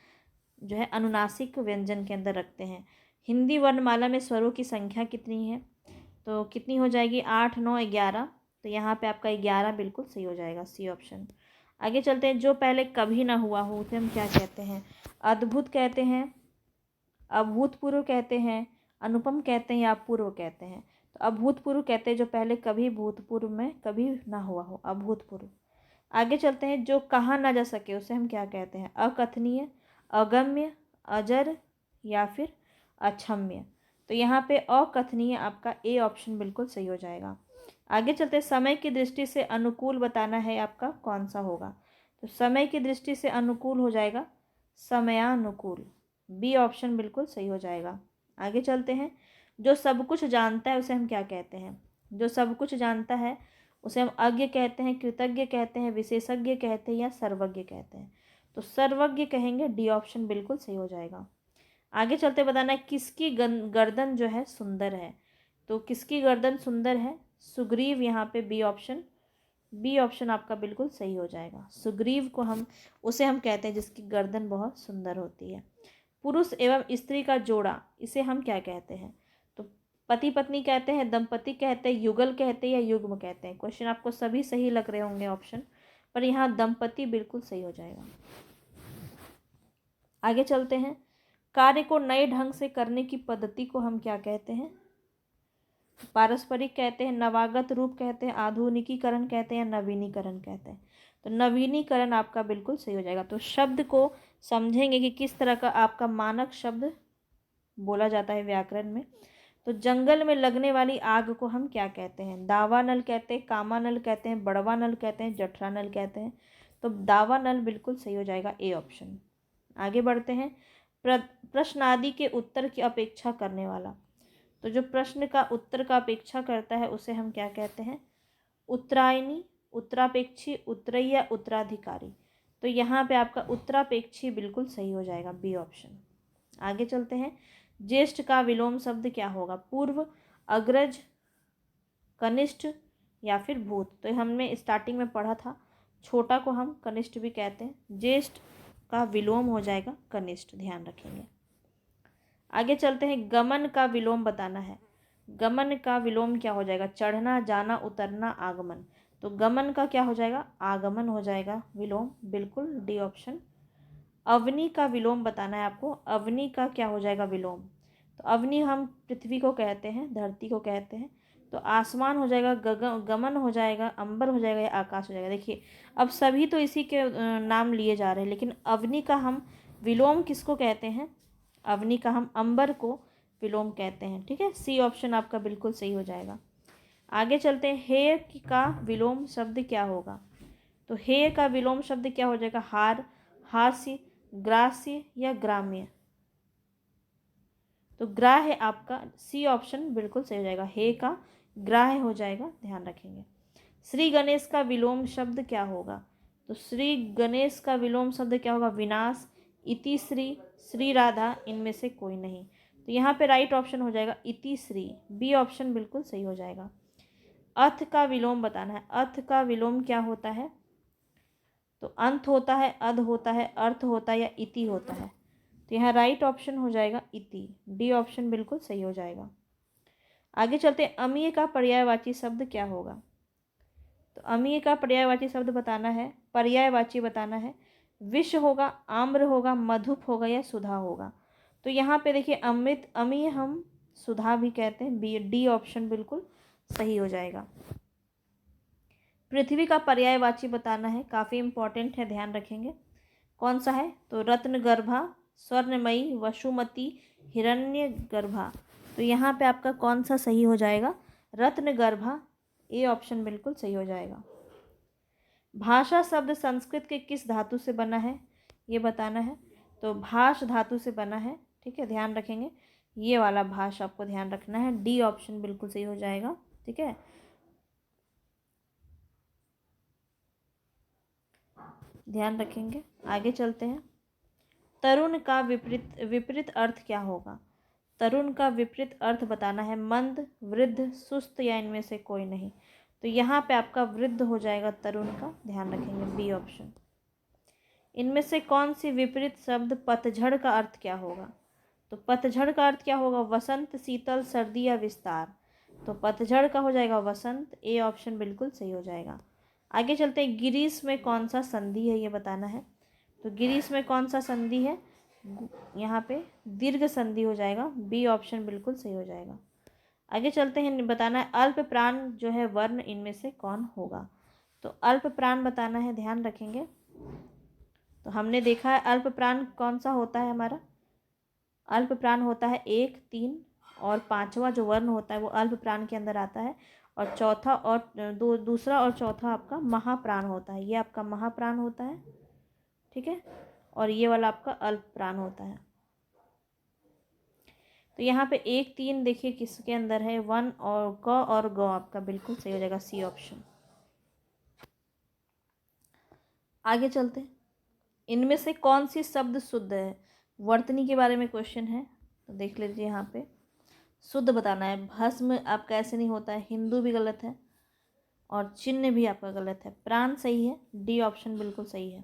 जो है अनुनासिक व्यंजन के अंदर रखते हैं। हिंदी वर्णमाला में स्वरों की संख्या कितनी है, तो कितनी हो जाएगी, 8, 9, 11, तो यहाँ पे आपका 11 बिल्कुल सही हो जाएगा, सी ऑप्शन। आगे चलते हैं, जो पहले कभी ना हुआ हो उसे हम क्या कहते हैं, अद्भुत कहते हैं, अभूतपूर्व कहते हैं, अनुपम कहते हैं, या अपूर्व कहते हैं। तो अभूतपूर्व कहते हैं जो पहले कभी भूतपूर्व में कभी ना हुआ हो, अभूतपूर्व। आगे चलते हैं, जो कहा ना जा सके उसे हम क्या कहते हैं, अकथनीय, अगम्य, अजर, या फिर अक्षम्य। तो यहाँ पे अकथनीय आपका ए ऑप्शन बिल्कुल सही हो जाएगा। आगे चलते हैं, समय की दृष्टि से अनुकूल बताना है आपका कौन सा होगा, तो समय की दृष्टि से अनुकूल हो जाएगा समयानुकूल, बी ऑप्शन बिल्कुल सही हो जाएगा। आगे चलते हैं, जो सब कुछ जानता है उसे हम क्या कहते हैं, जो सब कुछ जानता है उसे हम अज्ञ कहते हैं, कृतज्ञ कहते हैं, विशेषज्ञ कहते हैं, या सर्वज्ञ कहते हैं। तो सर्वज्ञ कहेंगे, डी ऑप्शन बिल्कुल सही हो जाएगा। आगे चलते बताना है किसकी गर्दन जो है सुंदर है, तो किसकी गर्दन सुंदर है, सुग्रीव, यहाँ पे बी ऑप्शन, बी ऑप्शन आपका बिल्कुल सही हो जाएगा। सुग्रीव को हम उसे हम कहते हैं जिसकी गर्दन बहुत सुंदर होती है। पुरुष एवं स्त्री का जोड़ा इसे हम क्या कहते हैं, तो पति पत्नी कहते हैं, दंपति कहते हैं, युगल कहते हैं, या युग्म कहते हैं। क्वेश्चन आपको सभी सही लग रहे होंगे ऑप्शन, पर यहाँ दंपति बिल्कुल सही हो जाएगा। आगे चलते हैं, कार्य को नए ढंग से करने की पद्धति को हम क्या कहते हैं, पारस्परिक कहते हैं, नवागत रूप कहते हैं, आधुनिकीकरण कहते हैं, या नवीनीकरण कहते हैं। तो नवीनीकरण आपका बिल्कुल सही हो जाएगा। तो शब्द को समझेंगे कि किस तरह का आपका मानक शब्द बोला जाता है व्याकरण में। तो जंगल में लगने वाली आग को हम क्या कहते हैं, दावा नल कहते हैं, कामा नल कहते हैं, बड़वा नल कहते हैं, जठरा नल कहते हैं। तो दावा नल बिल्कुल सही हो जाएगा, ए ऑप्शन। आगे बढ़ते हैं, प्रश्न आदि के उत्तर की अपेक्षा करने वाला, तो जो प्रश्न का उत्तर का अपेक्षा करता है उसे हम क्या कहते हैं, उत्तरायणी, उत्तरापेक्षी, उत्तरई, या उत्तराधिकारी। तो यहाँ पे आपका उत्तरापेक्षी बिल्कुल सही हो जाएगा, बी ऑप्शन। आगे चलते हैं, ज्येष्ठ का विलोम शब्द क्या होगा, पूर्व, अग्रज, कनिष्ठ, या फिर भूत। तो हमने स्टार्टिंग में पढ़ा था, छोटा को हम कनिष्ठ भी कहते हैं, ज्येष्ठ का विलोम हो जाएगा कनिष्ठ, ध्यान रखेंगे। आगे चलते हैं, गमन का विलोम बताना है। गमन का विलोम क्या हो जाएगा, चढ़ना, जाना, उतरना, आगमन। तो गमन का क्या हो जाएगा, आगमन हो जाएगा विलोम, बिल्कुल डी ऑप्शन। अवनी का विलोम बताना है आपको, अवनी का क्या हो जाएगा विलोम। तो अवनी हम पृथ्वी को कहते हैं, धरती को कहते हैं। तो आसमान हो जाएगा, गमन हो जाएगा, अंबर हो जाएगा या आकाश हो जाएगा। देखिए अब सभी तो इसी के नाम लिए जा रहे हैं, लेकिन अवनी का हम विलोम किसको कहते हैं, अवनी का हम अंबर को विलोम कहते हैं। ठीक है, सी ऑप्शन आपका बिल्कुल सही हो जाएगा। आगे चलते हैं, हेय का विलोम शब्द क्या होगा। तो हेय का विलोम शब्द क्या हो जाएगा, हार, हास्य, ग्रास्य या ग्राम्य। तो ग्राह है आपका, सी ऑप्शन बिल्कुल सही हो जाएगा, हे का ग्राह हो जाएगा, ध्यान रखेंगे। श्री गणेश का विलोम शब्द क्या होगा। तो श्री गणेश का विलोम शब्द क्या होगा, विनाश, इति श्री, श्री राधा, इनमें से कोई नहीं। तो यहाँ पे राइट ऑप्शन हो जाएगा इति श्री, बी ऑप्शन बिल्कुल सही हो जाएगा। अथ का विलोम बताना है, अथ का विलोम क्या होता है। तो अंत होता है, अध होता है, अर्थ होता है या इति होता है। तो यहाँ राइट ऑप्शन हो जाएगा इति, डी ऑप्शन बिल्कुल सही हो जाएगा। आगे चलते हैं, अमीय का पर्यायवाची शब्द क्या होगा। तो अमीय का पर्यायवाची शब्द बताना है, पर्यायवाची बताना है, विष होगा, आम्र होगा, मधुप होगा या सुधा होगा। तो यहाँ पे देखिए अमृत, अमीय हम सुधा भी कहते हैं, बी, डी ऑप्शन बिल्कुल सही हो जाएगा। पृथ्वी का पर्यायवाची बताना है, काफ़ी इंपॉर्टेंट है, ध्यान रखेंगे। कौन सा है, तो रत्नगर्भा, स्वर्णमयी, वसुमती, हिरण्यगर्भा। तो यहाँ पे आपका कौन सा सही हो जाएगा, रत्नगर्भा, ए ऑप्शन बिल्कुल सही हो जाएगा। भाषा शब्द संस्कृत के किस धातु से बना है, ये बताना है। तो भाष धातु से बना है, ठीक है, ध्यान रखेंगे, ये वाला भाष आपको ध्यान रखना है, डी ऑप्शन बिल्कुल सही हो जाएगा। ठीक है, ध्यान रखेंगे। आगे चलते हैं, तरुण का विपरीत विपरीत अर्थ क्या होगा। तरुण का विपरीत अर्थ बताना है, मंद, वृद्ध, सुस्त या इनमें से कोई नहीं। तो यहाँ पे आपका वृद्ध हो जाएगा तरुण का, ध्यान रखेंगे, बी ऑप्शन। इनमें से कौन सी विपरीत शब्द पतझड़ का अर्थ क्या होगा। तो पतझड़ का अर्थ क्या होगा, वसंत, शीतल, सर्दी या विस्तार। तो पतझड़ का हो जाएगा वसंत, ए ऑप्शन बिल्कुल सही हो जाएगा। आगे चलते हैं, गिरीश में कौन सा संधि है, ये बताना है। तो गिरीश में कौन सा संधि है, यहाँ पे दीर्घ संधि हो जाएगा, बी ऑप्शन बिल्कुल सही हो जाएगा। आगे चलते हैं, बताना है अल्प प्राण जो है वर्ण, इनमें से कौन होगा। तो अल्प प्राण बताना है, ध्यान रखेंगे। तो हमने देखा है अल्प प्राण कौन सा होता है हमारा, अल्प प्राण होता है 1, 3 और 5वां जो वर्ण होता है वो अल्प प्राण के अंदर आता है। और चौथा और दूसरा और चौथा आपका महाप्राण होता है, ये आपका महाप्राण होता है, ठीक है, और ये वाला आपका अल्प प्राण होता है। तो यहाँ पे 1, 3 देखिए किसके अंदर है, 1 और क और ग आपका बिल्कुल सही हो जाएगा, सी ऑप्शन। आगे चलते हैं, इनमें से कौन सी शब्द शुद्ध है। वर्तनी के बारे में क्वेश्चन है, तो देख लीजिए यहाँ पे शुद्ध बताना है। भस्म आपका ऐसे नहीं होता है, हिंदू भी गलत है और चिन्ह भी आपका गलत है। प्राण सही है, डी ऑप्शन बिल्कुल सही है।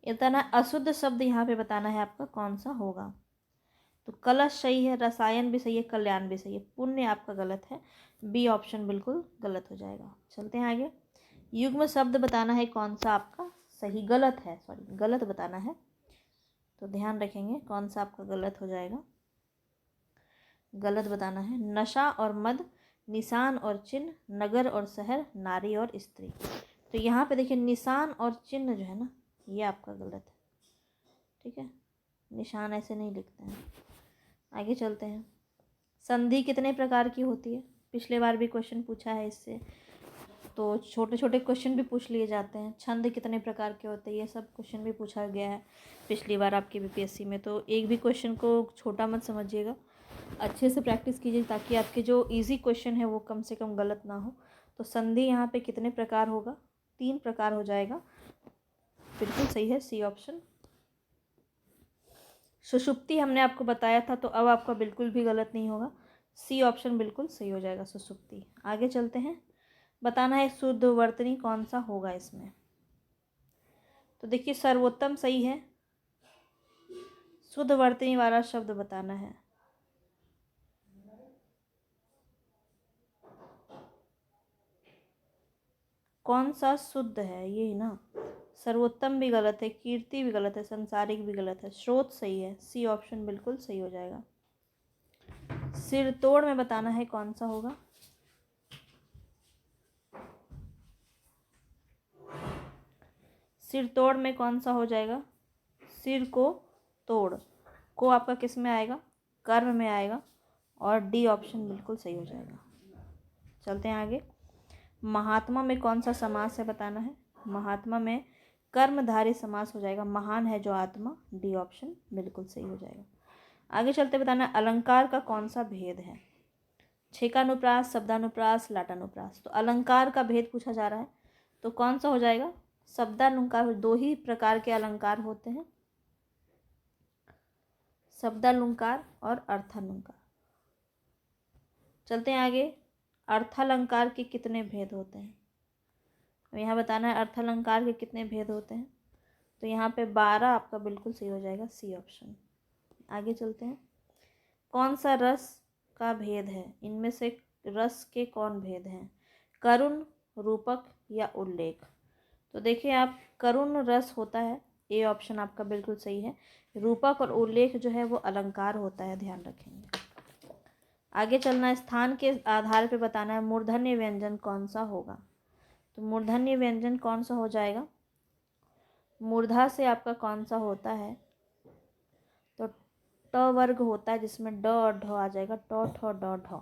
इतना अशुद्ध शब्द यहाँ पे बताना है आपका कौन सा होगा। तो कलश सही है, रसायन भी सही है, कल्याण भी सही है, पुण्य आपका गलत है, बी ऑप्शन बिल्कुल गलत हो जाएगा। चलते हैं आगे, युग्म शब्द बताना है कौन सा आपका सही, गलत है, सॉरी गलत बताना है। तो ध्यान रखेंगे कौन सा आपका गलत हो जाएगा, गलत बताना है। नशा और मद, निशान और चिन्ह, नगर और शहर, नारी और स्त्री। तो यहाँ पे देखिए निशान और चिन्ह जो है ना, ये आपका गलत है, ठीक है, निशान ऐसे नहीं लिखते हैं। आगे चलते हैं, संधि कितने प्रकार की होती है, पिछले बार भी क्वेश्चन पूछा है इससे, तो छोटे छोटे क्वेश्चन भी पूछ लिए जाते हैं। छंद कितने प्रकार के होते हैं, ये सब क्वेश्चन भी पूछा गया है पिछली बार आपके बीपीएससी में। तो एक भी क्वेश्चन को छोटा मत समझिएगा, अच्छे से प्रैक्टिस कीजिए ताकि आपके जो इजी क्वेश्चन है वो कम से कम गलत ना हो। तो संधि यहाँ पे कितने प्रकार होगा, 3 प्रकार हो जाएगा, बिल्कुल सही है, सी ऑप्शन। सुषुप्ति हमने आपको बताया था, तो अब आपका बिल्कुल भी गलत नहीं होगा, सी ऑप्शन बिल्कुल सही हो जाएगा, सुषुप्ति। आगे चलते हैं, बताना है शुद्ध वर्तनी कौन सा होगा इसमें। तो देखिए सर्वोत्तम सही है, शुद्ध वर्तनी वाला शब्द बताना है। कौन सा शुद्ध है, ये ना। सर्वोत्तम भी गलत है, कीर्ति भी गलत है, संसारिक भी गलत है, स्रोत सही है, सी ऑप्शन बिल्कुल सही हो जाएगा। सिरतोड़ में बताना है कौन सा होगा। सिरतोड़ में कौन सा हो जाएगा, सिर को तोड़, को आपका किस में आएगा, कर्म में आएगा, और डी ऑप्शन बिल्कुल सही हो जाएगा। चलते हैं आगे। महात्मा में कौन सा समास है बताना है। महात्मा में कर्मधारी समास हो जाएगा, महान है जो आत्मा, डी ऑप्शन बिल्कुल सही हो जाएगा। आगे चलते बताना है अलंकार का कौन सा भेद है। छेकानुप्रास, शब्दानुप्रास, लाटानुप्रास। तो अलंकार का भेद पूछा जा रहा है, तो कौन सा हो जाएगा, शब्दालंकार। दो ही प्रकार के अलंकार होते हैं, शब्दालंकार और अर्थालंकार। चलते हैं आगे। अर्थालंकार के कितने भेद होते हैं, तो यहाँ बताना है अर्थालंकार के कितने भेद होते हैं। तो यहाँ पे 12 आपका बिल्कुल सही हो जाएगा, सी ऑप्शन। आगे चलते हैं। कौन सा रस का भेद है, इनमें से रस के कौन भेद हैं, करुण, रूपक या उल्लेख। तो देखिए आप, करुण रस होता है, ए ऑप्शन आपका बिल्कुल सही है। रूपक और उल्लेख जो है वो अलंकार होता है, ध्यान रखेंगे। आगे चलना है, स्थान के आधार पे बताना है मूर्धन्य व्यंजन कौन सा होगा। तो मूर्धन्य व्यंजन कौन सा हो जाएगा, मूर्धा से आपका कौन सा होता है, तो ट वर्ग होता है जिसमें ड और ढ आ जाएगा, ट ठ ड ढ।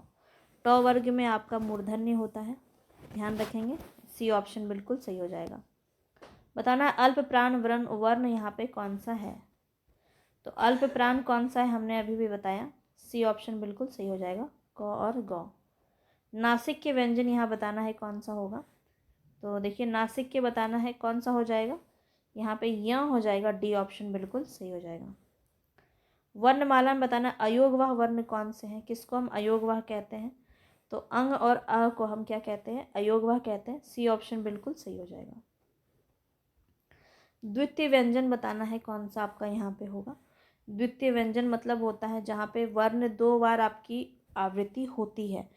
ट वर्ग में आपका मूर्धन्य होता है, ध्यान रखेंगे, सी ऑप्शन बिल्कुल सही हो जाएगा। बताना है अल्प प्राण वर्ण यहाँ पे कौन सा है। तो अल्प प्राण कौन सा है हमने अभी भी बताया, सी ऑप्शन बिल्कुल सही हो जाएगा, क और ग। नासिक के व्यंजन यहाँ बताना है कौन सा होगा। तो देखिए नासिक के बताना है कौन सा हो जाएगा, यहाँ पे य हो जाएगा, डी ऑप्शन बिल्कुल सही हो जाएगा। वर्णमाला में बताना अयोगवाह वर्ण कौन से हैं, किसको हम अयोगवाह कहते हैं। तो अंग और अ को हम क्या कहते हैं, अयोगवाह कहते हैं, सी ऑप्शन बिल्कुल सही हो जाएगा। द्वितीय व्यंजन बताना है कौन सा आपका यहाँ पे होगा। द्वितीय व्यंजन मतलब होता है जहाँ पे वर्ण 2 बार आपकी आवृत्ति होती है।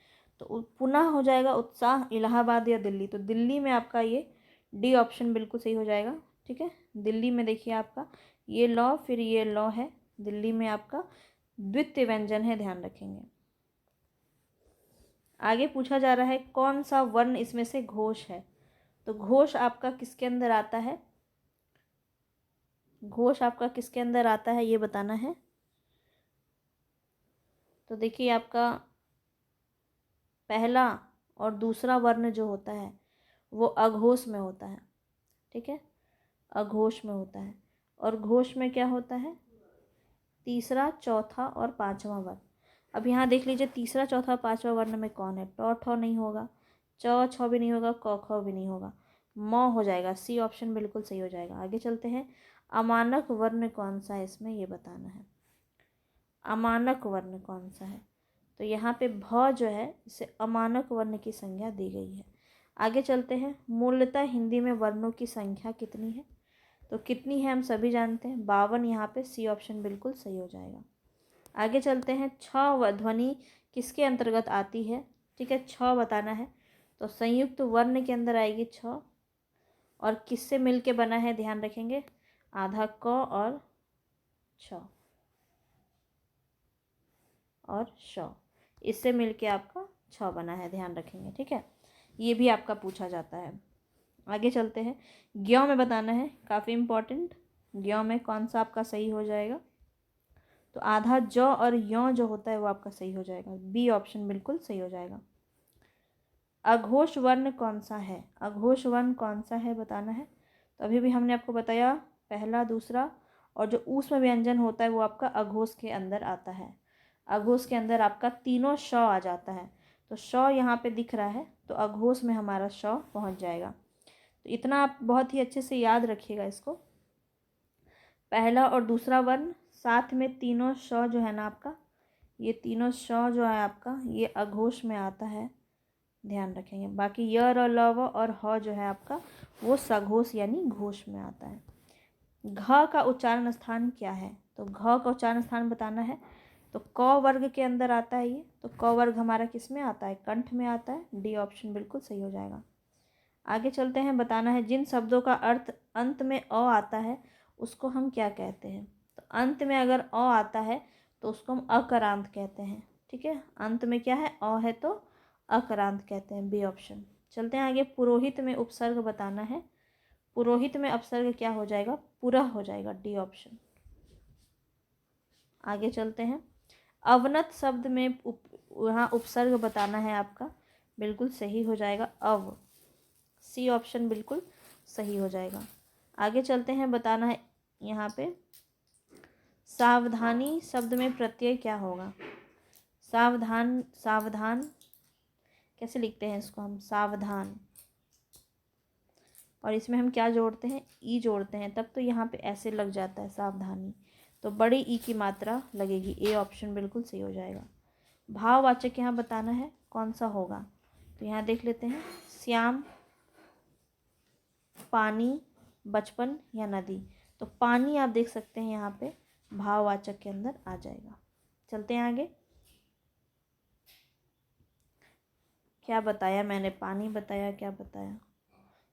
तो पुनः हो जाएगा उत्साह, इलाहाबाद या दिल्ली। तो दिल्ली में आपका ये डी ऑप्शन बिल्कुल सही हो जाएगा, ठीक है। दिल्ली में देखिए आपका ये लॉ, फिर ये लॉ है, दिल्ली में आपका द्वितीय व्यंजन है, ध्यान रखेंगे। आगे पूछा जा रहा है कौन सा वर्ण इसमें से घोष है। तो घोष आपका किसके अंदर आता है, घोष आपका किसके अंदर आता है ये बताना है। तो देखिए आपका पहला और दूसरा वर्ण जो होता है वो अघोष में होता है, ठीक है, अघोष में होता है। और घोष में क्या होता है, तीसरा, चौथा और पांचवा वर्ण। अब यहाँ देख लीजिए तीसरा, चौथा, पांचवा वर्ण में कौन है, ट ठ नहीं होगा, च छ भी नहीं होगा, क ख भी नहीं होगा, म हो जाएगा, सी ऑप्शन बिल्कुल सही हो जाएगा। आगे चलते हैं। अमानक वर्ण कौन सा है इसमें ये बताना है, अमानक वर्ण कौन सा है। तो यहाँ पे भ जो है इसे अमानक वर्ण की संज्ञा दी गई है। आगे चलते हैं। मूलतः हिंदी में वर्णों की संख्या कितनी है। तो कितनी है हम सभी जानते हैं, 52, यहाँ पे सी ऑप्शन बिल्कुल सही हो जाएगा। आगे चलते हैं। छ ध्वनि किसके अंतर्गत आती है, ठीक है, छ बताना है। तो संयुक्त वर्ण के अंदर आएगी छ, और किससे मिल के बना है ध्यान रखेंगे, आधा क और छ और श, इससे मिलके आपका छ बना है, ध्यान रखेंगे, ठीक है। ये भी आपका पूछा जाता है। आगे चलते हैं। ज्ञ में बताना है, काफ़ी इम्पोर्टेंट, ज्ञ में कौन सा आपका सही हो जाएगा। तो आधा ज और य जो होता है वो आपका सही हो जाएगा, बी ऑप्शन बिल्कुल सही हो जाएगा। अघोष वर्ण कौन सा है, अघोष वर्ण कौन सा है बताना है। तो अभी भी हमने आपको बताया पहला, दूसरा, और जो ऊष्म व्यंजन होता है वो आपका अघोष के अंदर आता है। अघोष के अंदर आपका तीनों श आ जाता है। तो श यहाँ पे दिख रहा है, तो अघोष में हमारा श पहुँच जाएगा। तो इतना आप बहुत ही अच्छे से याद रखिएगा इसको, पहला और दूसरा वर्ण साथ में तीनों श जो है ना आपका, ये तीनों श जो है आपका ये अघोष में आता है, ध्यान रखेंगे। बाकी य र ल व और ह जो है आपका वो सघोष यानी घोष में आता है। घ का उच्चारण स्थान क्या है, तो घ का उच्चारण स्थान बताना है। तो क वर्ग के अंदर आता है ये, तो क वर्ग हमारा किस में आता है, कंठ में आता है, डी ऑप्शन बिल्कुल सही हो जाएगा। आगे चलते हैं, बताना है जिन शब्दों का अर्थ अंत में अ आता है उसको हम क्या कहते हैं। तो अंत में अगर अ आता है तो उसको हम अकरांत कहते हैं। ठीक है, अंत में क्या है, अ है तो अकरांत कहते हैं, बी ऑप्शन। चलते हैं आगे, पुरोहित में उपसर्ग बताना है। पुरोहित में अपसर्ग क्या हो जाएगा, पुरः हो जाएगा, डी ऑप्शन। आगे चलते हैं, अवनत शब्द में यहाँ उपसर्ग बताना है आपका, बिल्कुल सही हो जाएगा अव, सी ऑप्शन बिल्कुल सही हो जाएगा। आगे चलते हैं, बताना है यहाँ पे सावधानी शब्द में प्रत्यय क्या होगा। सावधान, सावधान कैसे लिखते हैं इसको हम, सावधान, और इसमें हम क्या जोड़ते हैं, ई जोड़ते हैं, तब तो यहाँ पे ऐसे लग जाता है सावधानी, तो बड़ी ई की मात्रा लगेगी, ए ऑप्शन बिल्कुल सही हो जाएगा। भाववाचक यहाँ बताना है कौन सा होगा, तो यहाँ देख लेते हैं, श्याम, पानी, बचपन या नदी। तो पानी आप देख सकते हैं यहाँ पे भाववाचक के अंदर आ जाएगा। चलते हैं आगे, क्या बताया मैंने, पानी बताया, क्या बताया,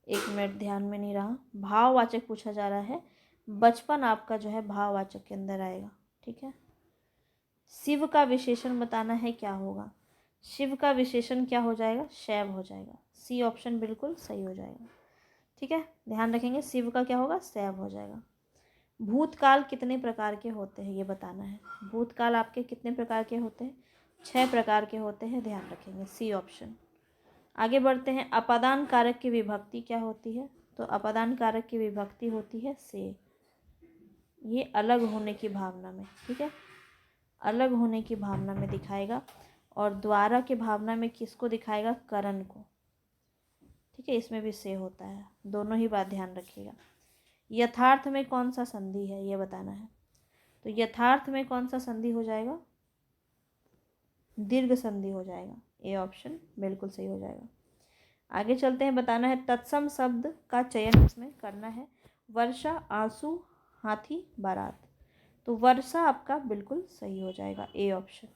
एक मिनट ध्यान में नहीं रहा। भाववाचक पूछा जा रहा है, बचपन आपका जो है भाववाचक के अंदर आएगा। ठीक है, शिव का विशेषण बताना है क्या होगा। शिव का विशेषण क्या हो जाएगा, शैव हो जाएगा, सी ऑप्शन बिल्कुल सही हो जाएगा। ठीक है, ध्यान रखेंगे, शिव का क्या होगा, शैव हो जाएगा। भूतकाल कितने प्रकार के होते हैं ये बताना है। भूतकाल आपके कितने प्रकार के होते हैं, 6 प्रकार के होते हैं, ध्यान रखेंगे, सी ऑप्शन। आगे बढ़ते हैं, अपादान कारक की विभक्ति क्या होती है। तो अपादान कारक की विभक्ति होती है से, ये अलग होने की भावना में। ठीक है, अलग होने की भावना में दिखाएगा, और द्वारा की भावना में किसको दिखाएगा, करण को। ठीक है, इसमें भी से होता है, दोनों ही बात ध्यान रखिएगा। यथार्थ में कौन सा संधि है ये बताना है। तो यथार्थ में कौन सा संधि हो जाएगा, दीर्घ संधि हो जाएगा, ए ऑप्शन बिल्कुल सही हो जाएगा। आगे चलते हैं, बताना है तत्सम शब्द का चयन इसमें करना है। वर्षा, आंसू, हाथी, बारात। तो वर्षा आपका बिल्कुल सही हो जाएगा, ए ऑप्शन।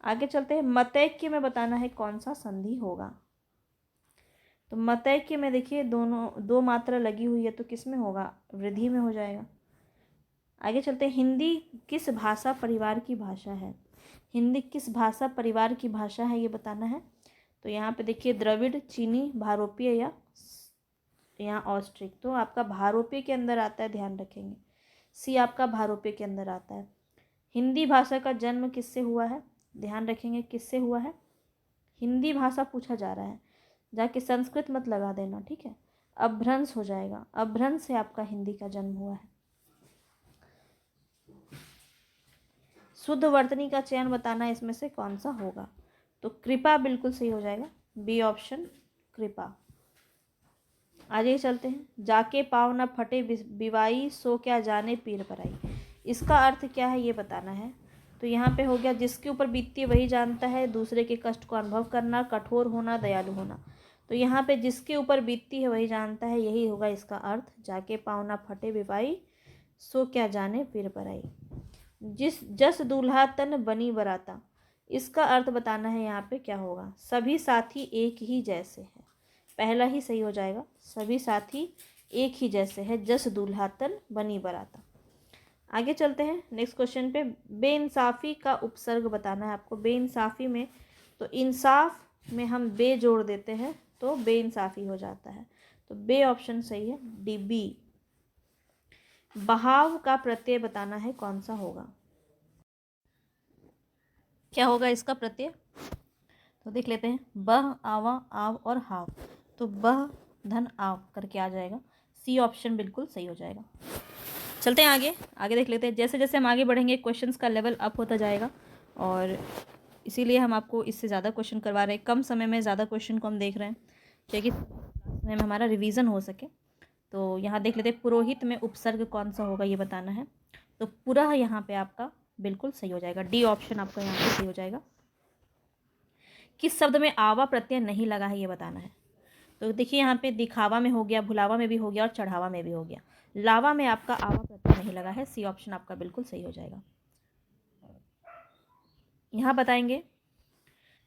आगे चलते हैं, मतैक्य में बताना है कौन सा संधि होगा। तो मतैक्य में देखिए दोनों दो मात्रा लगी हुई है, तो किस में होगा, वृद्धि में हो जाएगा। आगे चलते हैं, हिंदी किस भाषा परिवार की भाषा है। हिंदी किस भाषा परिवार की भाषा है ये बताना है। तो यहाँ पे देखिए द्रविड़, चीनी, भारोपीय या यहाँ ऑस्ट्रिक। तो आपका भारोपीय के अंदर आता है, ध्यान रखेंगे, सी आपका भारोपीय के अंदर आता है। हिंदी भाषा का जन्म किससे हुआ है, ध्यान रखेंगे किससे हुआ है, हिंदी भाषा पूछा जा रहा है, जाके संस्कृत मत लगा देना। ठीक है, अपभ्रंश हो जाएगा, अपभ्रंश से आपका हिंदी का जन्म हुआ है। शुद्ध वर्तनी का चयन बताना है, इसमें से कौन सा होगा। तो कृपा बिल्कुल सही हो जाएगा, बी ऑप्शन कृपा। आगे चलते हैं, जाके पाँव न फटे बिवाई, सो क्या जाने पीर पराई। इसका अर्थ क्या है ये बताना है। तो यहाँ पे हो गया, जिसके ऊपर बीतती है वही जानता है, दूसरे के कष्ट को अनुभव करना, कठोर होना, दयालु होना। तो यहाँ पे जिसके ऊपर बीतती है वही जानता है, यही होगा इसका अर्थ, जाके पाँव न फटे बिवाई, सो क्या जाने पीर पराई। जिस जस दूल्हा तन बनी बराता, इसका अर्थ बताना है यहाँ पे क्या होगा, सभी साथी एक ही जैसे है, पहला ही सही हो जाएगा, सभी साथी एक ही जैसे है, जस दूल्हा तन बनी बराता। आगे चलते हैं नेक्स्ट क्वेश्चन पे, बेइंसाफ़ी का उपसर्ग बताना है आपको। बेइंसाफ़ी में तो इंसाफ में हम बे जोड़ देते हैं तो बेइंसाफ़ी हो जाता है, तो बे ऑप्शन सही है, डी बी। बहाव का प्रत्यय बताना है कौन सा होगा, क्या होगा इसका प्रत्यय। तो देख लेते हैं, बह, आवा, आव और हाव। तो बह धन आव करके आ जाएगा, सी ऑप्शन बिल्कुल सही हो जाएगा। चलते हैं आगे, आगे देख लेते हैं। जैसे जैसे हम आगे बढ़ेंगे क्वेश्चंस का लेवल अप होता जाएगा, और इसीलिए हम आपको इससे ज़्यादा क्वेश्चन करवा रहे हैं, कम समय में ज़्यादा क्वेश्चन को हम देख रहे हैं, क्योंकि में हमारा रिवीजन हो सके। तो यहाँ देख लेते हैं, पुरोहित में उपसर्ग कौन सा होगा ये बताना है। तो पुरः यहाँ पे आपका बिल्कुल सही हो जाएगा, डी ऑप्शन आपका यहाँ पे सही हो जाएगा। किस शब्द में आवा प्रत्यय नहीं लगा है ये बताना है। तो देखिए यहाँ पे दिखावा में हो गया, भुलावा में भी हो गया और चढ़ावा में भी हो गया। लावा में आपका आवा प्रत्यय नहीं लगा है, सी ऑप्शन आपका बिल्कुल सही हो जाएगा। यहाँ बताएंगे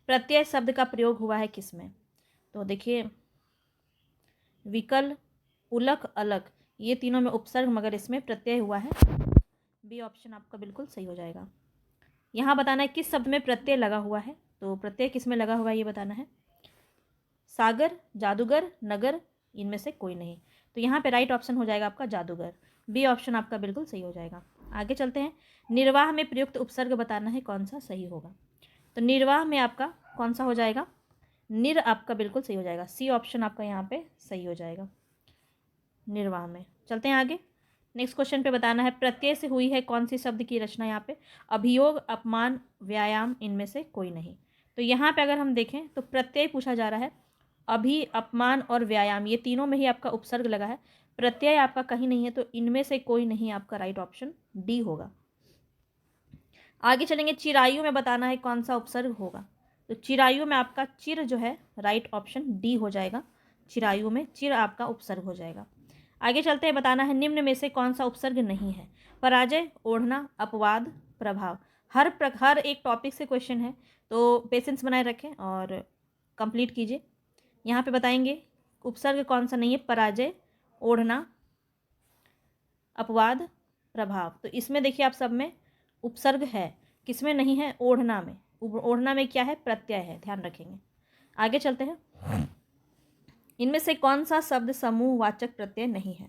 प्रत्यय शब्द का प्रयोग हुआ है किस में। तो देखिए विकल, उलक, अलग, ये तीनों में उपसर्ग मगर इसमें प्रत्यय हुआ है। बी ऑप्शन आपका बिल्कुल सही हो जाएगा। यहाँ बताना है किस शब्द में प्रत्यय लगा हुआ है, तो प्रत्यय किस में लगा हुआ है ये बताना है। सागर, जादूगर, नगर, इनमें से कोई नहीं। तो यहाँ पे राइट ऑप्शन हो जाएगा आपका जादूगर। बी ऑप्शन आपका बिल्कुल सही हो जाएगा। आगे चलते हैं। निर्वाह में प्रयुक्त उपसर्ग बताना है कौन सा सही होगा। तो निर्वाह में आपका कौन सा हो जाएगा, निर आपका बिल्कुल सही हो जाएगा। सी ऑप्शन आपका यहाँ पे सही हो जाएगा निर्वाह में। चलते हैं आगे। नेक्स्ट क्वेश्चन पे बताना है प्रत्यय से हुई है कौन सी शब्द की रचना। यहाँ पे अभियोग, अपमान, व्यायाम, इनमें से कोई नहीं। तो यहाँ पे अगर हम देखें तो प्रत्यय पूछा जा रहा है। अभी, अपमान और व्यायाम ये तीनों में ही आपका उपसर्ग लगा है, प्रत्यय आपका कहीं नहीं है, तो इनमें से कोई नहीं आपका राइट ऑप्शन डी होगा। आगे चलेंगे। चिरायु में बताना है कौन सा उपसर्ग होगा। तो चिरायु में आपका चिर जो है राइट ऑप्शन डी हो जाएगा। चिरायु में चिर आपका उपसर्ग हो जाएगा। आगे चलते हैं। बताना है निम्न में से कौन सा उपसर्ग नहीं है। पराजय, ओढ़ना, अपवाद, प्रभाव। हर एक टॉपिक से क्वेश्चन है, तो पेशेंस बनाए रखें और कंप्लीट कीजिए। यहाँ पे बताएंगे उपसर्ग कौन सा नहीं है। पराजय, ओढ़ना, अपवाद, प्रभाव। तो इसमें देखिए आप सब में उपसर्ग है, किसमें नहीं है, ओढ़ना में। ओढ़ना में क्या है, प्रत्यय है, ध्यान रखेंगे। आगे चलते हैं। इनमें से कौन सा शब्द समूहवाचक प्रत्यय नहीं है।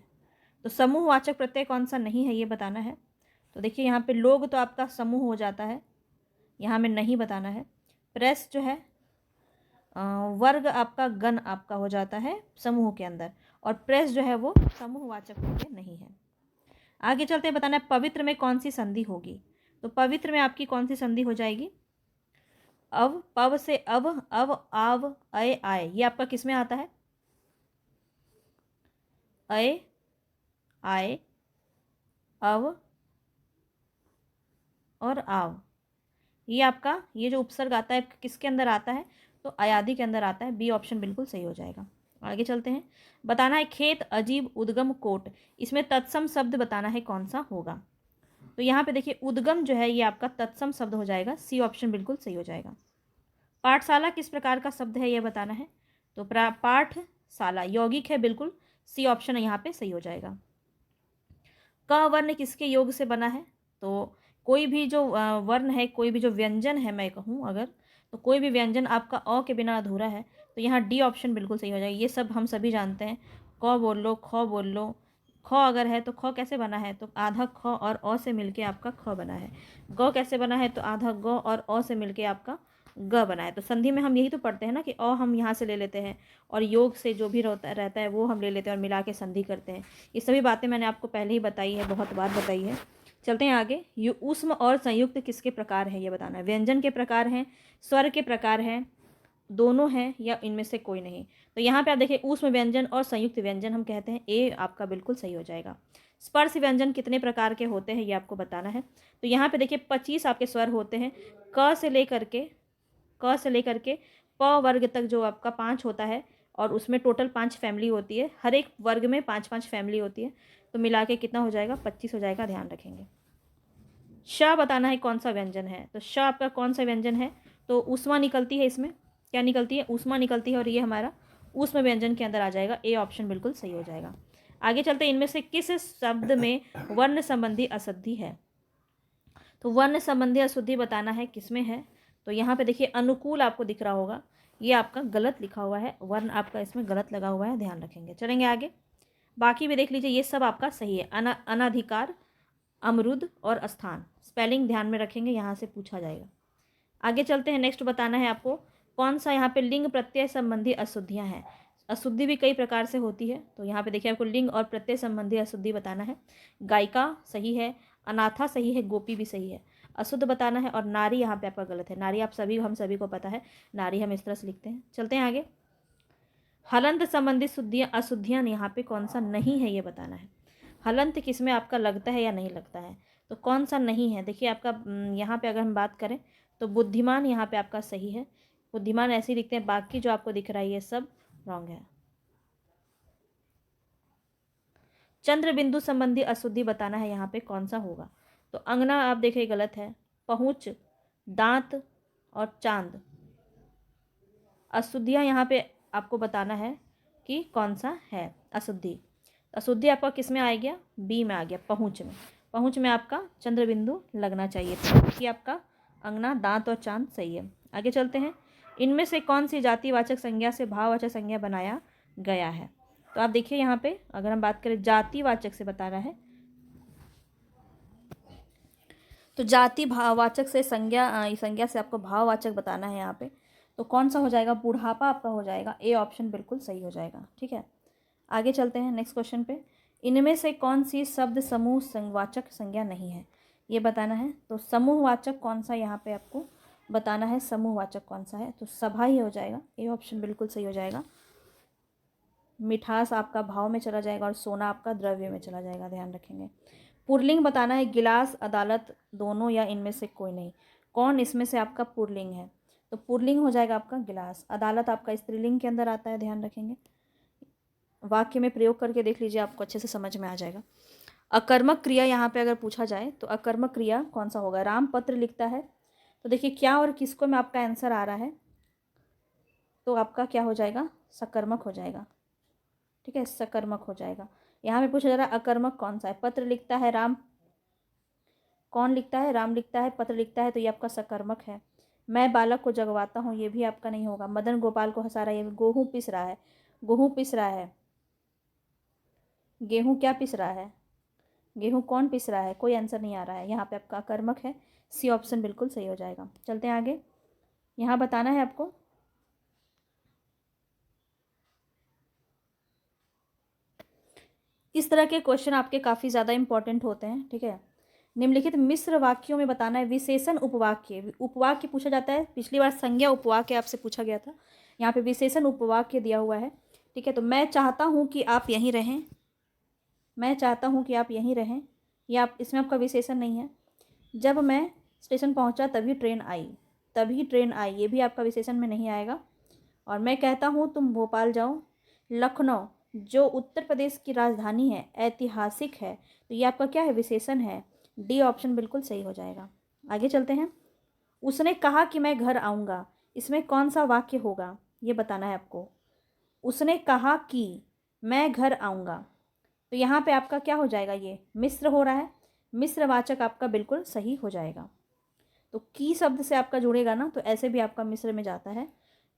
तो समूहवाचक प्रत्यय कौन सा नहीं है ये बताना है। तो देखिए यहाँ पे लोग तो आपका समूह हो जाता है, यहाँ में नहीं बताना है। प्रेस जो है वर्ग आपका गण आपका हो जाता है समूह के अंदर, और प्रेस जो है वो समूहवाचक प्रत्यय नहीं है। आगे चलते हैं। बताना है पवित्र में कौन सी संधि होगी। तो पवित्र में आपकी कौन सी संधि हो जाएगी। अव, पव से अब, आव, अय, आय, ये आपका किस में आता है। अय, आय, अव और आव, ये आपका ये जो उपसर्ग आता है किसके अंदर आता है, तो अयादि के अंदर आता है। बी ऑप्शन बिल्कुल सही हो जाएगा। आगे चलते हैं। बताना है खेत, अजीब, उद्गम, कोट, इसमें तत्सम शब्द बताना है कौन सा होगा। तो यहाँ पे देखिए उद्गम जो है ये आपका तत्सम शब्द हो जाएगा। सी ऑप्शन बिल्कुल सही हो जाएगा। पाठशाला किस प्रकार का शब्द है ये बताना है। तो पाठशाला यौगिक है, बिल्कुल सी ऑप्शन यहाँ पे सही हो जाएगा। क वर्ण किसके योग से बना है। तो कोई भी जो वर्ण है, कोई भी जो व्यंजन है, मैं कहूँ अगर, तो कोई भी व्यंजन आपका अ के बिना अधूरा है, तो यहाँ डी ऑप्शन बिल्कुल सही हो जाएगा। ये सब हम सभी जानते हैं। क बोल लो, ख बोल लो, ख अगर है तो ख कैसे बना है, तो आधा ख और अ से मिलके आपका ख बना है। ग कैसे बना है, तो आधा ग और अ से मिलके आपका ग बना है। तो संधि में हम यही तो पढ़ते हैं ना कि अ हम यहाँ से ले लेते हैं और योग से जो भी रहता है वो हम ले लेते हैं और मिला के संधि करते हैं। ये सभी बातें मैंने आपको पहले ही बताई है, बहुत बार बताई है। चलते हैं आगे। ऊष्म और संयुक्त किसके प्रकार है ये बताना है। व्यंजन के प्रकार हैं, स्वर के प्रकार हैं, दोनों हैं, या इनमें से कोई नहीं। तो यहाँ पे आप देखिए ऊष्म व्यंजन और संयुक्त व्यंजन हम कहते हैं। ए आपका बिल्कुल सही हो जाएगा। स्पर्श व्यंजन कितने प्रकार के होते हैं ये आपको बताना है। तो यहाँ पे देखिए 25 आपके स्वर होते हैं। क से लेकर के प वर्ग तक जो आपका 5 होता है, और उसमें टोटल 5 फैमिली होती है। हर एक वर्ग में 5-5 फैमिली होती है, तो मिला के कितना हो जाएगा, 25 हो जाएगा, ध्यान रखेंगे। श बताना है कौन सा व्यंजन है। तो श आपका कौन सा व्यंजन है, तो ऊष्मा निकलती है, इसमें क्या निकलती है, ऊष्मा निकलती है, और ये हमारा ऊष्म व्यंजन के अंदर आ जाएगा। ए ऑप्शन बिल्कुल सही हो जाएगा। आगे चलते हैं। इनमें से किस शब्द में वर्ण संबंधी अशुद्धि है। तो वर्ण संबंधी अशुद्धि बताना है किसमें है। तो यहाँ पे देखिए अनुकूल आपको दिख रहा होगा, ये आपका गलत लिखा हुआ है, वर्ण आपका इसमें गलत लगा हुआ है, ध्यान रखेंगे। चलेंगे आगे। बाकी भी देख लीजिए, ये सब आपका सही है। अनाधिकार, अमरुद और स्थान, स्पेलिंग ध्यान में रखेंगे, यहाँ से पूछा जाएगा। आगे चलते हैं। नेक्स्ट बताना है आपको कौन सा यहाँ पे लिंग प्रत्यय संबंधी अशुद्धियाँ हैं। अशुद्धि भी कई प्रकार से होती है, तो यहाँ पे देखिए आपको लिंग और प्रत्यय संबंधी अशुद्धि बताना है। गायिका सही है, अनाथा सही है, गोपी भी सही है। अशुद्ध बताना है, और नारी यहाँ पे आपका गलत है। नारी हम सभी को पता है, नारी हम इस तरह से लिखते हैं। चलते हैं आगे। हलंत संबंधी शुद्धियाँ अशुद्धियाँ यहाँ पे कौन सा नहीं है ये बताना है। हलंत किसमें आपका लगता है या नहीं लगता है, तो कौन सा नहीं है। देखिए आपका यहाँ पे अगर हम बात करें तो बुद्धिमान यहाँ पे आपका सही है, बुद्धिमान ऐसे ही लिखते हैं। बाकी जो आपको दिख रहा है ये सब रॉन्ग है। चंद्र बिंदु संबंधी अशुद्धि बताना है, यहाँ पे कौन सा होगा। तो अंगना आप देखिए गलत है, पहुँच, दांत और चांद। अशुद्धियाँ यहाँ पे आपको बताना है कि कौन सा है अशुद्धि। अशुद्धि आपका किस में आ गया, बी में आ गया, पहुँच में। पहुँच में आपका चंद्र बिंदु लगना चाहिए था कि आपका अंगना, दांत और चांद सही है। आगे चलते हैं, इनमें से कौन सी जातिवाचक संज्ञा से भाववाचक संज्ञा बनाया गया है। तो आप देखिए यहाँ पे अगर हम बात करें जातिवाचक से बता रहा है, तो जाति भाववाचक से संज्ञा से आपको भाववाचक बताना है यहाँ पे, तो कौन सा हो जाएगा, बुढ़ापा आपका हो जाएगा। ए ऑप्शन बिल्कुल सही हो जाएगा। ठीक है, आगे चलते हैं नेक्स्ट क्वेश्चन पे। इनमें से कौन सी शब्द समूह संवाचक संज्ञा नहीं है, ये बताना है। तो समूहवाचक कौन सा यहाँ पे आपको बताना है, समूहवाचक कौन सा है, तो सभा ही हो जाएगा। ए ऑप्शन बिल्कुल सही हो जाएगा। मिठास आपका भाव में चला जाएगा और सोना आपका द्रव्य में चला जाएगा, ध्यान रखेंगे। पुरलिंग बताना है, गिलास, अदालत, दोनों या इनमें से कोई नहीं। कौन इसमें से आपका पुरलिंग है, तो पुरलिंग हो जाएगा आपका गिलास। अदालत आपका स्त्रीलिंग के अंदर आता है, ध्यान रखेंगे। वाक्य में प्रयोग करके देख लीजिए, आपको अच्छे से समझ में आ जाएगा। अकर्मक क्रिया यहाँ पे अगर पूछा जाए तो अकर्मक क्रिया कौन सा होगा, राम पत्र लिखता है। तो देखिए क्या और किसको में आपका आंसर आ रहा है, तो आपका क्या हो जाएगा, सकर्मक हो जाएगा। ठीक है, सकर्मक हो जाएगा। यहाँ पे पूछा जा रहा है अकर्मक कौन सा है, पत्र लिखता है राम, कौन लिखता है, राम लिखता है, पत्र लिखता है, तो ये आपका सकर्मक है। मैं बालक को जगवाता हूँ, ये भी आपका नहीं होगा। मदन गोपाल को हंसा रहा है, ये गेहूँ पिस रहा है, गेहूँ पिस रहा है, गेहूँ क्या पिस रहा है, गेहूँ कौन पिस रहा है, कोई आंसर नहीं आ रहा है। यहाँ पे आपका कर्मक है, सी ऑप्शन बिल्कुल सही हो जाएगा। चलते हैं आगे, यहाँ बताना है आपको इस तरह के क्वेश्चन आपके काफ़ी ज़्यादा इंपॉर्टेंट होते हैं। ठीक है, निम्नलिखित मिश्र वाक्यों में बताना है विशेषण उपवाक्य। उपवाक्य पूछा जाता है, पिछली बार संज्ञा उपवाक्य आपसे पूछा गया था, यहाँ पे विशेषण उपवाक्य दिया हुआ है। ठीक है, तो मैं चाहता हूँ कि आप यहीं रहें, मैं चाहता हूँ कि आप यहीं रहें, या आप इसमें आपका विशेषण नहीं है। जब मैं स्टेशन पहुँचा तभी ट्रेन आई, तभी ट्रेन आई, ये भी आपका विशेषण में नहीं आएगा। और मैं कहता हूँ तुम भोपाल जाओ। लखनऊ जो उत्तर प्रदेश की राजधानी है, ऐतिहासिक है, तो ये आपका क्या है, विशेषण है। डी ऑप्शन बिल्कुल सही हो जाएगा। आगे चलते हैं, उसने कहा कि मैं घर आऊँगा, इसमें कौन सा वाक्य होगा, ये बताना है आपको। उसने कहा कि मैं घर आऊँगा, तो यहाँ पे आपका क्या हो जाएगा, ये मिश्र हो रहा है, मिश्रवाचक आपका बिल्कुल सही हो जाएगा। तो की शब्द से आपका जुड़ेगा ना, तो ऐसे भी आपका मिश्र में जाता है।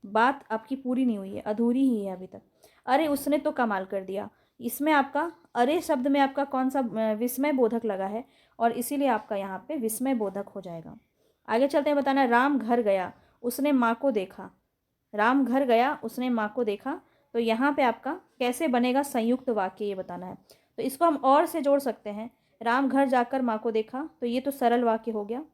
बात आपकी पूरी नहीं हुई है, अधूरी ही है अभी तक। अरे उसने तो कमाल कर दिया, इसमें आपका अरे शब्द में आपका कौन सा विस्मय बोधक लगा है, और इसीलिए आपका यहाँ पे विस्मय बोधक हो जाएगा। आगे चलते हैं, बताना राम घर गया, उसने माँ को देखा। राम घर गया, उसने माँ को देखा, तो यहाँ पे आपका कैसे बनेगा संयुक्त वाक्य, ये बताना है। तो इसको हम और से जोड़ सकते हैं, राम घर जाकर माँ को देखा, तो ये तो सरल वाक्य हो गया।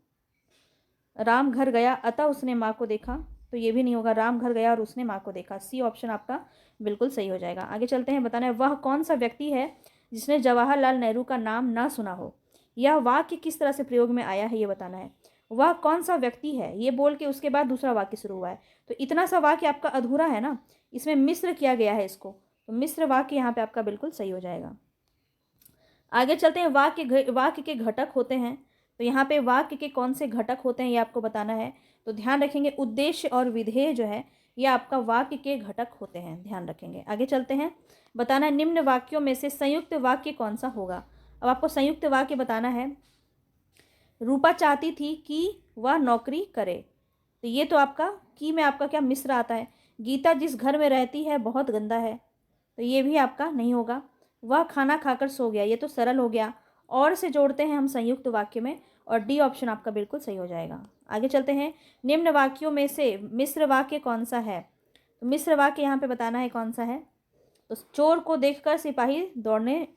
राम घर गया अतः उसने माँ को देखा, तो ये भी नहीं होगा, राम घर गया और उसने माँ को देखा। सी ऑप्शन आपका बिल्कुल सही हो जाएगा। आगे चलते हैं, बताना है वह कौन सा व्यक्ति है जिसने जवाहरलाल नेहरू का नाम ना सुना हो। यह वाक्य किस तरह से प्रयोग में आया है, ये बताना है। वह कौन सा व्यक्ति है, ये बोल के उसके बाद दूसरा वाक्य शुरू हुआ है, तो इतना सा वाक्य आपका अधूरा है ना, इसमें मिश्र किया गया है इसको, तो मिश्र वाक्य यहाँ पे आपका बिल्कुल सही हो जाएगा। आगे चलते हैं, वाक्य के घटक होते हैं, तो यहाँ पे वाक्य के कौन से घटक होते हैं ये आपको बताना है। तो ध्यान रखेंगे, उद्देश्य और विधेय जो है ये आपका वाक्य के घटक होते हैं, ध्यान रखेंगे। आगे चलते हैं, बताना है निम्न वाक्यों में से संयुक्त वाक्य कौन सा होगा। अब आपको संयुक्त वाक्य बताना है। रूपा चाहती थी कि वह नौकरी करे, तो ये तो आपका की में आपका क्या मिश्र आता है। गीता जिस घर में रहती है बहुत गंदा है, तो ये भी आपका नहीं होगा। वह खाना खाकर सो गया, ये तो सरल हो गया। और से जोड़ते हैं हम संयुक्त वाक्य में, और डी ऑप्शन आपका बिल्कुल सही हो जाएगा। आगे चलते हैं, निम्न वाक्यों में से मिश्र वाक्य कौन सा है। तो मिश्र वाक्य यहाँ पे बताना है कौन सा है। तो चोर को देखकर सिपाही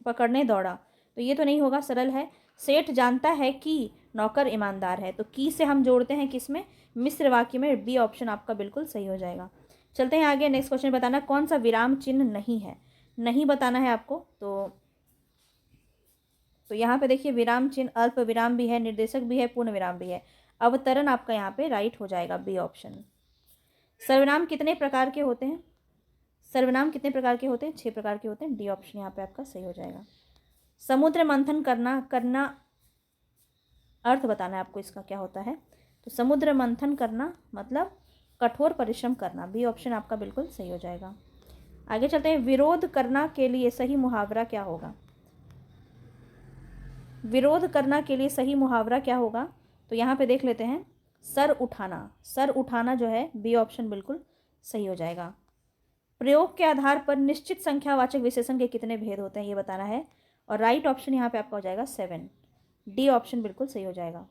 पकड़ने दौड़ा, तो ये तो नहीं होगा, सरल है। सेठ जानता है कि नौकर ईमानदार है, तो की से हम जोड़ते हैं किसमें, मिश्र वाक्य में। बी ऑप्शन आपका बिल्कुल सही हो जाएगा। चलते हैं आगे, नेक्स्ट क्वेश्चन बताना कौन सा विराम चिन्ह नहीं है, नहीं बताना है आपको। तो यहाँ पे देखिए विराम चिन्ह अल्प विराम भी है, निर्देशक भी है, पूर्ण विराम भी है। अवतरण आपका यहाँ पे राइट हो जाएगा, बी ऑप्शन। सर्वनाम कितने प्रकार के होते हैं, सर्वनाम कितने प्रकार के होते हैं, 6 प्रकार के होते हैं। डी ऑप्शन यहाँ पे आपका सही हो जाएगा। समुद्र मंथन करना अर्थ बताना है आपको, इसका क्या होता है। तो समुद्र मंथन करना मतलब कठोर परिश्रम करना, बी ऑप्शन आपका बिल्कुल सही हो जाएगा। आगे चलते हैं, विरोध करना के लिए सही मुहावरा क्या होगा? विरोध करना के लिए सही मुहावरा क्या होगा? तो यहाँ पे देख लेते हैं, सर उठाना। सर उठाना जो है बी ऑप्शन बिल्कुल सही हो जाएगा। प्रयोग के आधार पर निश्चित संख्यावाचक विशेषण के कितने भेद होते हैं ये बताना है, और राइट ऑप्शन यहाँ पे आपका हो जाएगा 7। डी ऑप्शन बिल्कुल सही हो जाएगा।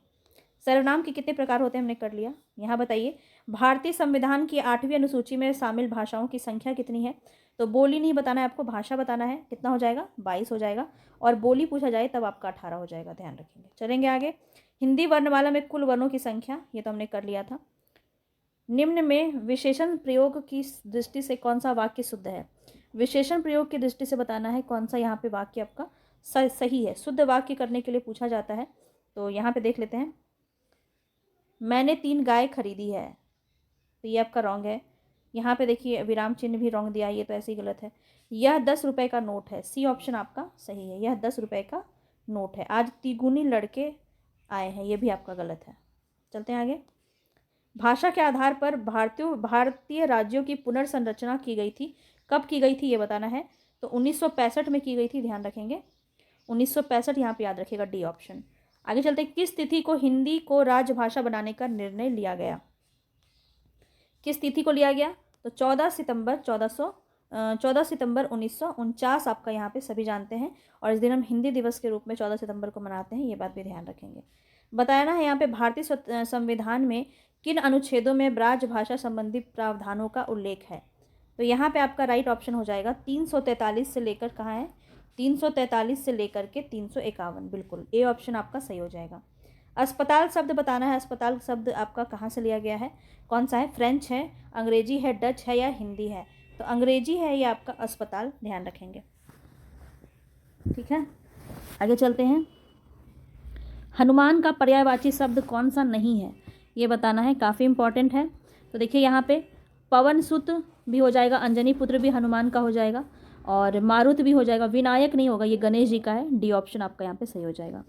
सर्वनाम के कितने प्रकार होते हैं हमने कर लिया। यहाँ बताइए, भारतीय संविधान की 8वीं अनुसूची में शामिल भाषाओं की संख्या कितनी है? तो बोली नहीं बताना है आपको, भाषा बताना है। कितना हो जाएगा? 22 हो जाएगा, और बोली पूछा जाए तब आपका 18 हो जाएगा, ध्यान रखेंगे। चलेंगे आगे, हिंदी वर्णमाला में कुल वर्णों की संख्या, ये तो हमने कर लिया था। निम्न में विशेषण प्रयोग की दृष्टि से कौन सा वाक्य शुद्ध है? विशेषण प्रयोग की दृष्टि से बताना है कौन सा यहाँ पे वाक्य आपका सही है। शुद्ध वाक्य करने के लिए पूछा जाता है, तो यहाँ पे देख लेते हैं, मैंने 3 गाय खरीदी है, तो ये आपका रॉन्ग है। यहाँ पे देखिए विराम चिन्ह भी रॉन्ग दिया, ये तो ऐसे ही गलत है। यह 10 रुपये का नोट है, सी ऑप्शन आपका सही है, यह 10 रुपये का नोट है। आज तिगुनी लड़के आए हैं, ये भी आपका गलत है। चलते हैं आगे, भाषा के आधार पर भारतीय राज्यों की पुनर्संरचना की गई थी, कब की गई थी ये बताना है। तो 1965 में की गई थी, ध्यान रखेंगे 1965 यहाँ पे याद रखिएगा, डी ऑप्शन। आगे चलते हैं, किस तिथि को हिंदी को राजभाषा बनाने का निर्णय लिया गया? किस तिथि को लिया गया? तो 14 सितंबर 1949 आपका यहाँ पे सभी जानते हैं, और इस दिन हम हिंदी दिवस के रूप में 14 सितंबर को मनाते हैं, ये बात भी ध्यान रखेंगे। बताना है यहाँ पे भारतीय संविधान में किन अनुच्छेदों में ब्राजभाषा संबंधी प्रावधानों का उल्लेख है? तो यहाँ पे आपका राइट ऑप्शन हो जाएगा 343 से लेकर, कहाँ है, 343 से लेकर के 351, बिल्कुल ए ऑप्शन आपका सही हो जाएगा। अस्पताल शब्द बताना है, अस्पताल शब्द आपका कहाँ से लिया गया है, कौन सा है? फ्रेंच है, अंग्रेजी है, डच है या हिंदी है? तो अंग्रेजी है ये आपका अस्पताल, ध्यान रखेंगे। ठीक है, आगे चलते हैं, हनुमान का पर्यायवाची शब्द कौन सा नहीं है ये बताना है, काफ़ी इंपॉर्टेंट है। तो देखिए यहाँ पे पवन सुत भी हो जाएगा, अंजनी पुत्र भी हनुमान का हो जाएगा, और मारुत भी हो जाएगा, विनायक नहीं होगा, ये गणेश जी का है, डी ऑप्शन आपका यहाँ पे सही हो जाएगा।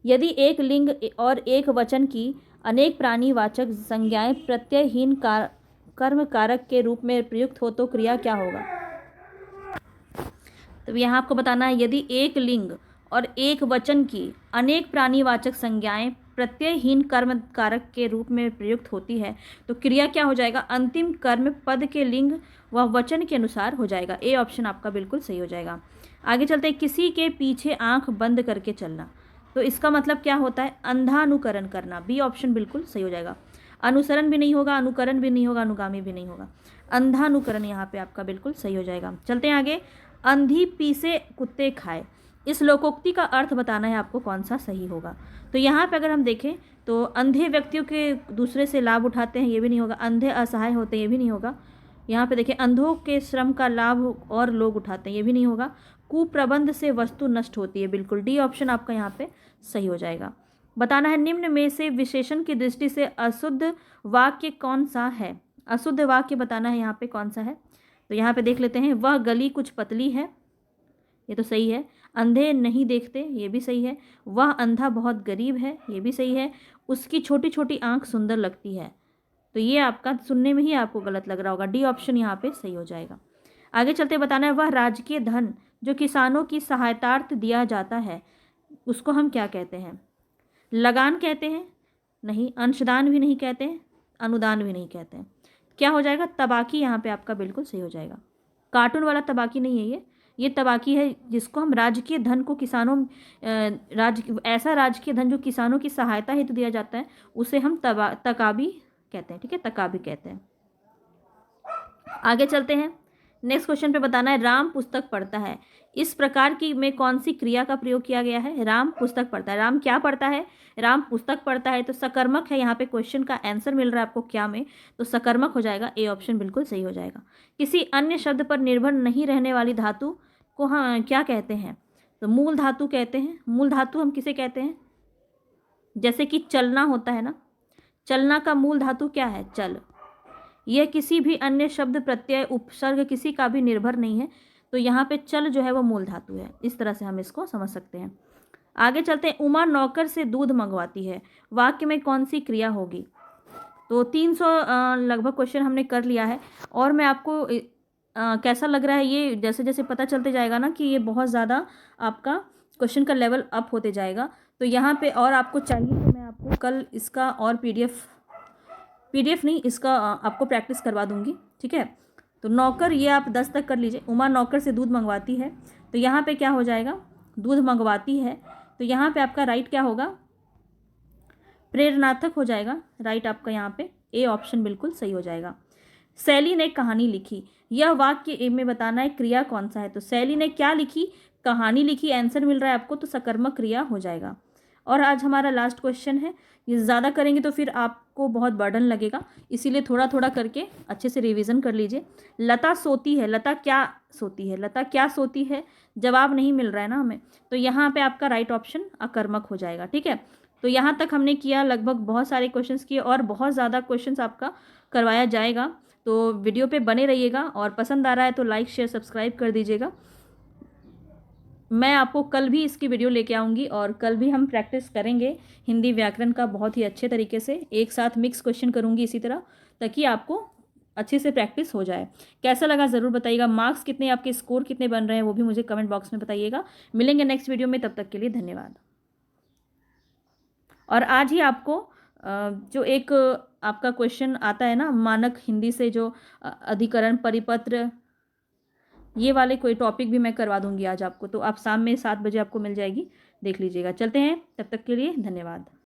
यदि एक लिंग और एक वचन की अनेक प्राणीवाचक संज्ञाएं प्रत्ययहीन कर्म कारक के रूप में प्रयुक्त हो तो क्रिया क्या होगा? तो यहाँ आपको बताना है, यदि एक लिंग और एक वचन की अनेक प्राणीवाचक संज्ञाएं प्रत्ययहीन कर्म कारक के रूप में प्रयुक्त होती है तो क्रिया क्या हो जाएगा? अंतिम कर्म पद के लिंग व वचन के अनुसार हो जाएगा, ए ऑप्शन आपका बिल्कुल सही हो जाएगा। आगे चलते हैं, किसी के पीछे आंख बंद करके चलना, तो इसका मतलब क्या होता है? अंधानुकरण करना, बी ऑप्शन बिल्कुल सही हो जाएगा। अनुसरण भी नहीं होगा, अनुकरण भी नहीं होगा, अनुगामी भी नहीं होगा, अंधानुकरण यहाँ पे आपका बिल्कुल सही हो जाएगा। चलते हैं आगे, अंधी पीसे कुत्ते खाए, इस लोकोक्ति का अर्थ बताना है आपको, कौन सा सही होगा? तो यहाँ पे अगर हम देखें तो अंधे व्यक्तियों के दूसरे से लाभ उठाते हैं, ये भी नहीं होगा। अंधे असहाय होते हैं, ये भी नहीं होगा। यहाँ पे देखिए, अंधों के श्रम का लाभ और लोग उठाते हैं, ये भी नहीं होगा। कुप्रबंध से वस्तु नष्ट होती है, बिल्कुल डी ऑप्शन आपका यहाँ पे सही हो जाएगा। बताना है, निम्न में से विशेषण की दृष्टि से अशुद्ध वाक्य कौन सा है? अशुद्ध वाक्य बताना है यहाँ पे कौन सा है। तो यहाँ पे देख लेते हैं, वह गली कुछ पतली है, ये तो सही है। अंधे नहीं देखते, ये भी सही है। वह अंधा बहुत गरीब है, ये भी सही है। उसकी छोटी छोटी आंख सुंदर लगती है, तो ये आपका सुनने में ही आपको गलत लग रहा होगा, डी ऑप्शन यहाँ पे सही हो जाएगा। आगे चलते बताना है, वह राजकीय धन जो किसानों की सहायतार्थ दिया जाता है उसको हम क्या कहते हैं? लगान कहते हैं? नहीं। अंशदान भी नहीं कहते हैं, अनुदान भी नहीं कहते हैं, क्या हो जाएगा? तबाकी यहाँ पे आपका बिल्कुल सही हो जाएगा। कार्टून वाला तबाकी नहीं है ये तबाकी है जिसको हम राजकीय धन को किसानों ऐसा राजकीय धन जो किसानों की सहायता हेतु दिया जाता है उसे हम तकाबी कहते हैं। ठीक है, तकाबी कहते हैं। आगे चलते हैं, नेक्स्ट क्वेश्चन पे बताना है, राम पुस्तक पढ़ता है, इस प्रकार की में कौन सी क्रिया का प्रयोग किया गया है? राम पुस्तक पढ़ता है, राम क्या पढ़ता है? राम पुस्तक पढ़ता है, तो सकर्मक है, यहाँ पे क्वेश्चन का आंसर मिल रहा है आपको क्या में, तो सकर्मक हो जाएगा, ए ऑप्शन बिल्कुल सही हो जाएगा। किसी अन्य शब्द पर निर्भर नहीं रहने वाली धातु को हाँ क्या कहते हैं? तो मूल धातु कहते हैं। मूल धातु हम किसे कहते हैं? जैसे कि चलना होता है ना, चलना का मूल धातु क्या है? चल। यह किसी भी अन्य शब्द प्रत्यय उपसर्ग किसी का भी निर्भर नहीं है, तो यहाँ पे चल जो है वो मूल धातु है, इस तरह से हम इसको समझ सकते हैं। आगे चलते हैं, उमा नौकर से दूध मंगवाती है, वाक्य में कौन सी क्रिया होगी? तो 300 लगभग क्वेश्चन हमने कर लिया है, और मैं आपको कैसा लग रहा है ये, जैसे जैसे पता चलते जाएगा ना कि ये बहुत ज़्यादा आपका क्वेश्चन का लेवल अप होते जाएगा। तो यहाँ पे और आपको चाहिए तो मैं आपको कल इसका और पीडीएफ नहीं, इसका आपको प्रैक्टिस करवा दूंगी, ठीक है। तो नौकर, ये आप 10 तक कर लीजिए। उमा नौकर से दूध मंगवाती है, तो यहाँ पे क्या हो जाएगा, दूध मंगवाती है, तो यहाँ पे आपका राइट क्या होगा, प्रेरणार्थक हो जाएगा। राइट आपका यहाँ पे ए ऑप्शन बिल्कुल सही हो जाएगा। शैली ने कहानी लिखी, यह वाक्य ए में बताना है क्रिया कौन सा है। तो शैली ने क्या लिखी, कहानी लिखी, आंसर मिल रहा है आपको, तो सकर्मक क्रिया हो जाएगा। और आज हमारा लास्ट क्वेश्चन है, ये ज़्यादा करेंगे तो फिर आपको बहुत बर्डन लगेगा, इसीलिए थोड़ा थोड़ा करके अच्छे से रिवीजन कर लीजिए। लता सोती है, लता क्या सोती है, लता क्या सोती है, जवाब नहीं मिल रहा है ना हमें, तो यहाँ पे आपका राइट ऑप्शन अकर्मक हो जाएगा, ठीक है। तो यहाँ तक हमने किया, लगभग बहुत सारे क्वेश्चंस किए और बहुत ज़्यादा क्वेश्चंस आपका करवाया जाएगा। तो वीडियो पे बने रहिएगा, और पसंद आ रहा है तो लाइक शेयर सब्सक्राइब कर दीजिएगा। मैं आपको कल भी इसकी वीडियो लेके आऊँगी, और कल भी हम प्रैक्टिस करेंगे हिंदी व्याकरण का बहुत ही अच्छे तरीके से। एक साथ मिक्स क्वेश्चन करूँगी इसी तरह, ताकि आपको अच्छे से प्रैक्टिस हो जाए। कैसा लगा ज़रूर बताइएगा। मार्क्स कितने, आपके स्कोर कितने बन रहे हैं, वो भी मुझे कमेंट बॉक्स में बताइएगा। मिलेंगे नेक्स्ट वीडियो में, तब तक के लिए धन्यवाद। और आज ही आपको जो एक आपका क्वेश्चन आता है ना मानक हिंदी से, जो अधिकरण परिपत्र, ये वाले कोई टॉपिक भी मैं करवा दूंगी आज आपको। तो आप शाम में 7 बजे आपको मिल जाएगी, देख लीजिएगा। चलते हैं, तब तक के लिए धन्यवाद।